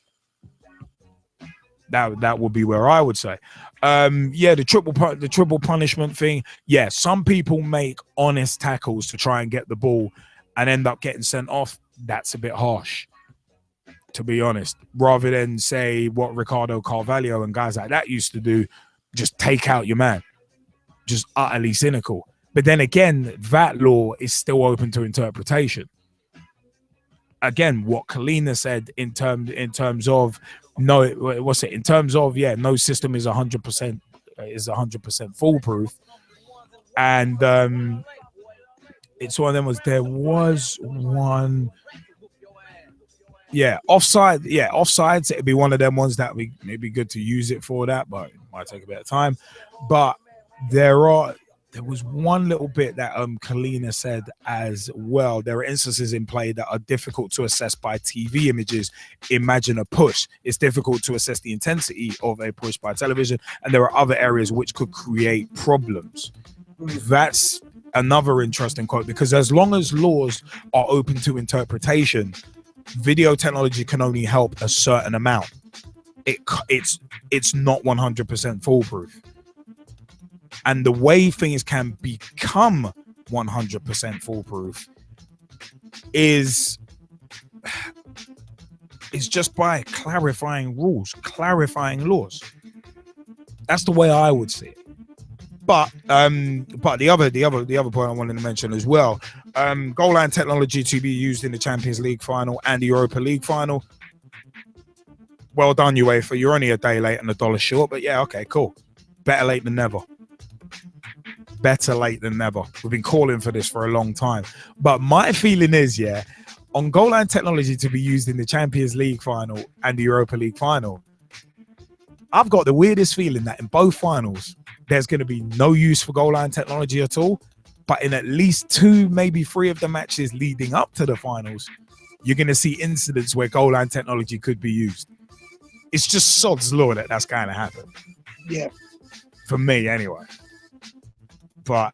That would be where I would say. Yeah, the triple punishment thing. Yeah, some people make honest tackles to try and get the ball and end up getting sent off. That's a bit harsh, to be honest. Rather than say what Ricardo Carvalho and guys like that used to do, just take out your man. Just utterly cynical. But then again, that law is still open to interpretation. Again, what Kalina said in terms of no, what's it? In terms of no system is 100% foolproof, and it's one of them. There was one, offside. Yeah, offsides. It'd be one of them ones that it'd be good to use it for that, but it might take a bit of time. But there was one little bit that Kalina said as well. There are instances in play that are difficult to assess by TV images. Imagine a push. It's difficult to assess the intensity of a push by television, and there are other areas which could create problems. That's another interesting quote, because as long as laws are open to interpretation, video technology can only help a certain amount. It's not 100% foolproof. And the way things can become 100% foolproof is just by clarifying rules, clarifying laws. That's the way I would see it. But the other point I wanted to mention as well, goal line technology to be used in the Champions League final and the Europa League final. Well done, UEFA. You're only a day late and $1 short, but yeah, okay, cool. Better late than never. Better late than never. We've been calling for this for a long time. But my feeling is, on goal line technology to be used in the Champions League final and the Europa League final, I've got the weirdest feeling that in both finals, there's going to be no use for goal line technology at all. But in at least 2, maybe 3 of the matches leading up to the finals, you're going to see incidents where goal line technology could be used. It's just sod's law that that's going to happen. Yeah. For me, anyway. But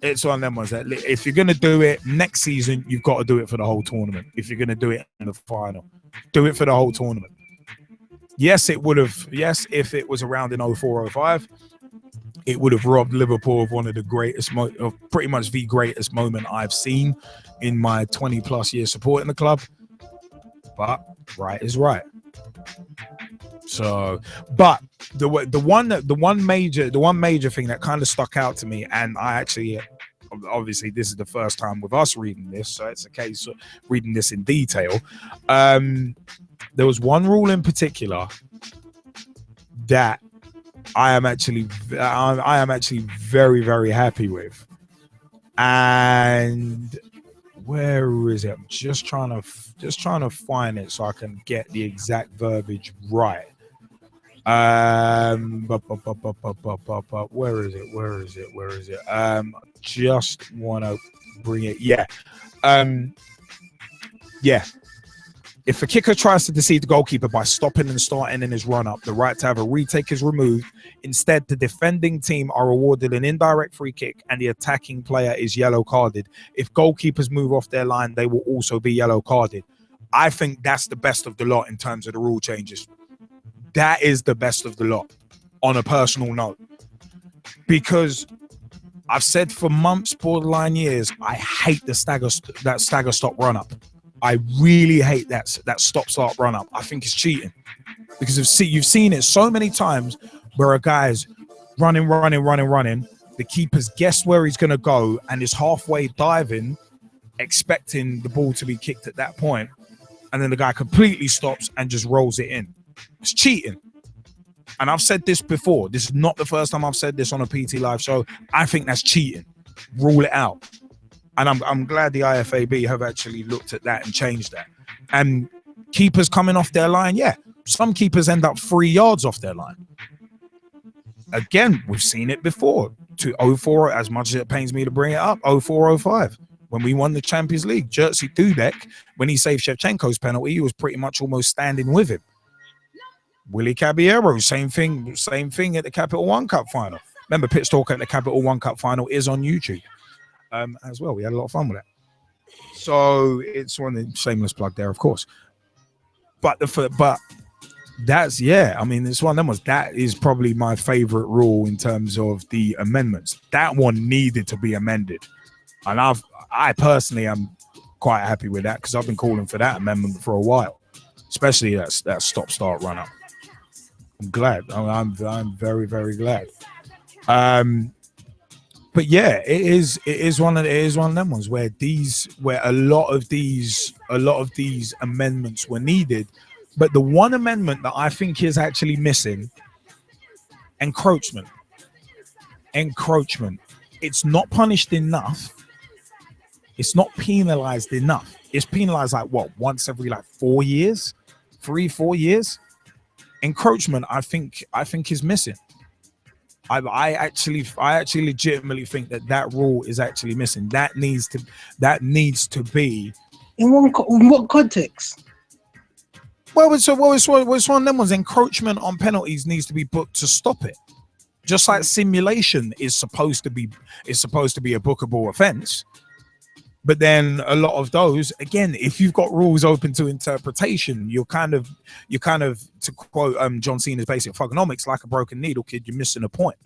it's one of them ones that if you're going to do it next season, you've got to do it for the whole tournament. If you're going to do it in the final, do it for the whole tournament. Yes, it would have. Yes, if it was around in 04-05, it would have robbed Liverpool of one of the greatest, of pretty much the greatest moment I've seen in my 20+ years supporting the club. But right is right. So, but the one major thing that kind of stuck out to me, and I actually, obviously this is the first time with us reading this, so it's a case of reading this in detail. There was one rule in particular that I am actually very, very happy with, and where is it? I'm just trying to find it so I can get the exact verbiage right. Where is it? Just want to bring it. If a kicker tries to deceive the goalkeeper by stopping and starting in his run-up, the right to have a retake is removed. Instead, the defending team are awarded an indirect free kick and the attacking player is yellow carded. If goalkeepers move off their line, they will also be yellow carded. I think that's the best of the lot in terms of the rule changes. That is the best of the lot on a personal note. Because I've said for months, borderline years, I hate that stagger stop run-up. I really hate that stop-start run-up. I think it's cheating. Because you've seen it so many times where a guy's running. The keeper's guessed where he's going to go and is halfway diving, expecting the ball to be kicked at that point. And then the guy completely stops and just rolls it in. It's cheating. And I've said this before. This is not the first time I've said this on a PT Live show. I think that's cheating. Rule it out. And I'm glad the IFAB have actually looked at that and changed that. And keepers coming off their line, some keepers end up 3 yards off their line. Again, we've seen it before. To 04, as much as it pains me to bring it up, 04-05, when we won the Champions League. Jerzy Dudek, when he saved Shevchenko's penalty, he was pretty much almost standing with him. Willie Caballero, same thing at the Capital One Cup final. Remember, Pitch Talk at the Capital One Cup final is on YouTube as well. We had a lot of fun with that. So it's one of the shameless plug there, of course. But That's I mean, it's one of them ones. That is probably my favorite rule in terms of the amendments. That one needed to be amended, and I personally am quite happy with that because I've been calling for that amendment for a while, especially that stop-start run-up. I'm glad. I'm very, very glad. But yeah, it is one of them ones where a lot of these amendments were needed. But the one amendment that I think is actually missing, encroachment. It's not punished enough. It's not penalized enough. It's penalized like what, once every like 4 years, 3-4 years. Encroachment, I think is missing. I actually legitimately think that rule is actually missing. That needs to be. In what context? Well, it's one of them ones. Encroachment on penalties needs to be booked to stop it. Just like simulation is supposed to be a bookable offence. But then a lot of those, again, if you've got rules open to interpretation, you're kind of to quote John Cena's basic thugonomics, like a broken needle, kid, you're missing a point.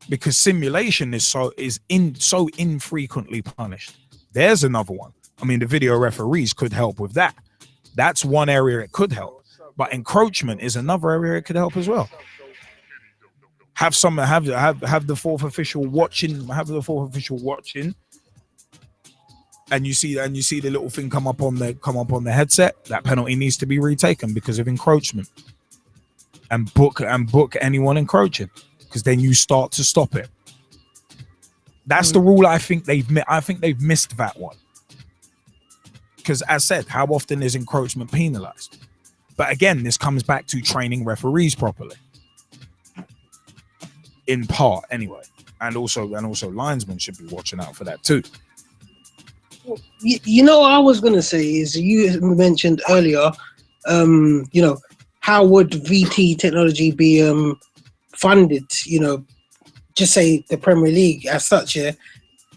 Because simulation is so infrequently punished. There's another one. I mean, the video referees could help with that. That's one area it could help. But encroachment is another area it could help as well. Have the fourth official watching. And you see the little thing come up on the headset. That penalty needs to be retaken because of encroachment. And book anyone encroaching, because then you start to stop it. That's the rule. I think they've missed that one. Because as said, how often is encroachment penalized? But again, this comes back to training referees properly. In part, anyway. And also linesmen should be watching out for that too. You know what I was going to say is, you mentioned earlier, how would VT technology be funded? Just say the Premier League as such, yeah.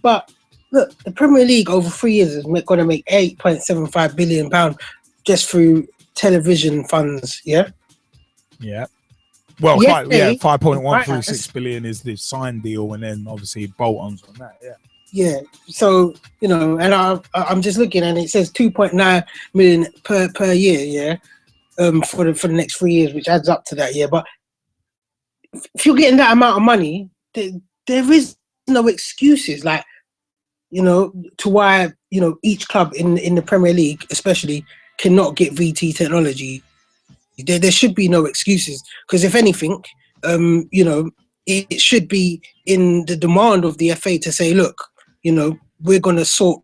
But look, the Premier League over 3 years is going to make £8.75 billion just through television funds, yeah. Yeah. Well, 5.136 billion is the signed deal, and then obviously bolt-ons on that, yeah. Yeah, so and I'm just looking, and it says 2.9 million per year, yeah, for the next 3 years, which adds up to that, yeah. But if you're getting that amount of money, there is no excuses, like, to why each club in the Premier League, especially, cannot get VT technology. There should be no excuses, because if anything, it should be in the demand of the FA to say, look, we're going to sort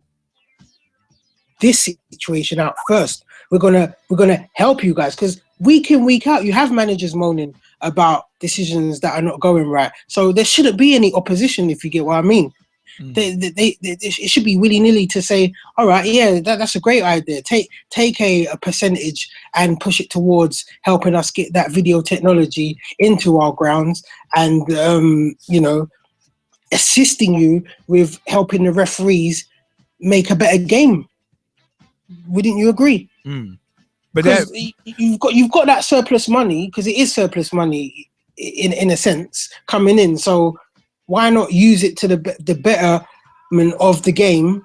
this situation out first. We're gonna help you guys, because week in, week out, you have managers moaning about decisions that are not going right. So there shouldn't be any opposition, if you get what I mean. It should be willy-nilly to say, all right, yeah, that's a great idea. Take a percentage and push it towards helping us get that video technology into our grounds, and assisting you with helping the referees make a better game. Wouldn't you agree? But you've got that surplus money, because it is surplus money in a sense coming in. So why not use it to the betterment of the game,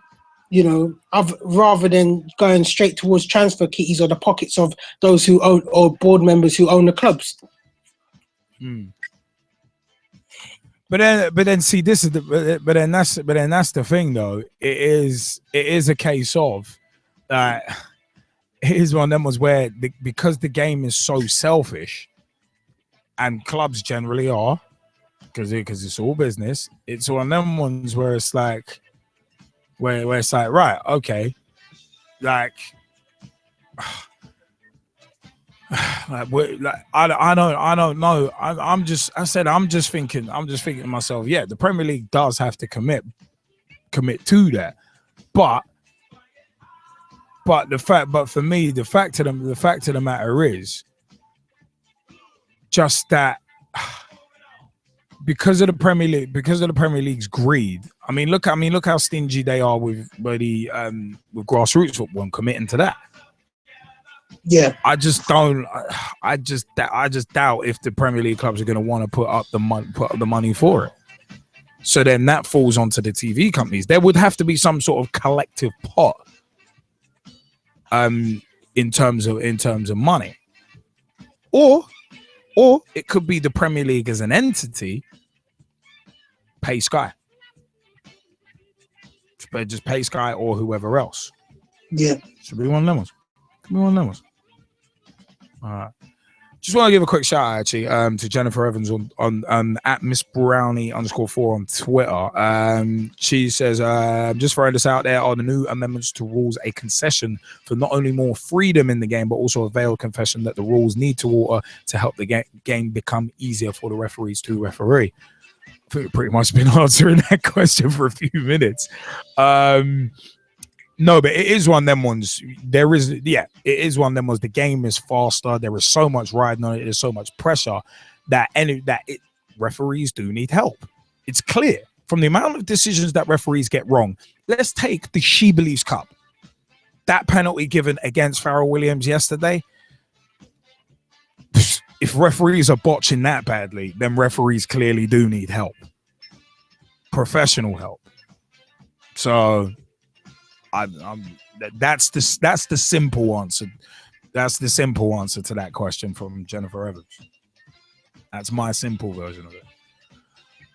rather than going straight towards transfer kitties or the pockets of those who own, or board members who own the clubs. But then see, this is but then that's the thing though. It is a case of here's one of them was where because the game is so selfish, and clubs generally are, because it's all business. It's one of them ones where it's like, where it's like, right, okay, like I don't know. I'm just thinking to myself, yeah, the Premier League does have to commit to that, but for me, the fact of the matter is just that. Because of the Premier League's greed. I mean, look how stingy they are with grassroots football and committing to that. Yeah, I just don't. I just doubt if the Premier League clubs are going to want to put up the money for it. So then that falls onto the TV companies. There would have to be some sort of collective pot, in terms of money, or it could be the Premier League as an entity pay Sky. Just pay Sky or whoever else. Yeah. Should be one of them ones. Could be one of them ones. All right. Just want to give a quick shout out actually to Jennifer Evans on at Miss Brownie _4 on Twitter. She says, just throwing this out there, are the new amendments to rules a concession for not only more freedom in the game, but also a veiled confession that the rules need to alter to help the game become easier for the referees to referee? I think we've pretty much been answering that question for a few minutes. No, but it is one of them ones. It is one of them ones. The game is faster. There is so much riding on it. There's so much pressure that referees do need help. It's clear from the amount of decisions that referees get wrong. Let's take the She Believes Cup. That penalty given against Farrell Williams yesterday. If referees are botching that badly, then referees clearly do need help. Professional help. So that's the simple answer. That's the simple answer to that question from Jennifer Evans. That's my simple version of it.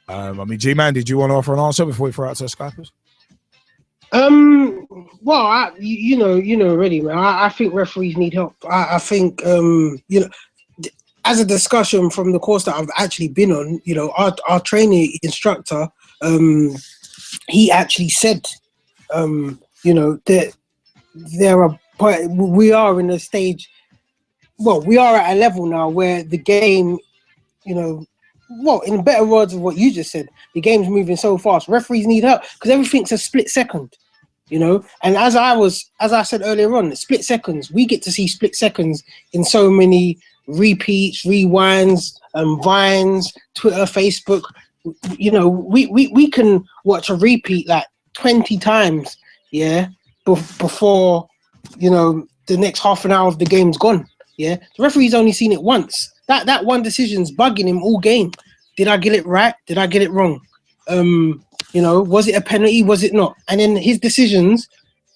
I mean, G-Man, did you want to offer an answer before we throw out to Skypers? Well, you know already, man. I think referees need help. I think as a discussion from the course that I've actually been on, our training instructor, he actually said, that we are in a stage. Well, we are at a level now where the game, in better words of what you just said, the game's moving so fast. Referees need help because everything's a split second, And as I said earlier on, split seconds. We get to see split seconds in so many repeats, rewinds, vines, Twitter, Facebook. We can watch a repeat like 20 times, before the next half an hour of the game's gone. The referee's only seen it once. That one decision's bugging him all game. Did I get it right? Did I get it wrong? Was it a penalty? Was it not? And then his decisions,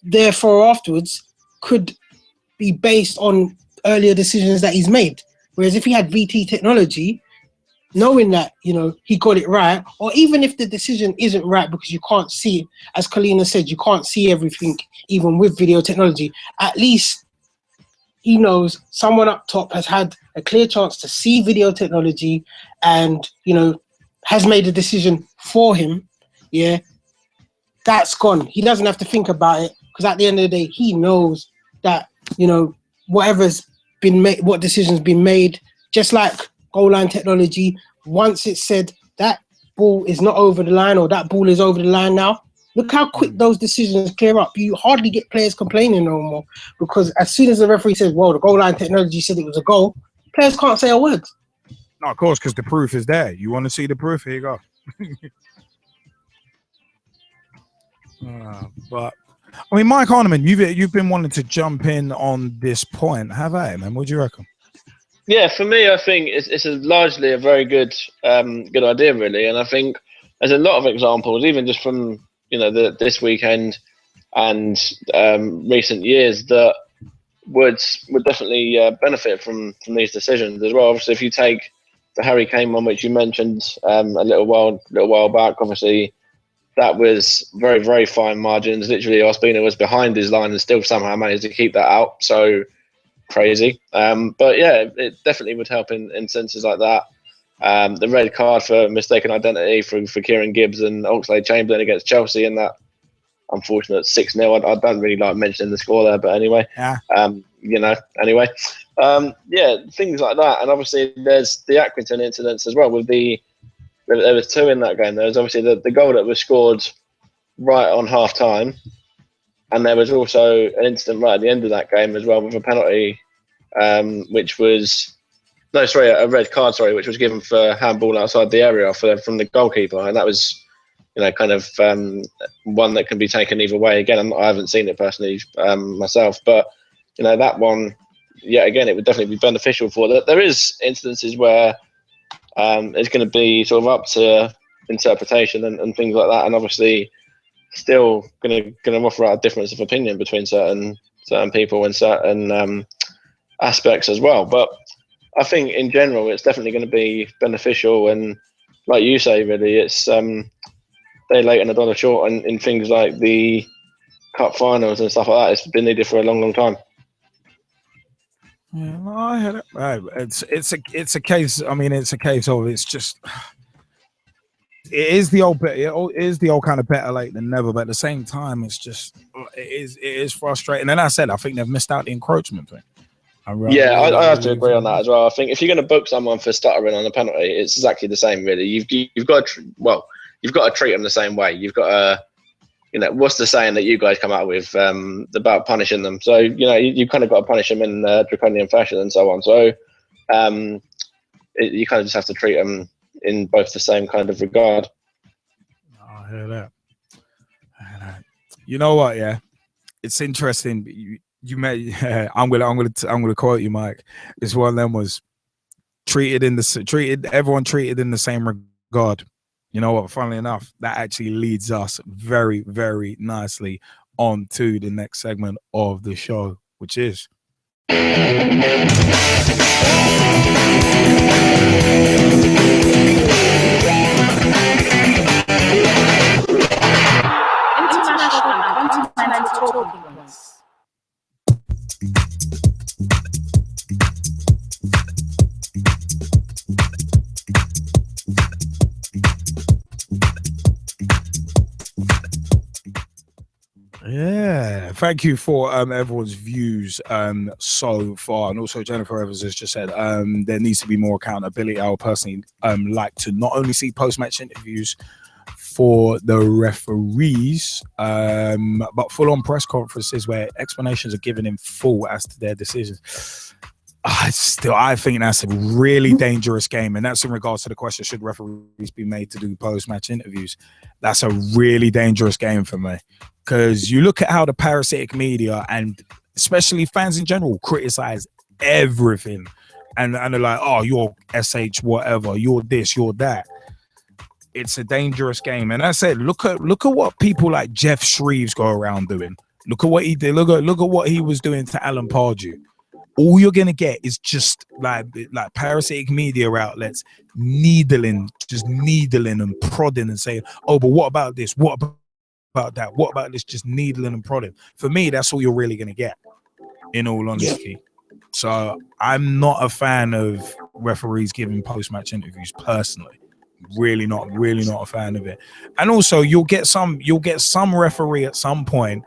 therefore afterwards, could be based on earlier decisions that he's made. Whereas if he had VT technology, knowing that, he got it right, or even if the decision isn't right because you can't see it, as Kalina said, you can't see everything, even with video technology, at least he knows someone up top has had a clear chance to see video technology and, has made a decision for him. That's gone. He doesn't have to think about it because at the end of the day, he knows that, whatever's been made, what decision's been made, just like goal line technology, once it's said that ball is not over the line or that ball is over the line now, look how quick those decisions clear up. You hardly get players complaining no more because as soon as the referee says, well, the goal line technology said it was a goal, players can't say a word. No, of course, because the proof is there. You want to see the proof? Here you go. But I mean, Mike Harniman, you've been wanting to jump in on this point, have I, man? What do you reckon? Yeah, for me, I think it's largely a very good idea, really. And I think there's a lot of examples, even just from this weekend and recent years, that would definitely benefit from these decisions as well. Obviously, if you take the Harry Kane one, which you mentioned a little while back, obviously that was very, very fine margins. Literally, Ospina was behind his line and still somehow managed to keep that out. So crazy. But yeah, it definitely would help in senses like that. The red card for mistaken identity for Kieran Gibbs and Oxlade-Chamberlain against Chelsea in that unfortunate 6-0. I don't really like mentioning the score there, but anyway. Yeah. Anyway. Yeah, things like that. And obviously there's the Accrington incidents as well. There was two in that game. There was obviously the goal that was scored right on half time. And there was also an incident right at the end of that game as well with a penalty, which was a red card, which was given for handball outside the area from the goalkeeper. And that was, kind of one that can be taken either way. Again, I haven't seen it personally myself, but, that one, yet again, it would definitely be beneficial for that. There is instances where it's going to be sort of up to interpretation and things like that, and obviously still going to offer out a difference of opinion between certain people and certain aspects as well. But I think in general, it's definitely going to be beneficial. And like you say, really, it's day late and a dollar short, and in things like the cup finals and stuff like that, it's been needed for a long, long time. Yeah, no, I hear it. Right. It's a case. I mean, it's a case of it's just. It is the old kind of better late than never, but at the same time, it's just it is frustrating. And I said, I think they've missed out the encroachment thing. I have to agree on that as well. I think if you're going to book someone for stuttering on a penalty, it's exactly the same. Really, you've got to treat them the same way. You've got to, what's the saying that you guys come out with about punishing them? So you kind of got to punish them in draconian fashion and so on. So you kind of just have to treat them in both the same kind of regard. I hear that. You know what? Yeah, it's interesting. You may. I'm gonna quote you, Mike. It's one of them was everyone treated in the same regard. You know what? Funnily enough, that actually leads us very, very nicely on to the next segment of the show, which is. Yeah, thank you for everyone's views so far, and also Jennifer Evans has just said there needs to be more accountability. I would personally like to not only see post-match interviews for the referees, but full-on press conferences where explanations are given in full as to their decisions. I think that's a really dangerous game, and that's in regards to the question: should referees be made to do post-match interviews? That's a really dangerous game for me. Because you look at how the parasitic media and especially fans in general criticize everything, and they're like, "Oh, you're SH whatever, you're this, you're that." It's a dangerous game, and I said, look at what people like Jeff Shreves go around doing. Look at what he did. Look at what he was doing to Alan Pardew. All you're gonna get is just like parasitic media outlets needling and prodding and saying, "Oh, but what about this? What about that? What about this?" Just needling and prodding. For me, that's all you're really going to get, in all honesty. Yeah. So I'm not a fan of referees giving post-match interviews personally. Really not a fan of it. And also you'll get some referee at some point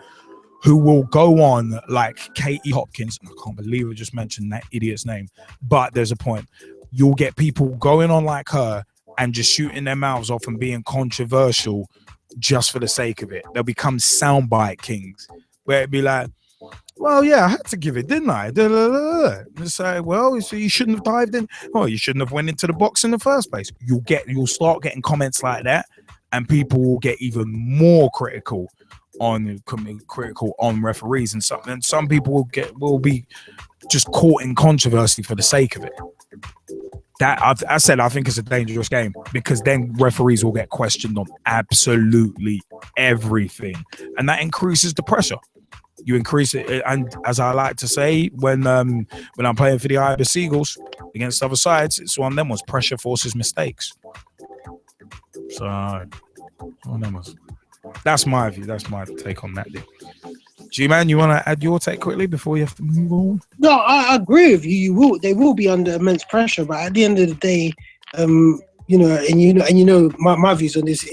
who will go on like Katie Hopkins. I can't believe I just mentioned that idiot's name, but there's a point. You'll get people going on like her and just shooting their mouths off and being controversial just for the sake of it. They'll become soundbite kings, where it'd be like, "Well, yeah, I had to give it, didn't I?" It's like, "Well, so you shouldn't have dived in. Oh, you shouldn't have went into the box in the first place." You'll start getting comments like that, and people will get even more critical on referees and something. And some people will be just caught in controversy for the sake of it. That I said I think it's a dangerous game, because then referees will get questioned on absolutely everything, and that increases the pressure. You increase it, and as I like to say when I'm playing for the Ibis Seagulls against other sides, it's one of them was pressure forces mistakes. So one of them was. That's my view. That's my take on that deal. G-Man, you want to add your take quickly before you have to move on? No, I agree with you. They will be under immense pressure, but at the end of the day, my views on this.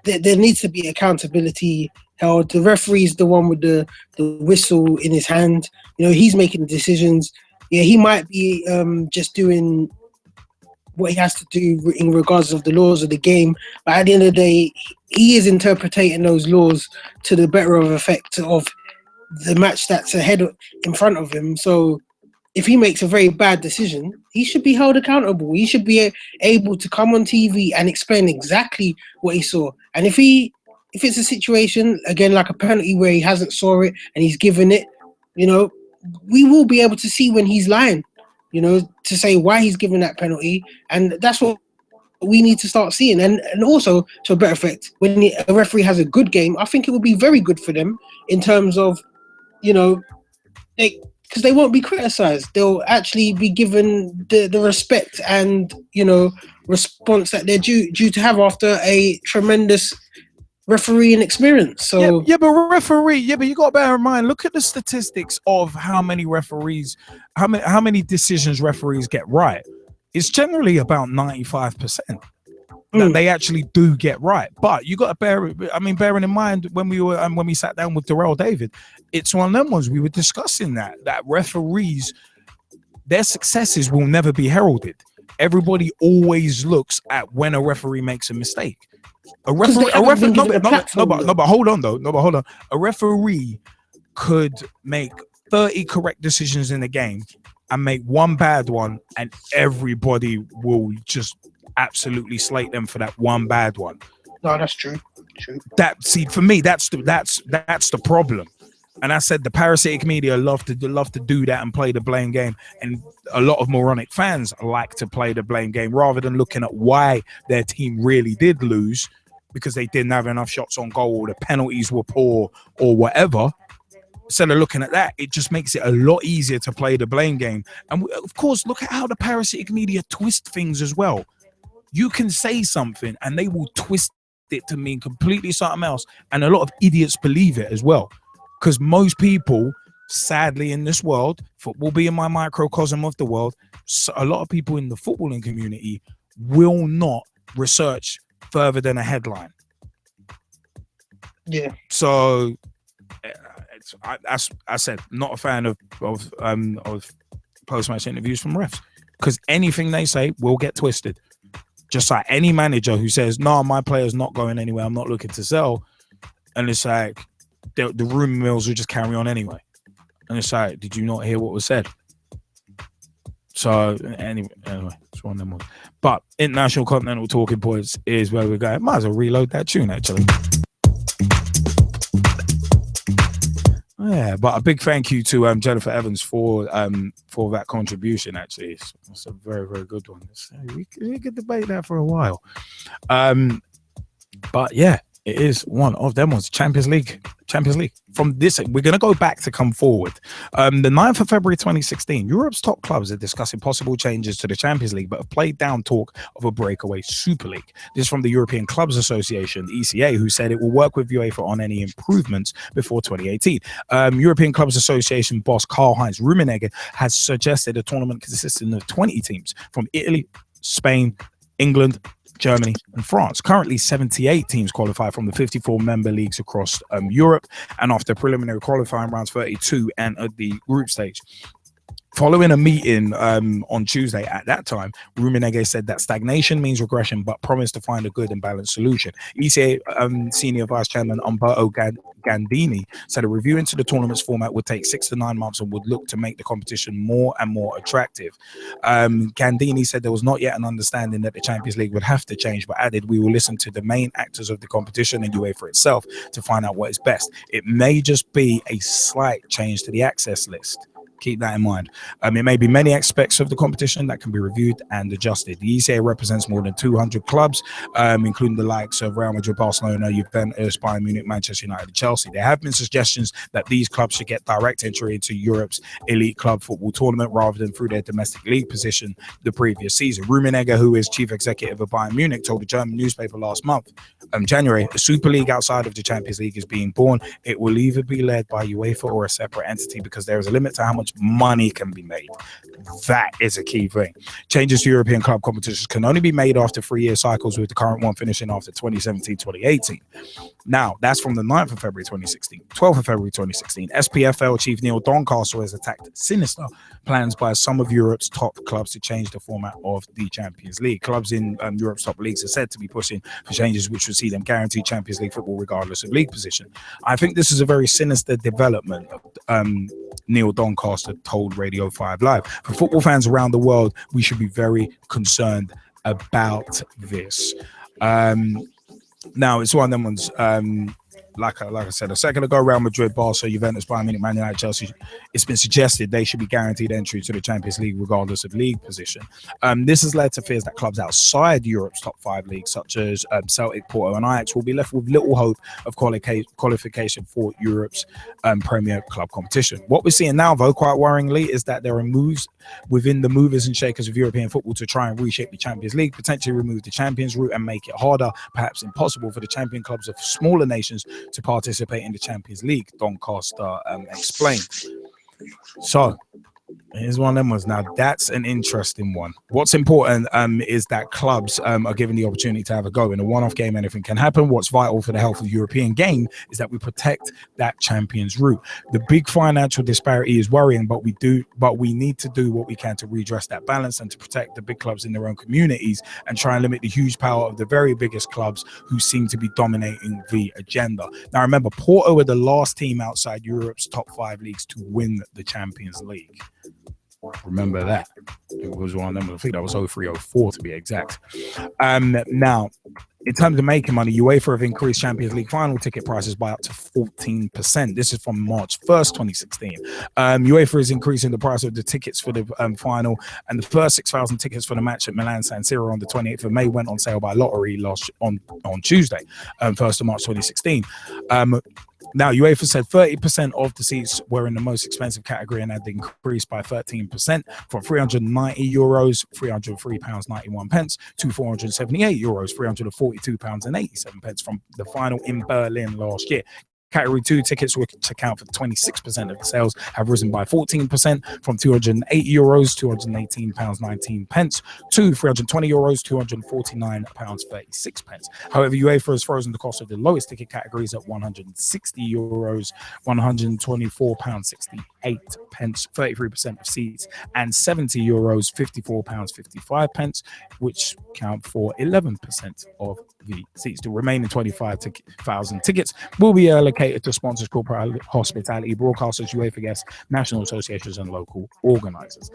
There needs to be accountability held. The referee's the one with the whistle in his hand. He's making the decisions. Yeah, he might be just doing what he has to do in regards of the laws of the game, but at the end of the day, he is interpreting those laws to the better of effect of the match that's in front of him. So if he makes a very bad decision, he should be held accountable. He should be able to come on TV and explain exactly what he saw. And if it's a situation, again, like a penalty where he hasn't saw it and he's given it, we will be able to see when he's lying, you know, to say why he's giving that penalty. And that's what we need to start seeing. And also, to a better effect, when a referee has a good game, I think it will be very good for them in terms of, you know, because they won't be criticised. They'll actually be given the respect and, you know, response that they're due to have after a tremendous refereeing experience. So but you got to bear in mind, look at the statistics of how many many decisions referees get right. It's generally about 95% that they actually do get right. But you got to bearing in mind when we sat down with Darrell David, it's one of them ones we were discussing that referees, their successes will never be heralded. Everybody always looks at when a referee makes a mistake. But hold on. A referee could make 30 correct decisions in a game and make one bad one, and everybody will just absolutely slate them for that one bad one. No, that's true. For me, that's the problem. And I said the parasitic media love to do that and play the blame game, and a lot of moronic fans like to play the blame game rather than looking at why their team really did lose, because they didn't have enough shots on goal, or the penalties were poor, or whatever. Instead of looking at that, it just makes it a lot easier to play the blame game. And of course, look at how the parasitic media twist things as well. You can say something and they will twist it to mean completely something else, and a lot of idiots believe it as well. Because most people, sadly, in this world, football being my microcosm of the world, so a lot of people in the footballing community will not research further than a headline. Yeah. So, I said, not a fan of post-match interviews from refs, because anything they say will get twisted. Just like any manager who says, "No, my player's not going anywhere. I'm not looking to sell," and it's like, the rumor mills will just carry on anyway. And it's like, did you not hear what was said? So anyway, it's one of them ones. But International Continental Talking Points is where we're going. Might as well reload that tune, actually. Yeah, but a big thank you to Jennifer Evans for that contribution. Actually, it's a very, very good one. We could debate that for a while. But yeah, it is one of them ones. Champions League. From this, we're going to go back to come forward. The 9th of February 2016, Europe's top clubs are discussing possible changes to the Champions League, but have played down talk of a breakaway Super League. This is from the European Clubs Association, ECA, who said it will work with UEFA on any improvements before 2018. European Clubs Association boss Karl-Heinz Rummenigge has suggested a tournament consisting of 20 teams from Italy, Spain, England, Germany and France. Currently 78 teams qualify from the 54 member leagues across Europe, and after preliminary qualifying rounds 32 entered the group stage. Following a meeting on Tuesday at that time, Rummenigge said that stagnation means regression, but promised to find a good and balanced solution. ECA Senior Vice Chairman Umberto Gandini said a review into the tournament's format would take 6 to 9 months and would look to make the competition more and more attractive. Gandini said there was not yet an understanding that the Champions League would have to change, but added, "We will listen to the main actors of the competition and UEFA itself to find out what is best. It may just be a slight change to the access list." Keep that in mind. It may be many aspects of the competition that can be reviewed and adjusted. The ECA represents more than 200 clubs, including the likes of Real Madrid, Barcelona, Juventus, Bayern Munich, Manchester United, and Chelsea. There have been suggestions that these clubs should get direct entry into Europe's elite club football tournament rather than through their domestic league position the previous season. Rummenigge, who is chief executive of Bayern Munich, told a German newspaper last month, January, a Super League outside of the Champions League is being born. It will either be led by UEFA or a separate entity because there is a limit to how much money can be made. That is a key thing. Changes to European club competitions can only be made after 3-year cycles, with the current one finishing after 2017-2018. Now, that's from the 9th of February 2016. 12th of February 2016, SPFL chief Neil Doncaster has attacked sinister plans by some of Europe's top clubs to change the format of the Champions League. Clubs in Europe's top leagues are said to be pushing for changes which would see them guarantee Champions League football regardless of league position. I think this is a very sinister development, Neil Doncaster told Radio 5 Live. For football fans around the world, we should be very concerned about this. Now, it's one of them ones. like I said a second ago, Real Madrid, Barca, Juventus, Bayern Munich, Man United, Chelsea, it's been suggested they should be guaranteed entry to the Champions League regardless of league position. This has led to fears that clubs outside Europe's top 5 leagues, such as Celtic, Porto and Ajax, will be left with little hope of qualification for Europe's Premier Club competition. What we're seeing now, though, quite worryingly, is that there are moves within the movers and shakers of European football to try and reshape the Champions League, potentially remove the Champions route and make it harder, perhaps impossible, for the champion clubs of smaller nations to participate in the Champions League, Don Costa explained. So here's one of them ones. Now that's an interesting one. What's important is that clubs are given the opportunity to have a go. In a one-off game, anything can happen. What's vital for the health of the European game is that we protect that Champions route. The big financial disparity is worrying, but we need to do what we can to redress that balance and to protect the big clubs in their own communities and try and limit the huge power of the very biggest clubs who seem to be dominating the agenda. Now remember, Porto were the last team outside Europe's top 5 leagues to win the Champions League. Remember that. It was one of them. I think that was 03-04 to be exact. Now, in terms of making money, UEFA have increased Champions League final ticket prices by up to 14%. This is from March 1st, 2016. UEFA is increasing the price of the tickets for the final, and the first 6,000 tickets for the match at Milan San Siro on the 28th of May went on sale by lottery on Tuesday, 1st of March 2016. Now, UEFA said 30% of the seats were in the most expensive category and had increased by 13% from €390, £303.91 to €478, £342.87 from the final in Berlin last year. Category 2 tickets, which account for 26% of the sales, have risen by 14% from €208, £218.19 to €320, £249.36. However, UEFA has frozen the cost of the lowest ticket categories at €160, £124.68, 33% of seats, and €70, £54.55, which count for 11% of the seats. The remaining 25,000 tickets will be allocated to sponsors, corporate hospitality, broadcasters, UEFA guests, national associations, and local organisers.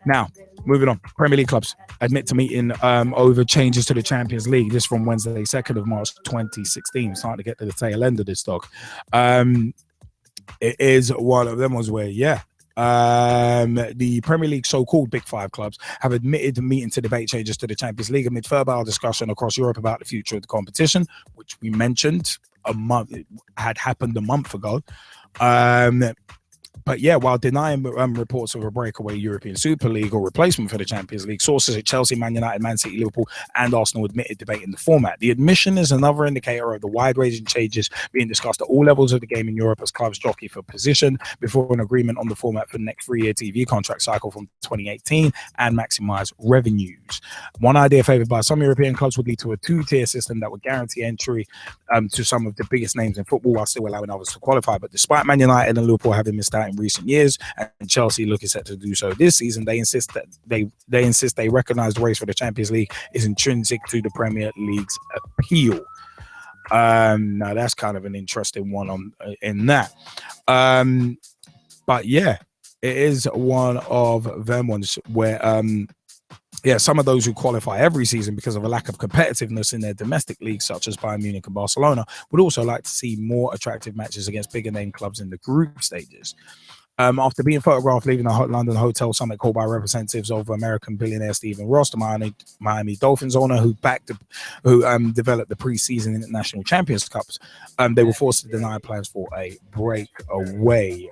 Now, moving on. Premier League clubs admit to meeting over changes to the Champions League. This from Wednesday, 2nd of March 2016. Starting to get to the tail end of this dog. It is one of them ones where, the Premier League so-called Big Five clubs have admitted to meeting to debate changes to the Champions League amid further discussion across Europe about the future of the competition, which we mentioned had happened a month ago. But yeah, while denying reports of a breakaway European Super League or replacement for the Champions League, sources at Chelsea, Man United, Man City, Liverpool, and Arsenal admitted debating the format. The admission is another indicator of the wide-ranging changes being discussed at all levels of the game in Europe as clubs jockey for position before an agreement on the format for the next 3-year TV contract cycle from 2018 and maximise revenues. One idea favoured by some European clubs would lead to a 2-tier system that would guarantee entry to some of the biggest names in football while still allowing others to qualify. But despite Man United and Liverpool having missed out in recent years and Chelsea looking set to do so this season, they insist they recognise the race for the Champions League is intrinsic to the Premier League's appeal. Now that's kind of an interesting one in that. But yeah, it is one of them ones where some of those who qualify every season because of a lack of competitiveness in their domestic leagues, such as Bayern Munich and Barcelona, would also like to see more attractive matches against bigger name clubs in the group stages. After being photographed leaving a London hotel summit called by representatives of American billionaire Stephen Ross, the Miami Dolphins owner who developed the preseason international Champions Cups, they were forced to deny plans for a breakaway.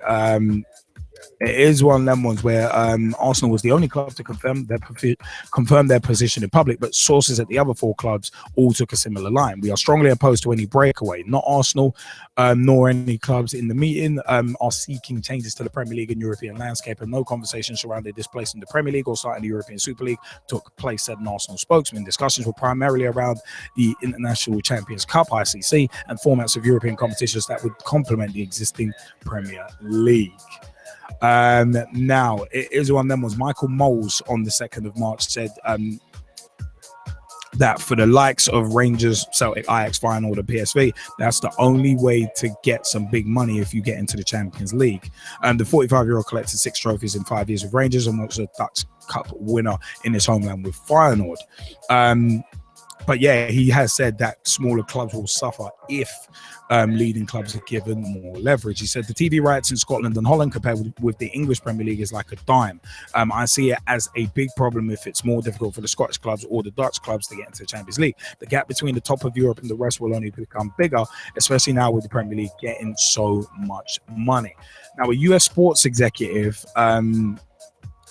It is one of them ones where Arsenal was the only club to confirm their position in public, but sources at the other 4 clubs all took a similar line. We are strongly opposed to any breakaway. Not Arsenal, nor any clubs in the meeting are seeking changes to the Premier League and European landscape, and no conversation surrounding displacing the Premier League or starting the European Super League took place, said an Arsenal spokesman. Discussions were primarily around the International Champions Cup, ICC, and formats of European competitions that would complement the existing Premier League. Now, it is one of them was Michael Moles on the 2nd of March said that for the likes of Rangers, Celtic, Ajax final, the PSV, that's the only way to get some big money if you get into the Champions League. The 45-year-old collected 6 trophies in 5 years with Rangers and was a Dutch Cup winner in his homeland with Feyenoord. But yeah, he has said that smaller clubs will suffer if leading clubs are given more leverage. He said the TV rights in Scotland and Holland compared with the English Premier League is like a dime. I see it as a big problem if it's more difficult for the Scottish clubs or the Dutch clubs to get into the Champions League. The gap between the top of Europe and the rest will only become bigger, especially now with the Premier League getting so much money. Now, a US sports executive,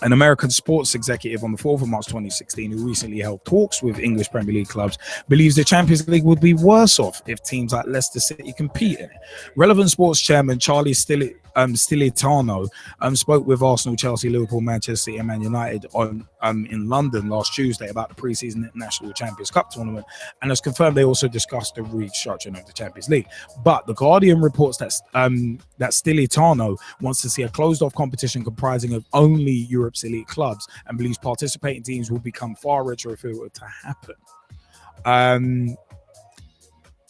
an American sports executive on the 4th of March 2016, who recently held talks with English Premier League clubs, believes the Champions League would be worse off if teams like Leicester City compete in it. Relevant Sports chairman Charlie Stilitano spoke with Arsenal, Chelsea, Liverpool, Manchester City and Man United in London last Tuesday about the pre-season International Champions Cup tournament, and has confirmed they also discussed the restructuring of the Champions League. But The Guardian reports that Stilitano wants to see a closed-off competition comprising of only Europe's elite clubs and believes participating teams will become far richer if it were to happen.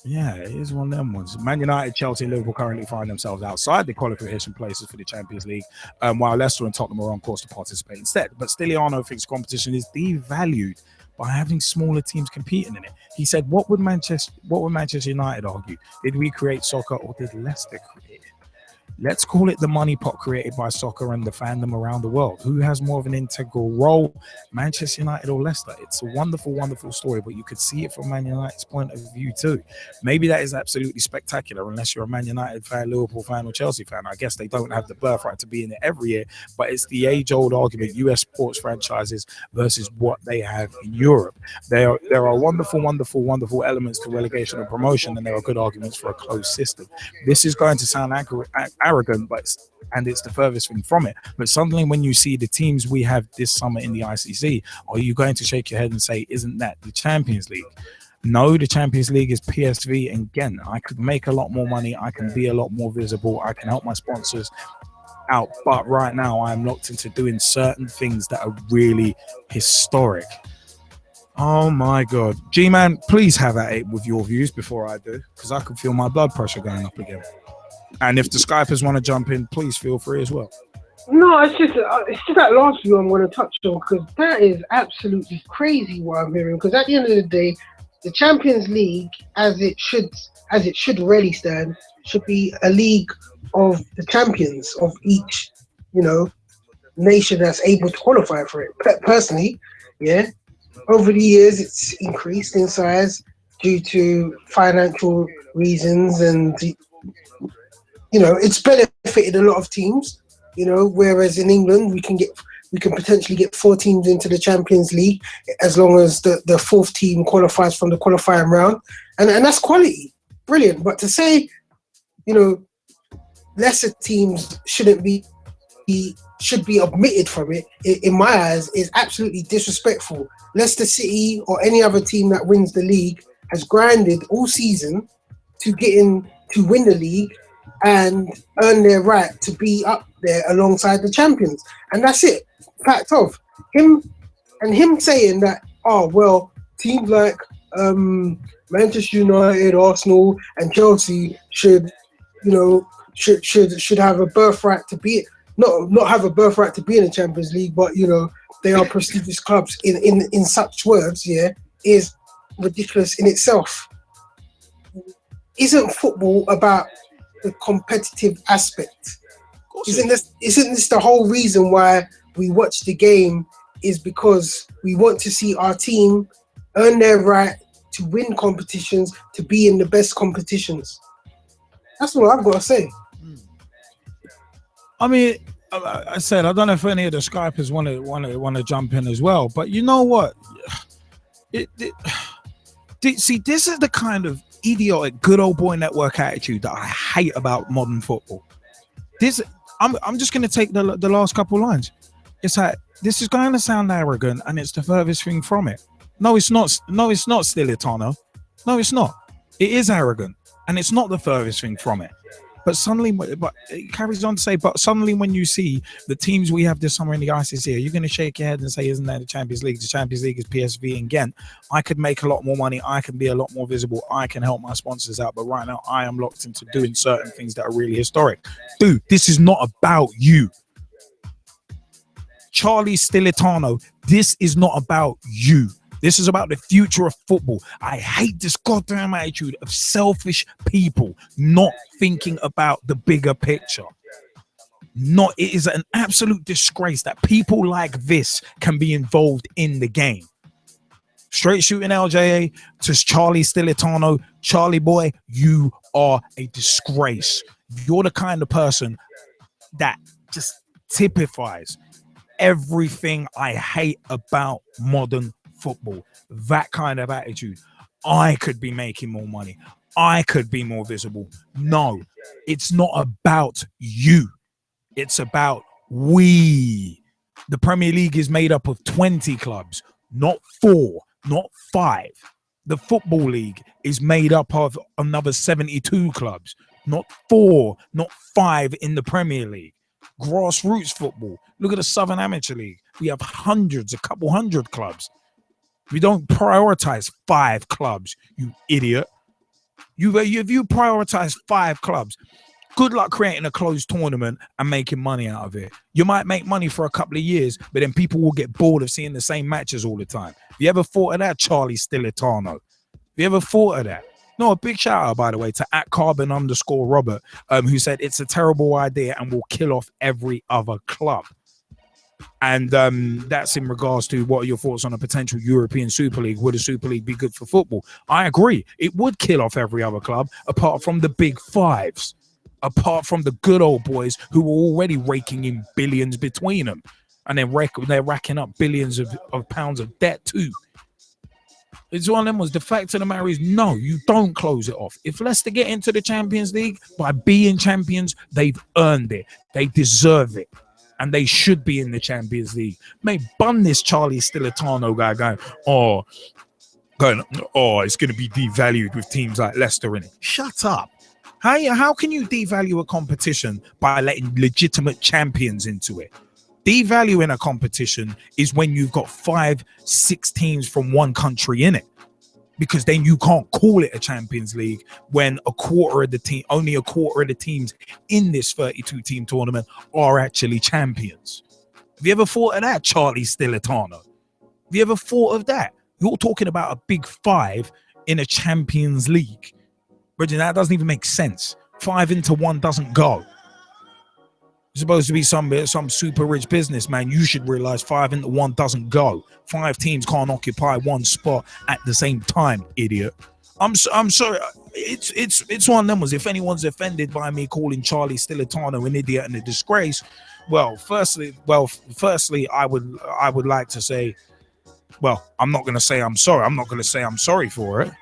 Yeah, it is one of them ones. Man United, Chelsea, and Liverpool currently find themselves outside the qualification places for the Champions League, while Leicester and Tottenham are on course to participate instead. But Stiliano thinks competition is devalued by having smaller teams competing in it. He said, what would Manchester United argue? Did we create soccer or did Leicester create it? Let's call it the money pot created by soccer and the fandom around the world. Who has more of an integral role, Manchester United or Leicester? It's a wonderful, wonderful story, but you could see it from Man United's point of view too. Maybe that is absolutely spectacular unless you're a Man United fan, Liverpool fan, or Chelsea fan. I guess they don't have the birthright to be in it every year, but it's the age-old argument, US sports franchises versus what they have in Europe. There are wonderful, wonderful, wonderful elements to relegation and promotion, and there are good arguments for a closed system. This is going to sound arrogant, but it's the furthest thing from it. But suddenly when you see the teams we have this summer in the ICC, are you going to shake your head and say, isn't that the Champions League? No, the Champions League is PSV, and again, I could make a lot more money, I can be a lot more visible, I can help my sponsors out, but right now I'm locked into doing certain things that are really historic. Oh my God. G-Man, please have at it with your views before I do, because I can feel my blood pressure going up again. And if the Skypers want to jump in, please feel free as well. No, it's just that last view I'm going to touch on, because that is absolutely crazy what I'm hearing. Because at the end of the day, the Champions League, as it should really stand, should be a league of the champions of each, nation that's able to qualify for it. Personally, yeah, over the years it's increased in size due to financial reasons, and it's benefited a lot of teams, whereas in England we can potentially get 4 teams into the Champions League as long as the 4th team qualifies from the qualifying round, and that's quality, brilliant. But to say, lesser teams should be omitted from it, in my eyes, is absolutely disrespectful. Leicester City or any other team that wins the league has grinded all season to get in to win the league and earn their right to be up there alongside the champions. And that's it. Fact of him saying that, teams like Manchester United, Arsenal and Chelsea should have a birthright to be not have a birthright to be in the Champions League, but they are prestigious clubs in such words, is ridiculous in itself. Isn't football about the competitive aspect? Isn't this the whole reason why we watch the game? Is because we want to see our team earn their right to win competitions, to be in the best competitions. That's what I've got to say. I mean, I said I don't know if any of the Skypers want to jump in as well, but you know what? See, this is the kind of idiotic good old boy network attitude that I hate about modern football. I'm just going to take the last couple lines. It's like, this is going to sound arrogant, and it's the furthest thing from it. No, it's not. No, it's not, Stilitano. No, it's not. It is arrogant, and it's not the furthest thing from it. But it carries on to say, but suddenly when you see the teams we have this summer in the ICC, you're going to shake your head and say, isn't that the Champions League? The Champions League is PSV and Ghent. I could make a lot more money. I can be a lot more visible. I can help my sponsors out. But right now, I am locked into doing certain things that are really historic. Dude, this is not about you. Charlie Stilitano, this is not about you. This is about the future of football. I hate this goddamn attitude of selfish people not thinking about the bigger picture. It is an absolute disgrace that people like this can be involved in the game. Straight shooting LJA to Charlie Stilitano. Charlie boy, you are a disgrace. You're the kind of person that just typifies everything I hate about modern football. That kind of attitude. I could be making more money. I could be more visible. No, it's not about you. It's about we. The Premier League is made up of 20 clubs, not 4, not 5. The Football League is made up of another 72 clubs, not 4, not 5 in the Premier League. Grassroots football. Look at the Southern Amateur League. We have hundreds, a couple hundred clubs. We don't prioritize 5 clubs, you idiot. If you prioritize 5 clubs, good luck creating a closed tournament and making money out of it. You might make money for a couple of years, but then people will get bored of seeing the same matches all the time. Have you ever thought of that, Charlie Stilitano? Have you ever thought of that? No, a big shout out, by the way, to @carbon_Robert, who said it's a terrible idea and will kill off every other club. And that's in regards to what are your thoughts on a potential European Super League? Would a Super League be good for football? I agree. It would kill off every other club apart from the big 5s. Apart from the good old boys who were already raking in billions between them. And then they're racking up billions of pounds of debt too. It's one of them was the fact of the matter is, no, you don't close it off. If Leicester get into the Champions League by being champions, they've earned it. They deserve it. And they should be in the Champions League. May bun this Charlie Stilitano guy going, it's going to be devalued with teams like Leicester in it. Shut up. How can you devalue a competition by letting legitimate champions into it? Devaluing a competition is when you've got 5-6 teams from one country in it, because then you can't call it a Champions League when only a quarter of the teams in this 32-team tournament are actually champions. Have you ever thought of that, Charlie Stilitano? Have you ever thought of that? You're talking about a big 5 in a Champions League. Bridget, that doesn't even make sense. 5 into 1 doesn't go. You're supposed to be some super rich businessman. You should realize 5 into 1 doesn't go. 5 teams can't occupy one spot at the same time, idiot. I'm sorry. It's one of them. If anyone's offended by me calling Charlie Stilitano an idiot and a disgrace, firstly, I would like to say, I'm not going to say I'm sorry. I'm not going to say I'm sorry for it,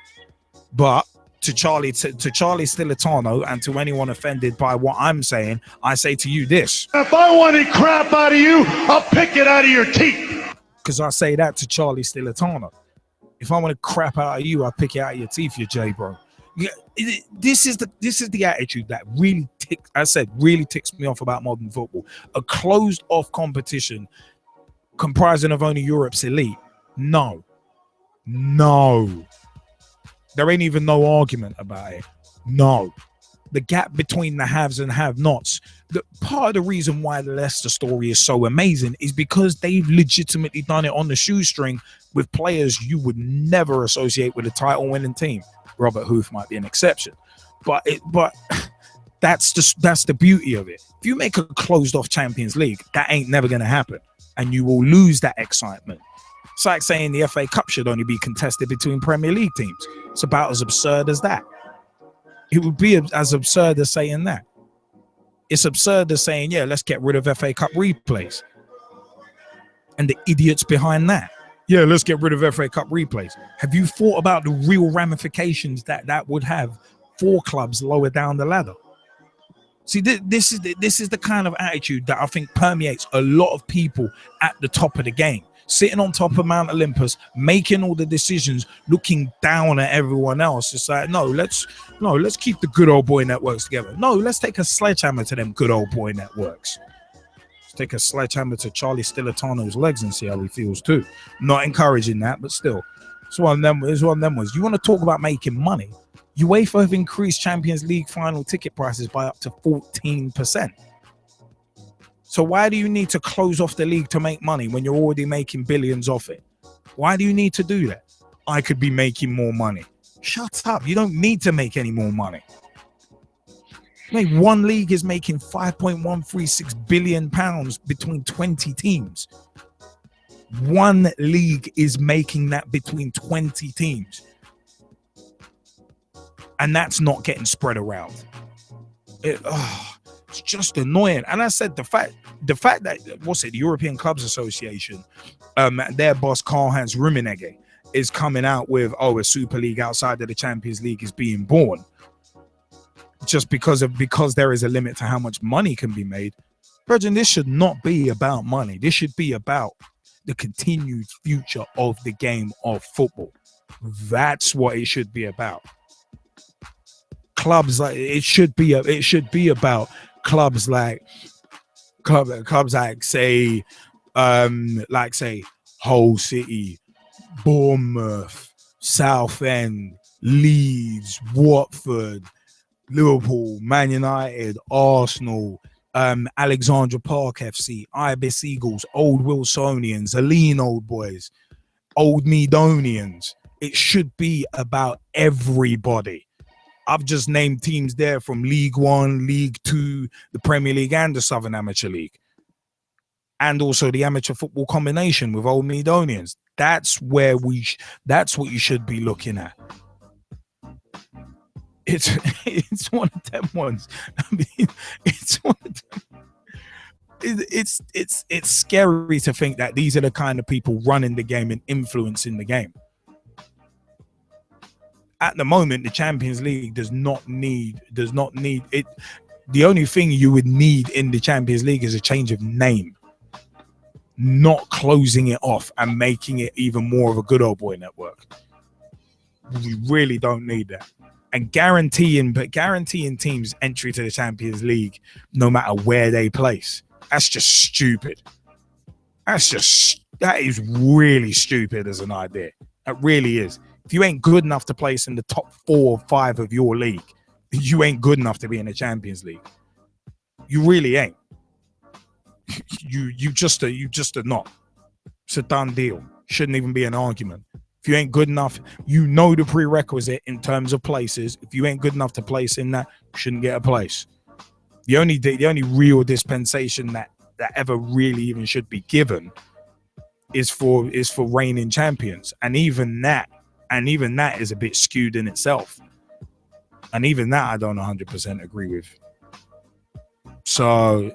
but to Charlie Stilitano and to anyone offended by what I'm saying, I say to you this. If I want any crap out of you, I'll pick it out of your teeth. Because I say that to Charlie Stilitano. If I want to crap out of you, I'll pick it out of your teeth, you J bro. Yeah, this is the attitude that really ticks me off about modern football. A closed off competition comprising of only Europe's elite. No. There ain't even no argument about it. No. The gap between the haves and have-nots. Part of the reason why the Leicester story is so amazing is because they've legitimately done it on the shoestring with players you would never associate with a title-winning team. Robert Hoof might be an exception. But that's the beauty of it. If you make a closed-off Champions League, that ain't never going to happen. And you will lose that excitement. It's like saying the FA Cup should only be contested between Premier League teams. It's about as absurd as that. It would be as absurd as saying that. It's absurd as saying, yeah, let's get rid of FA Cup replays. And the idiots behind that. Yeah, let's get rid of FA Cup replays. Have you thought about the real ramifications that would have for clubs lower down the ladder? See, this is the kind of attitude that I think permeates a lot of people at the top of the game. Sitting on top of Mount Olympus, making all the decisions, looking down at everyone else. It's like, no, let's keep the good old boy networks together. No, let's take a sledgehammer to them good old boy networks. Let's take a sledgehammer to Charlie Stilitano's legs and see how he feels too. Not encouraging that, but still. It's one of them was. You want to talk about making money? UEFA have increased Champions League final ticket prices by up to 14%. So why do you need to close off the league to make money when you're already making billions off it? Why do you need to do that? I could be making more money. Shut up. You don't need to make any more money. Mate, one league is making £5.136 billion between 20 teams. One league is making that between 20 teams. And that's not getting spread around. It's just annoying. And I said the fact that, the European Clubs Association, their boss Karl-Heinz Rummenigge is coming out with, a Super League outside of the Champions League is being born. Just because there is a limit to how much money can be made. Brethren, this should not be about money. This should be about the continued future of the game of football. That's what it should be about. Clubs like it should be about clubs like say Hull City, Bournemouth, Southend, Leeds, Watford, Liverpool, Man United, Arsenal, Alexandra Park FC, Ibis Eagles, Old Wilsonians, Aline Old Boys, Old Meadonians. It should be about everybody. I've just named teams there from League One, League Two, the Premier League, and the Southern Amateur League. And also the amateur football combination with Old Meadonians. That's what you should be looking at. It's one of them ones. I mean, it's one of them. It's scary to think that these are the kind of people running the game and influencing the game. At the moment, the Champions League does not need it. The only thing you would need in the Champions League is a change of name, not closing it off and making it even more of a good old boy network. We really don't need that. And guaranteeing teams entry to the Champions League no matter where they place. That's just stupid. That is really stupid as an idea. That really is. If you ain't good enough to place in the top 4 or 5 of your league, you ain't good enough to be in the Champions League. You really ain't. You just are not. It's a done deal. Shouldn't even be an argument. If you ain't good enough, you know the prerequisite in terms of places. If you ain't good enough to place in that, you shouldn't get a place. The only real dispensation that ever really even should be given is for reigning champions. And even that is a bit skewed in itself. And even that I don't 100% agree with. So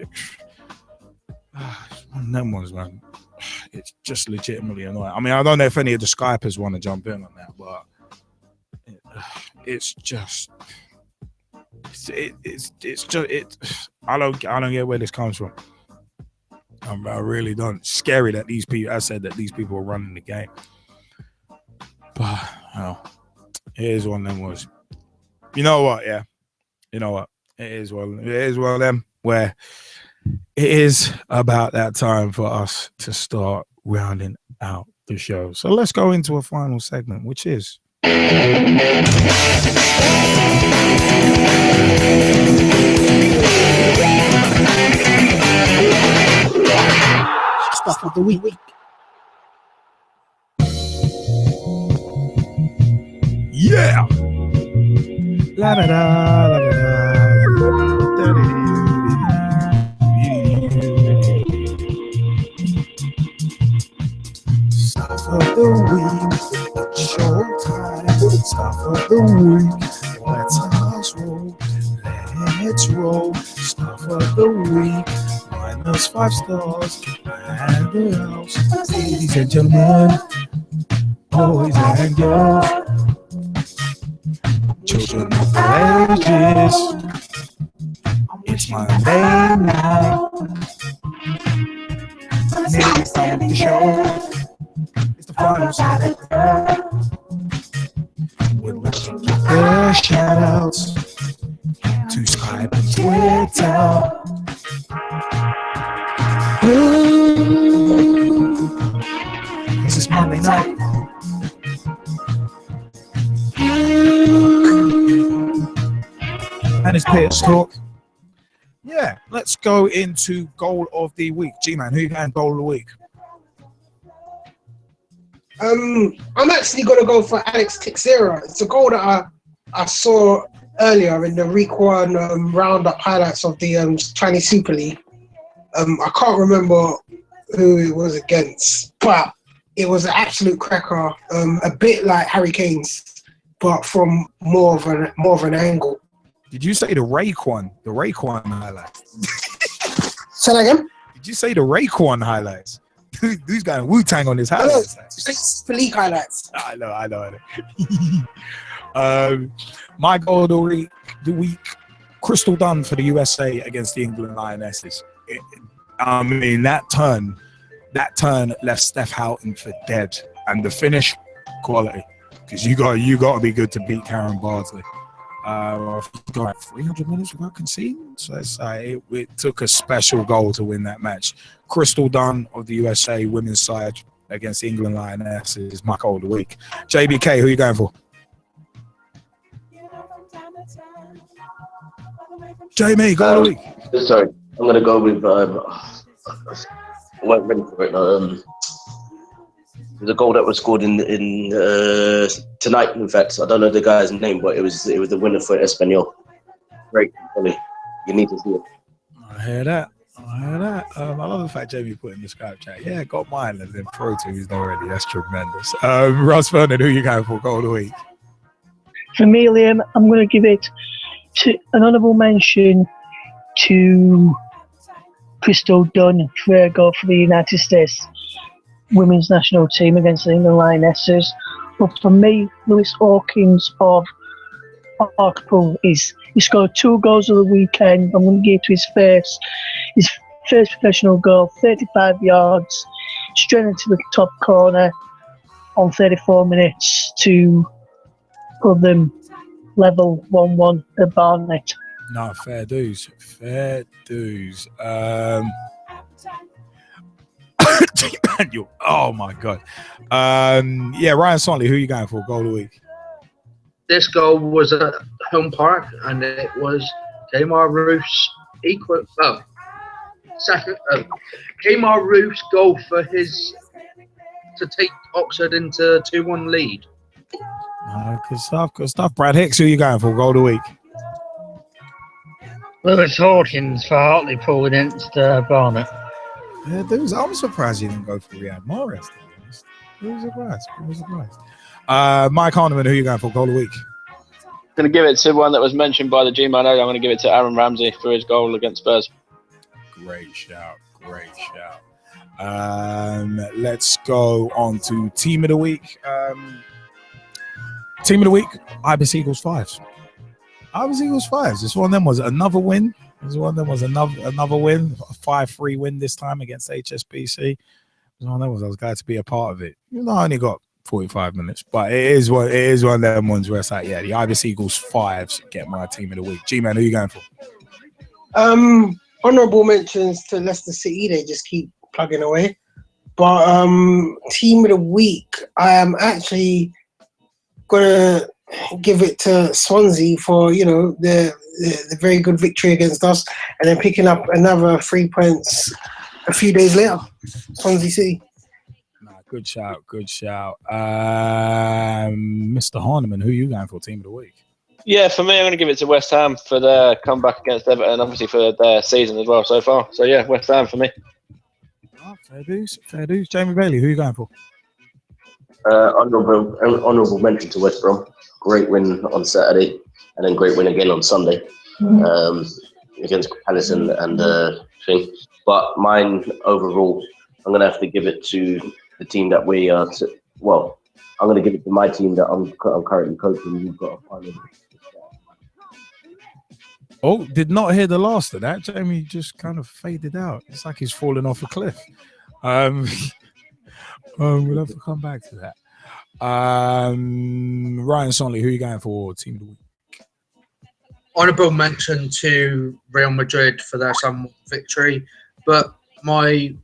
one of them ones, man. It's just legitimately annoying. I mean, I don't know if any of the Skypers want to jump in on that, but it's just I don't get where this comes from. I really don't. It's scary that these people are running the game. But it is one of them was. You know what? Yeah, you know what? It is one of them where it is about that time for us to start rounding out the show. So let's go into a final segment, which is Stuff of the week. Yeah. La da da la da da da. Stuff of the week, it's showtime. Stuff of the week, let's roll. Stuff of the week, -5 stars, and the house. Ladies and gentlemen, boys and girls, children of all ages, it's Monday night. Next time the show. It's the final segment. We're looking for shout outs to Skype and Twitter. This is Monday night. And it's Pitch Talk. Yeah, let's go into goal of the week. G-Man, who you got goal of the week? I'm actually going to go for Alex Teixeira. It's a goal that I saw earlier in the week one roundup highlights of the Chinese Super League. I can't remember who it was against, but it was an absolute cracker. A bit like Harry Kane's, but from more of an angle. Did you say the Raekwon? The Raekwon highlights. Say that again? Did you say the Raekwon highlights? Who's got Wu-Tang on his highlights? Super League highlights. I know. My goal of the week, Crystal Dunn for the USA against the England Lionesses. I mean, that turn left Steph Houghton for dead, and the finish quality, because you got to be good to beat Karen Bardsley. Got like 300 minutes without conceding, so it took a special goal to win that match. Crystal Dunn of the USA women's side against the England Lionesses is my goal of the week. JBK, who are you going for? Jaymie, goal of the week. Sorry, I'm going to go with. I wasn't ready for it. The goal that was scored in tonight. In fact, I don't know the guy's name, but it was the winner for Espanyol. Great, really. You need to see it. I hear that. I love the fact Jaymie put in the Skype chat. Yeah, got mine and then Pro to he's not ready. That's tremendous. Russ Vernon, who you going for goal of the week? For me, Liam, I'm going to give it to an honourable mention to Crystal Dunn for her goal for the United States women's national team against the England Lionesses. But for me, Lewis Hawkins of Hartlepool he scored 2 goals of the weekend. I'm going to give it to his first professional goal, 35 yards, straight into the top corner on 34 minutes to put them level 1-1 at Barnet. No, fair dues. Oh my God. Ryan Sonley, who are you going for goal of the week? This goal was at home park, and it was Kmar Roof's Kmar Roof's goal for to take Oxford into 2-1 lead. Good stuff. Brad Hicks, who are you going for goal of the week? Lewis Hawkins for Hartlepool against Barnet. Yeah, I'm surprised you didn't go for Riyad Mahrez, to be honest. Who's surprised? Mike Harniman, who are you going for goal of the week? I'm going to give it to one that was mentioned by the G-Man earlier. I'm going to give it to Aaron Ramsey for his goal against Spurs. Great shout. Let's go on to team of the week. Team of the week, Ibis Eagles 5s. Ibis Eagles 5s. This one of them was another win. Another win, a 5-3 win this time against HSBC. I was glad to be a part of it. I only got 45 minutes, but it is one of them ones where it's like, yeah, the Ibis Eagles 5s get my team of the week. G-Man, who are you going for? Honourable mentions to Leicester City. They just keep plugging away. But team of the week, I am actually gonna give it to Swansea for the very good victory against us, and then picking up another 3 points a few days later. Swansea City. Good shout. Mr. Harniman, who are you going for team of the week? Yeah, for me, I'm going to give it to West Ham for their comeback against Everton, obviously for their season as well so far. So yeah, West Ham for me. Fair dues. Jaymie Bailey, who are you going for? Honourable mention to West Brom. Great win on Saturday, and then great win again on Sunday against Palace and thing. But mine overall, I'm going to have to give it to the team that we are. I'm going to give it to my team that I'm currently coaching. We've got a final. Oh, did not hear the last of that. Jaymie just kind of faded out. It's like he's fallen off a cliff. We'll have to come back to that. Ryan Sonley, who are you going for team of the week? Honourable mention to Real Madrid for their somewhat victory, but my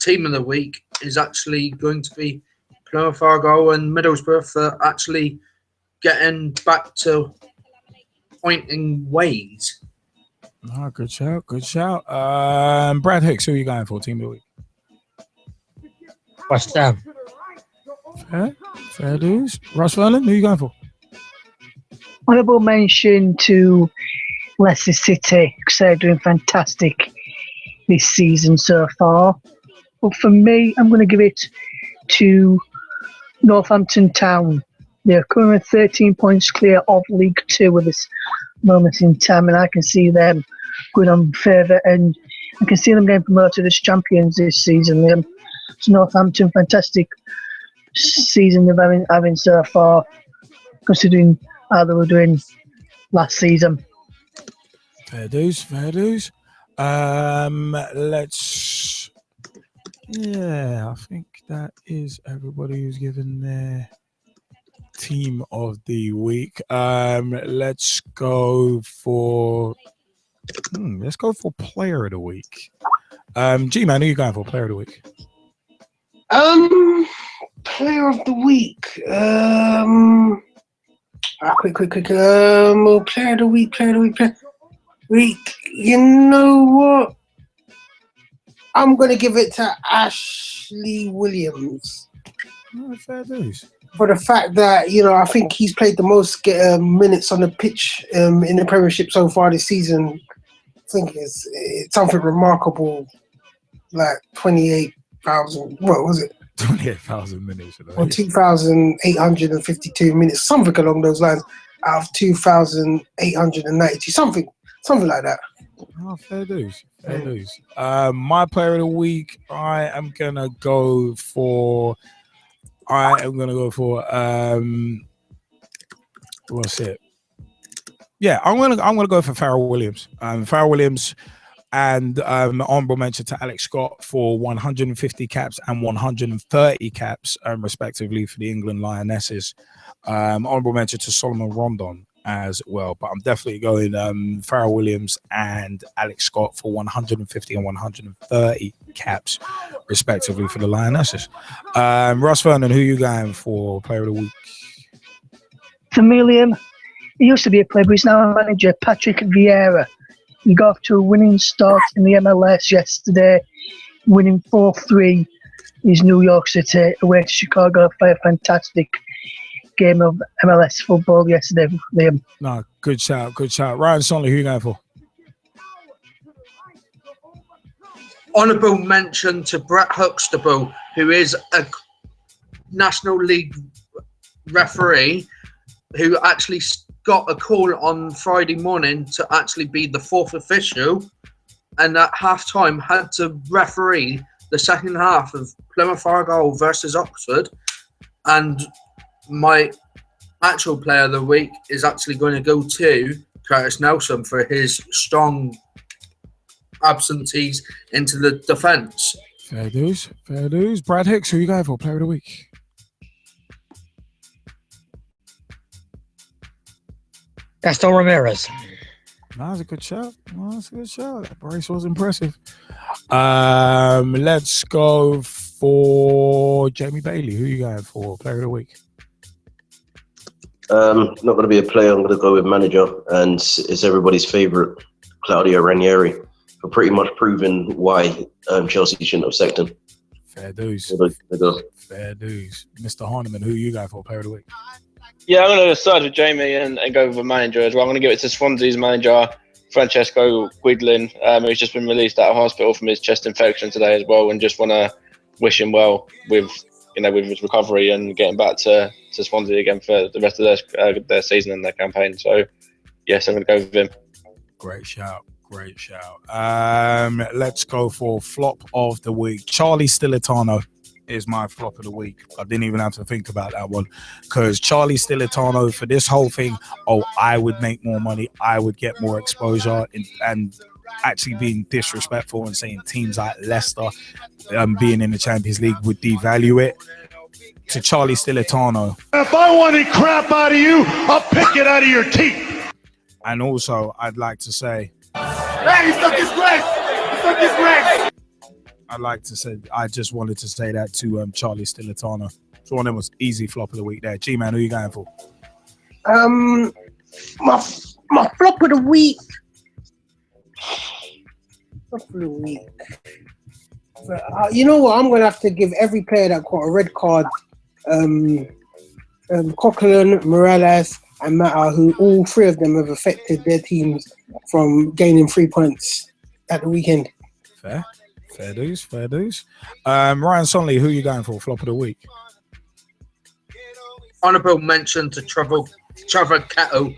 team of the week is actually going to be Plymouth Argyle and Middlesbrough for actually getting back to pointing ways. Oh, good shout. Brad Hicks, who are you going for team of the week? West Ham. Fair dues. Russ Vernon, who are you going for? Honourable mention to Leicester City because they're doing fantastic this season so far. But for me, I'm going to give it to Northampton Town. They're currently 13 points clear of League Two at this moment in time, and I can see them going on further, and I can see them getting promoted as champions this season. It's Northampton, fantastic season they're having so far, considering how they were doing last season. Fair dues. I think that is everybody who's given their team of the week. Let's go for player of the week. G-Man, who are you going for player of the week? Player of the week. Quick. Player of the week. You know what? I'm gonna give it to Ashley Williams. Fair dues. For the fact that, I think he's played the most minutes on the pitch in the Premiership so far this season. I think it's something remarkable, like 28,000. What was it? 28,000 minutes. Or 2,852 minutes, something along those lines, out of 2,892, something like that. Oh, fair dues. My player of the week, I am gonna go for. What's it? Yeah, I'm gonna go for Farrell Williams. Farrell Williams, and honorable mention to Alex Scott for 150 caps and 130 caps, respectively, for the England Lionesses. Honorable mention to Solomon Rondon as well, but I'm definitely going Farrell Williams and Alex Scott for 150 and 130 caps, respectively, for the Lionesses. Russ Vernon, who are you going for player of the week? For me, Liam, he used to be a player, but he's now a manager, Patrick Vieira. He got off to a winning start in the MLS yesterday, winning 4-3 his New York City away to Chicago for a fantastic game of MLS football yesterday, Liam. No, good shout. Ryan Sonley, who are you going for? Honourable mention to Brett Huxtable, who is a National League referee who actually got a call on Friday morning to actually be the fourth official, and at half-time had to referee the second half of Plymouth Argyle versus Oxford. And my actual player of the week is actually going to go to Curtis Nelson for his strong absentees into the defence. Fair dues. Brad Hicks, who are you going for player of the week? Gaston Ramirez. That's a good shout. That brace was impressive. Let's go for Jaymie Bailey. Who are you going for player of the week? Not going to be a player. I'm going to go with manager, and it's everybody's favourite, Claudio Ranieri, for pretty much proving why Chelsea shouldn't have sacked him. Fair dues. Mr. Harniman, who are you going for player of the week? Yeah, I'm going to side with Jamie and go with a manager as well. I'm going to give it to Swansea's manager, Francesco Guidlin, who's just been released out of hospital from his chest infection today as well, and just want to wish him well with his recovery and getting back to Swansea again for the rest of their season and their campaign. So, yes, I'm going to go with him. Great shout. Let's go for flop of the week. Charlie Stilitano is my flop of the week. I didn't even have to think about that one, because Charlie Stilitano, for this whole thing, I would make more money, I would get more exposure, and actually being disrespectful and saying teams like Leicester being in the Champions League would devalue it. To Charlie Stilitano. If I want any crap out of you, I'll pick it out of your teeth. And also, I'd like to say, hey, he stuck his legs. I just wanted to say that to Charlie Stilitano. It's one of them was easy flop of the week there. G-Man, who are you going for? My flop of the week. You know what? I'm going to have to give every player that got a red card Coquelin, Morales, and Mata, who all three of them have affected their teams from gaining 3 points at the weekend. Fair dues. Ryan Sonley, who are you going for? Flop of the week? Honourable mention to Trevor Kettle,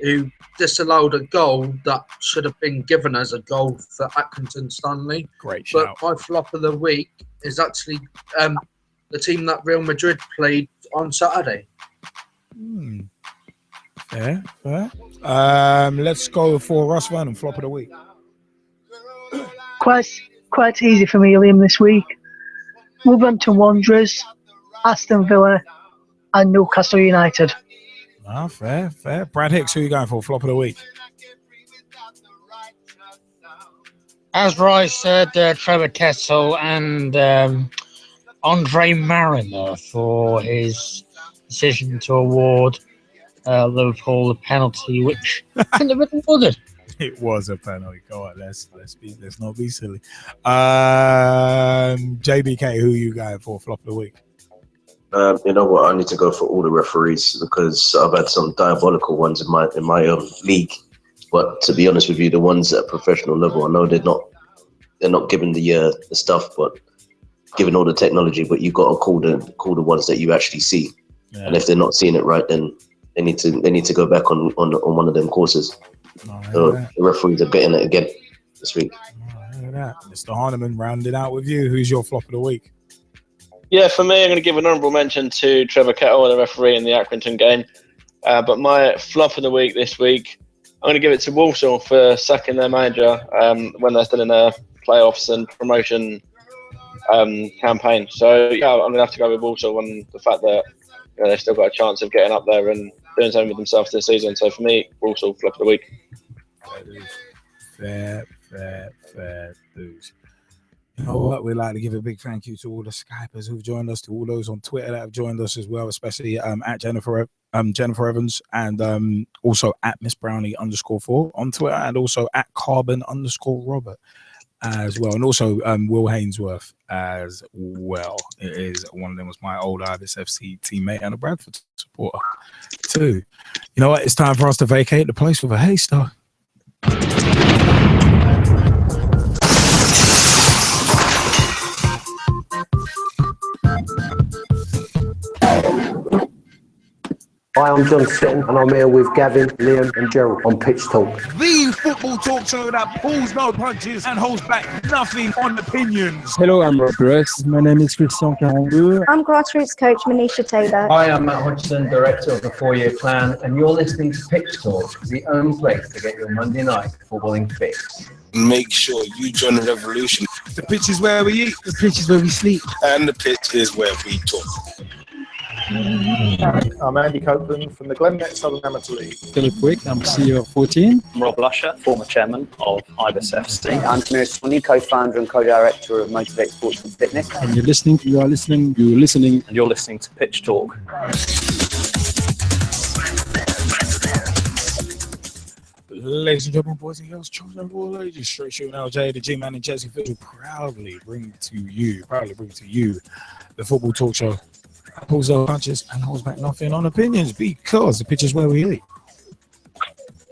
who disallowed a goal that should have been given as a goal for Accrington Stanley. Great shout. shout. But my flop of the week is actually the team that Real Madrid played on Saturday. Fair. Let's go for Russ Vernon, flop of the week. Quite easy for me, Liam, this week. Wolverhampton Wanderers, Aston Villa, and Newcastle United. Fair. Brad Hicks, who are you going for? Flop of the week. As Rice said, Trevor Kessel and Andre Mariner for his decision to award Liverpool a penalty, which couldn't have been awarded. It was a penalty. Go on, let's not be silly. JBK, who are you going for? Flop of the week. You know what? I need to go for all the referees because I've had some diabolical ones in my league. But to be honest with you, the ones at professional level, I know they're not given the stuff, but given all the technology. But you got to call the ones that you actually see. Yeah. And if they're not seeing it right, then they need to go back on one of them courses. So the referees are getting it again this week. Look at that, Mr. Harniman, rounded out with you. Who's your flop of the week? Yeah, for me, I'm going to give an honourable mention to Trevor Kettle, the referee in the Accrington game. But my flop of the week this week, I'm going to give it to Walsall for sacking their manager when they're still in their playoffs and promotion campaign. So, yeah, I'm going to have to go with Walsall on the fact that they've still got a chance of getting up there and doing something with themselves this season. So, for me, Walsall, flop of the week. Fair dues. You know what? We'd like to give a big thank you to all the Skypers who've joined us, to all those on Twitter that have joined us as well, especially at Jennifer Evans and also at Miss Brownie _4 on Twitter, and also at Carbon _Robert as well, and also Will Hainsworth as well. It is one of them was my old Ibis FC teammate and a Bradford supporter too. You know what? It's time for us to vacate the place with a haystack. Hi, I'm John Sitton, and I'm here with Gavin, Liam, and Gerald on Pitch Talk. The football talk show that pulls no punches and holds back nothing on opinions. Hello, I'm Rob Brooks. My name is Christian 42. I'm grassroots coach Manisha Taylor. Hi, I'm Matt Hodgson, director of the 4-year plan, and you're listening to Pitch Talk, the only place to get your Monday night footballing fix. Make sure you join the revolution. The pitch is where we eat. The pitch is where we sleep. And the pitch is where we talk. I'm Andy Copeland from the Glennet Southern Amateur League. Philip Wick, I'm CEO of 14. I'm Rob Lusher, former chairman of Ibis FC. I'm Samir Swanee, co-founder and co-director of Motivate Sports and Fitness. And you're listening to Pitch Talk. Ladies and gentlemen, boys and girls, children of all ages, straight shooting LJ, the G-Man and Jesse Fisher proudly bring to you the football talk show. Pulls no punches and holds back nothing on opinions, because the pitch is where we eat.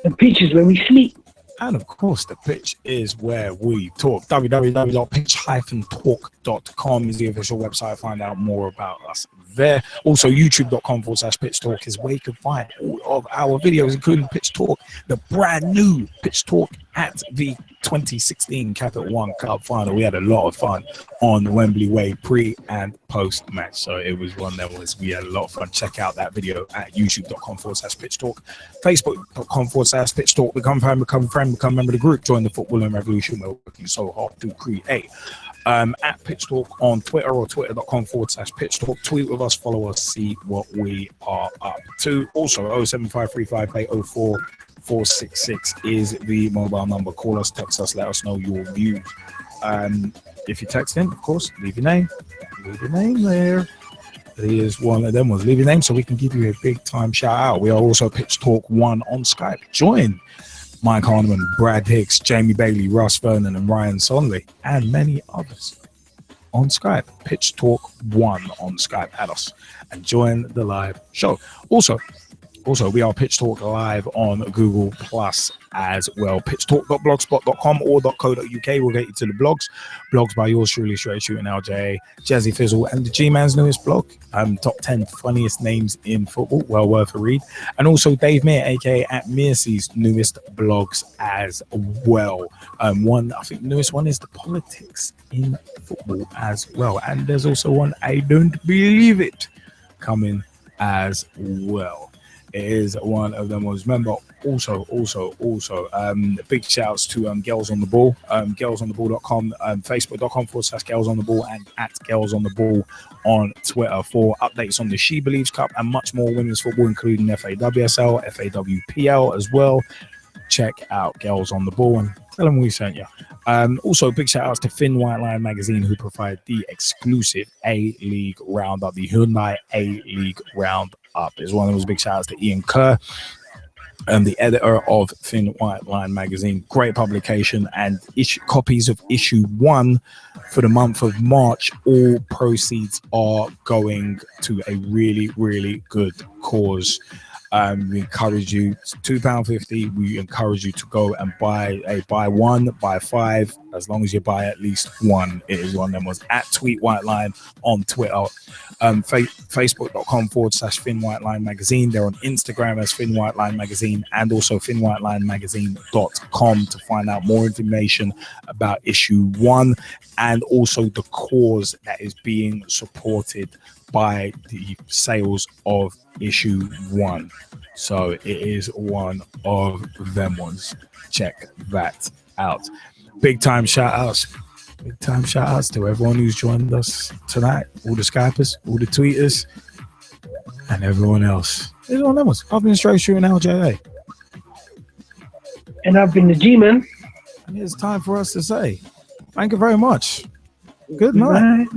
The pitch is where we sleep. And of course, the pitch is where we talk. www.pitch-talk.com is the official website. Find out more about us there. Also, youtube.com/pitch talk is where you can find all of our videos, including Pitch Talk, the brand new Pitch Talk at the 2016 Capital One Cup final. We had a lot of fun on Wembley Way pre and post match, so it was one that we had a lot of fun. Check out that video at youtube.com/pitch talk, facebook.com/pitch talk. Become fan, become friend, become member of the group, join the footballing revolution. We're working so hard to create. At Pitch Talk on Twitter or twitter.com/pitch talk. Tweet with us, follow us, see what we are up to. Also, 07535804466 is the mobile number. Call us, text us, let us know your views. If you text in, of course, leave your name there. Here's one of them ones. Leave your name so we can give you a big time shout out. We are also Pitch Talk 1 on Skype. Join Mike Harniman, Brad Hicks, Jaymie Bailey, Russ Vernon, and Ryan Sonley, and many others on Skype. Pitch Talk 1 on Skype. Add us and join the live show. Also, we are Pitch Talk live on Google Plus as well. Pitchtalk.blogspot.com or .co.uk will get you to the blogs. Blogs by yours truly, Straight Shooting LJ, Jazzy Fizzle, and the G-Man's newest blog, top 10 funniest names in football. Well worth a read. And also Dave Mear, aka at Mearcy's newest blogs as well. I think the newest one is the politics in football as well. And there's also one, I Don't Believe It, coming as well. It is one of them. Remember, also, big shouts to Girls on the Ball, girlsontheball.com, facebook.com/Girls on the Ball, and at Girls on the Ball on Twitter for updates on the She Believes Cup and much more women's football, including FAWSL, FAWPL as well. Check out Girls on the Ball and tell them we sent you. Also, big shout outs to Finn White Line Magazine, who provide the exclusive A-League Roundup, the Hyundai A-League Roundup. Is one of those big shout outs to Ian Kerr, the editor of Finn White Line Magazine. Great publication, and copies of issue 1 for the month of March. All proceeds are going to a really, really good cause. We encourage you, it's £2.50. We encourage you to go and buy 1, buy 5, as long as you buy at least 1. It is one of them was at Tweet White Line on Twitter, facebook.com/Finn White Line Magazine. They're on Instagram as Finn White Line Magazine, and also finnwhiteLineMagazine.com to find out more information about issue 1 and also the cause that is being supported by the sales of issue 1. So it is one of them ones. Check that out. Big time shout outs to everyone who's joined us tonight, all the Skypers, all the tweeters, and everyone else. It's one of them ones. I've been Straight Shooting LJA, and I've been the G-Man. And it's time for us to say thank you very much. Good night.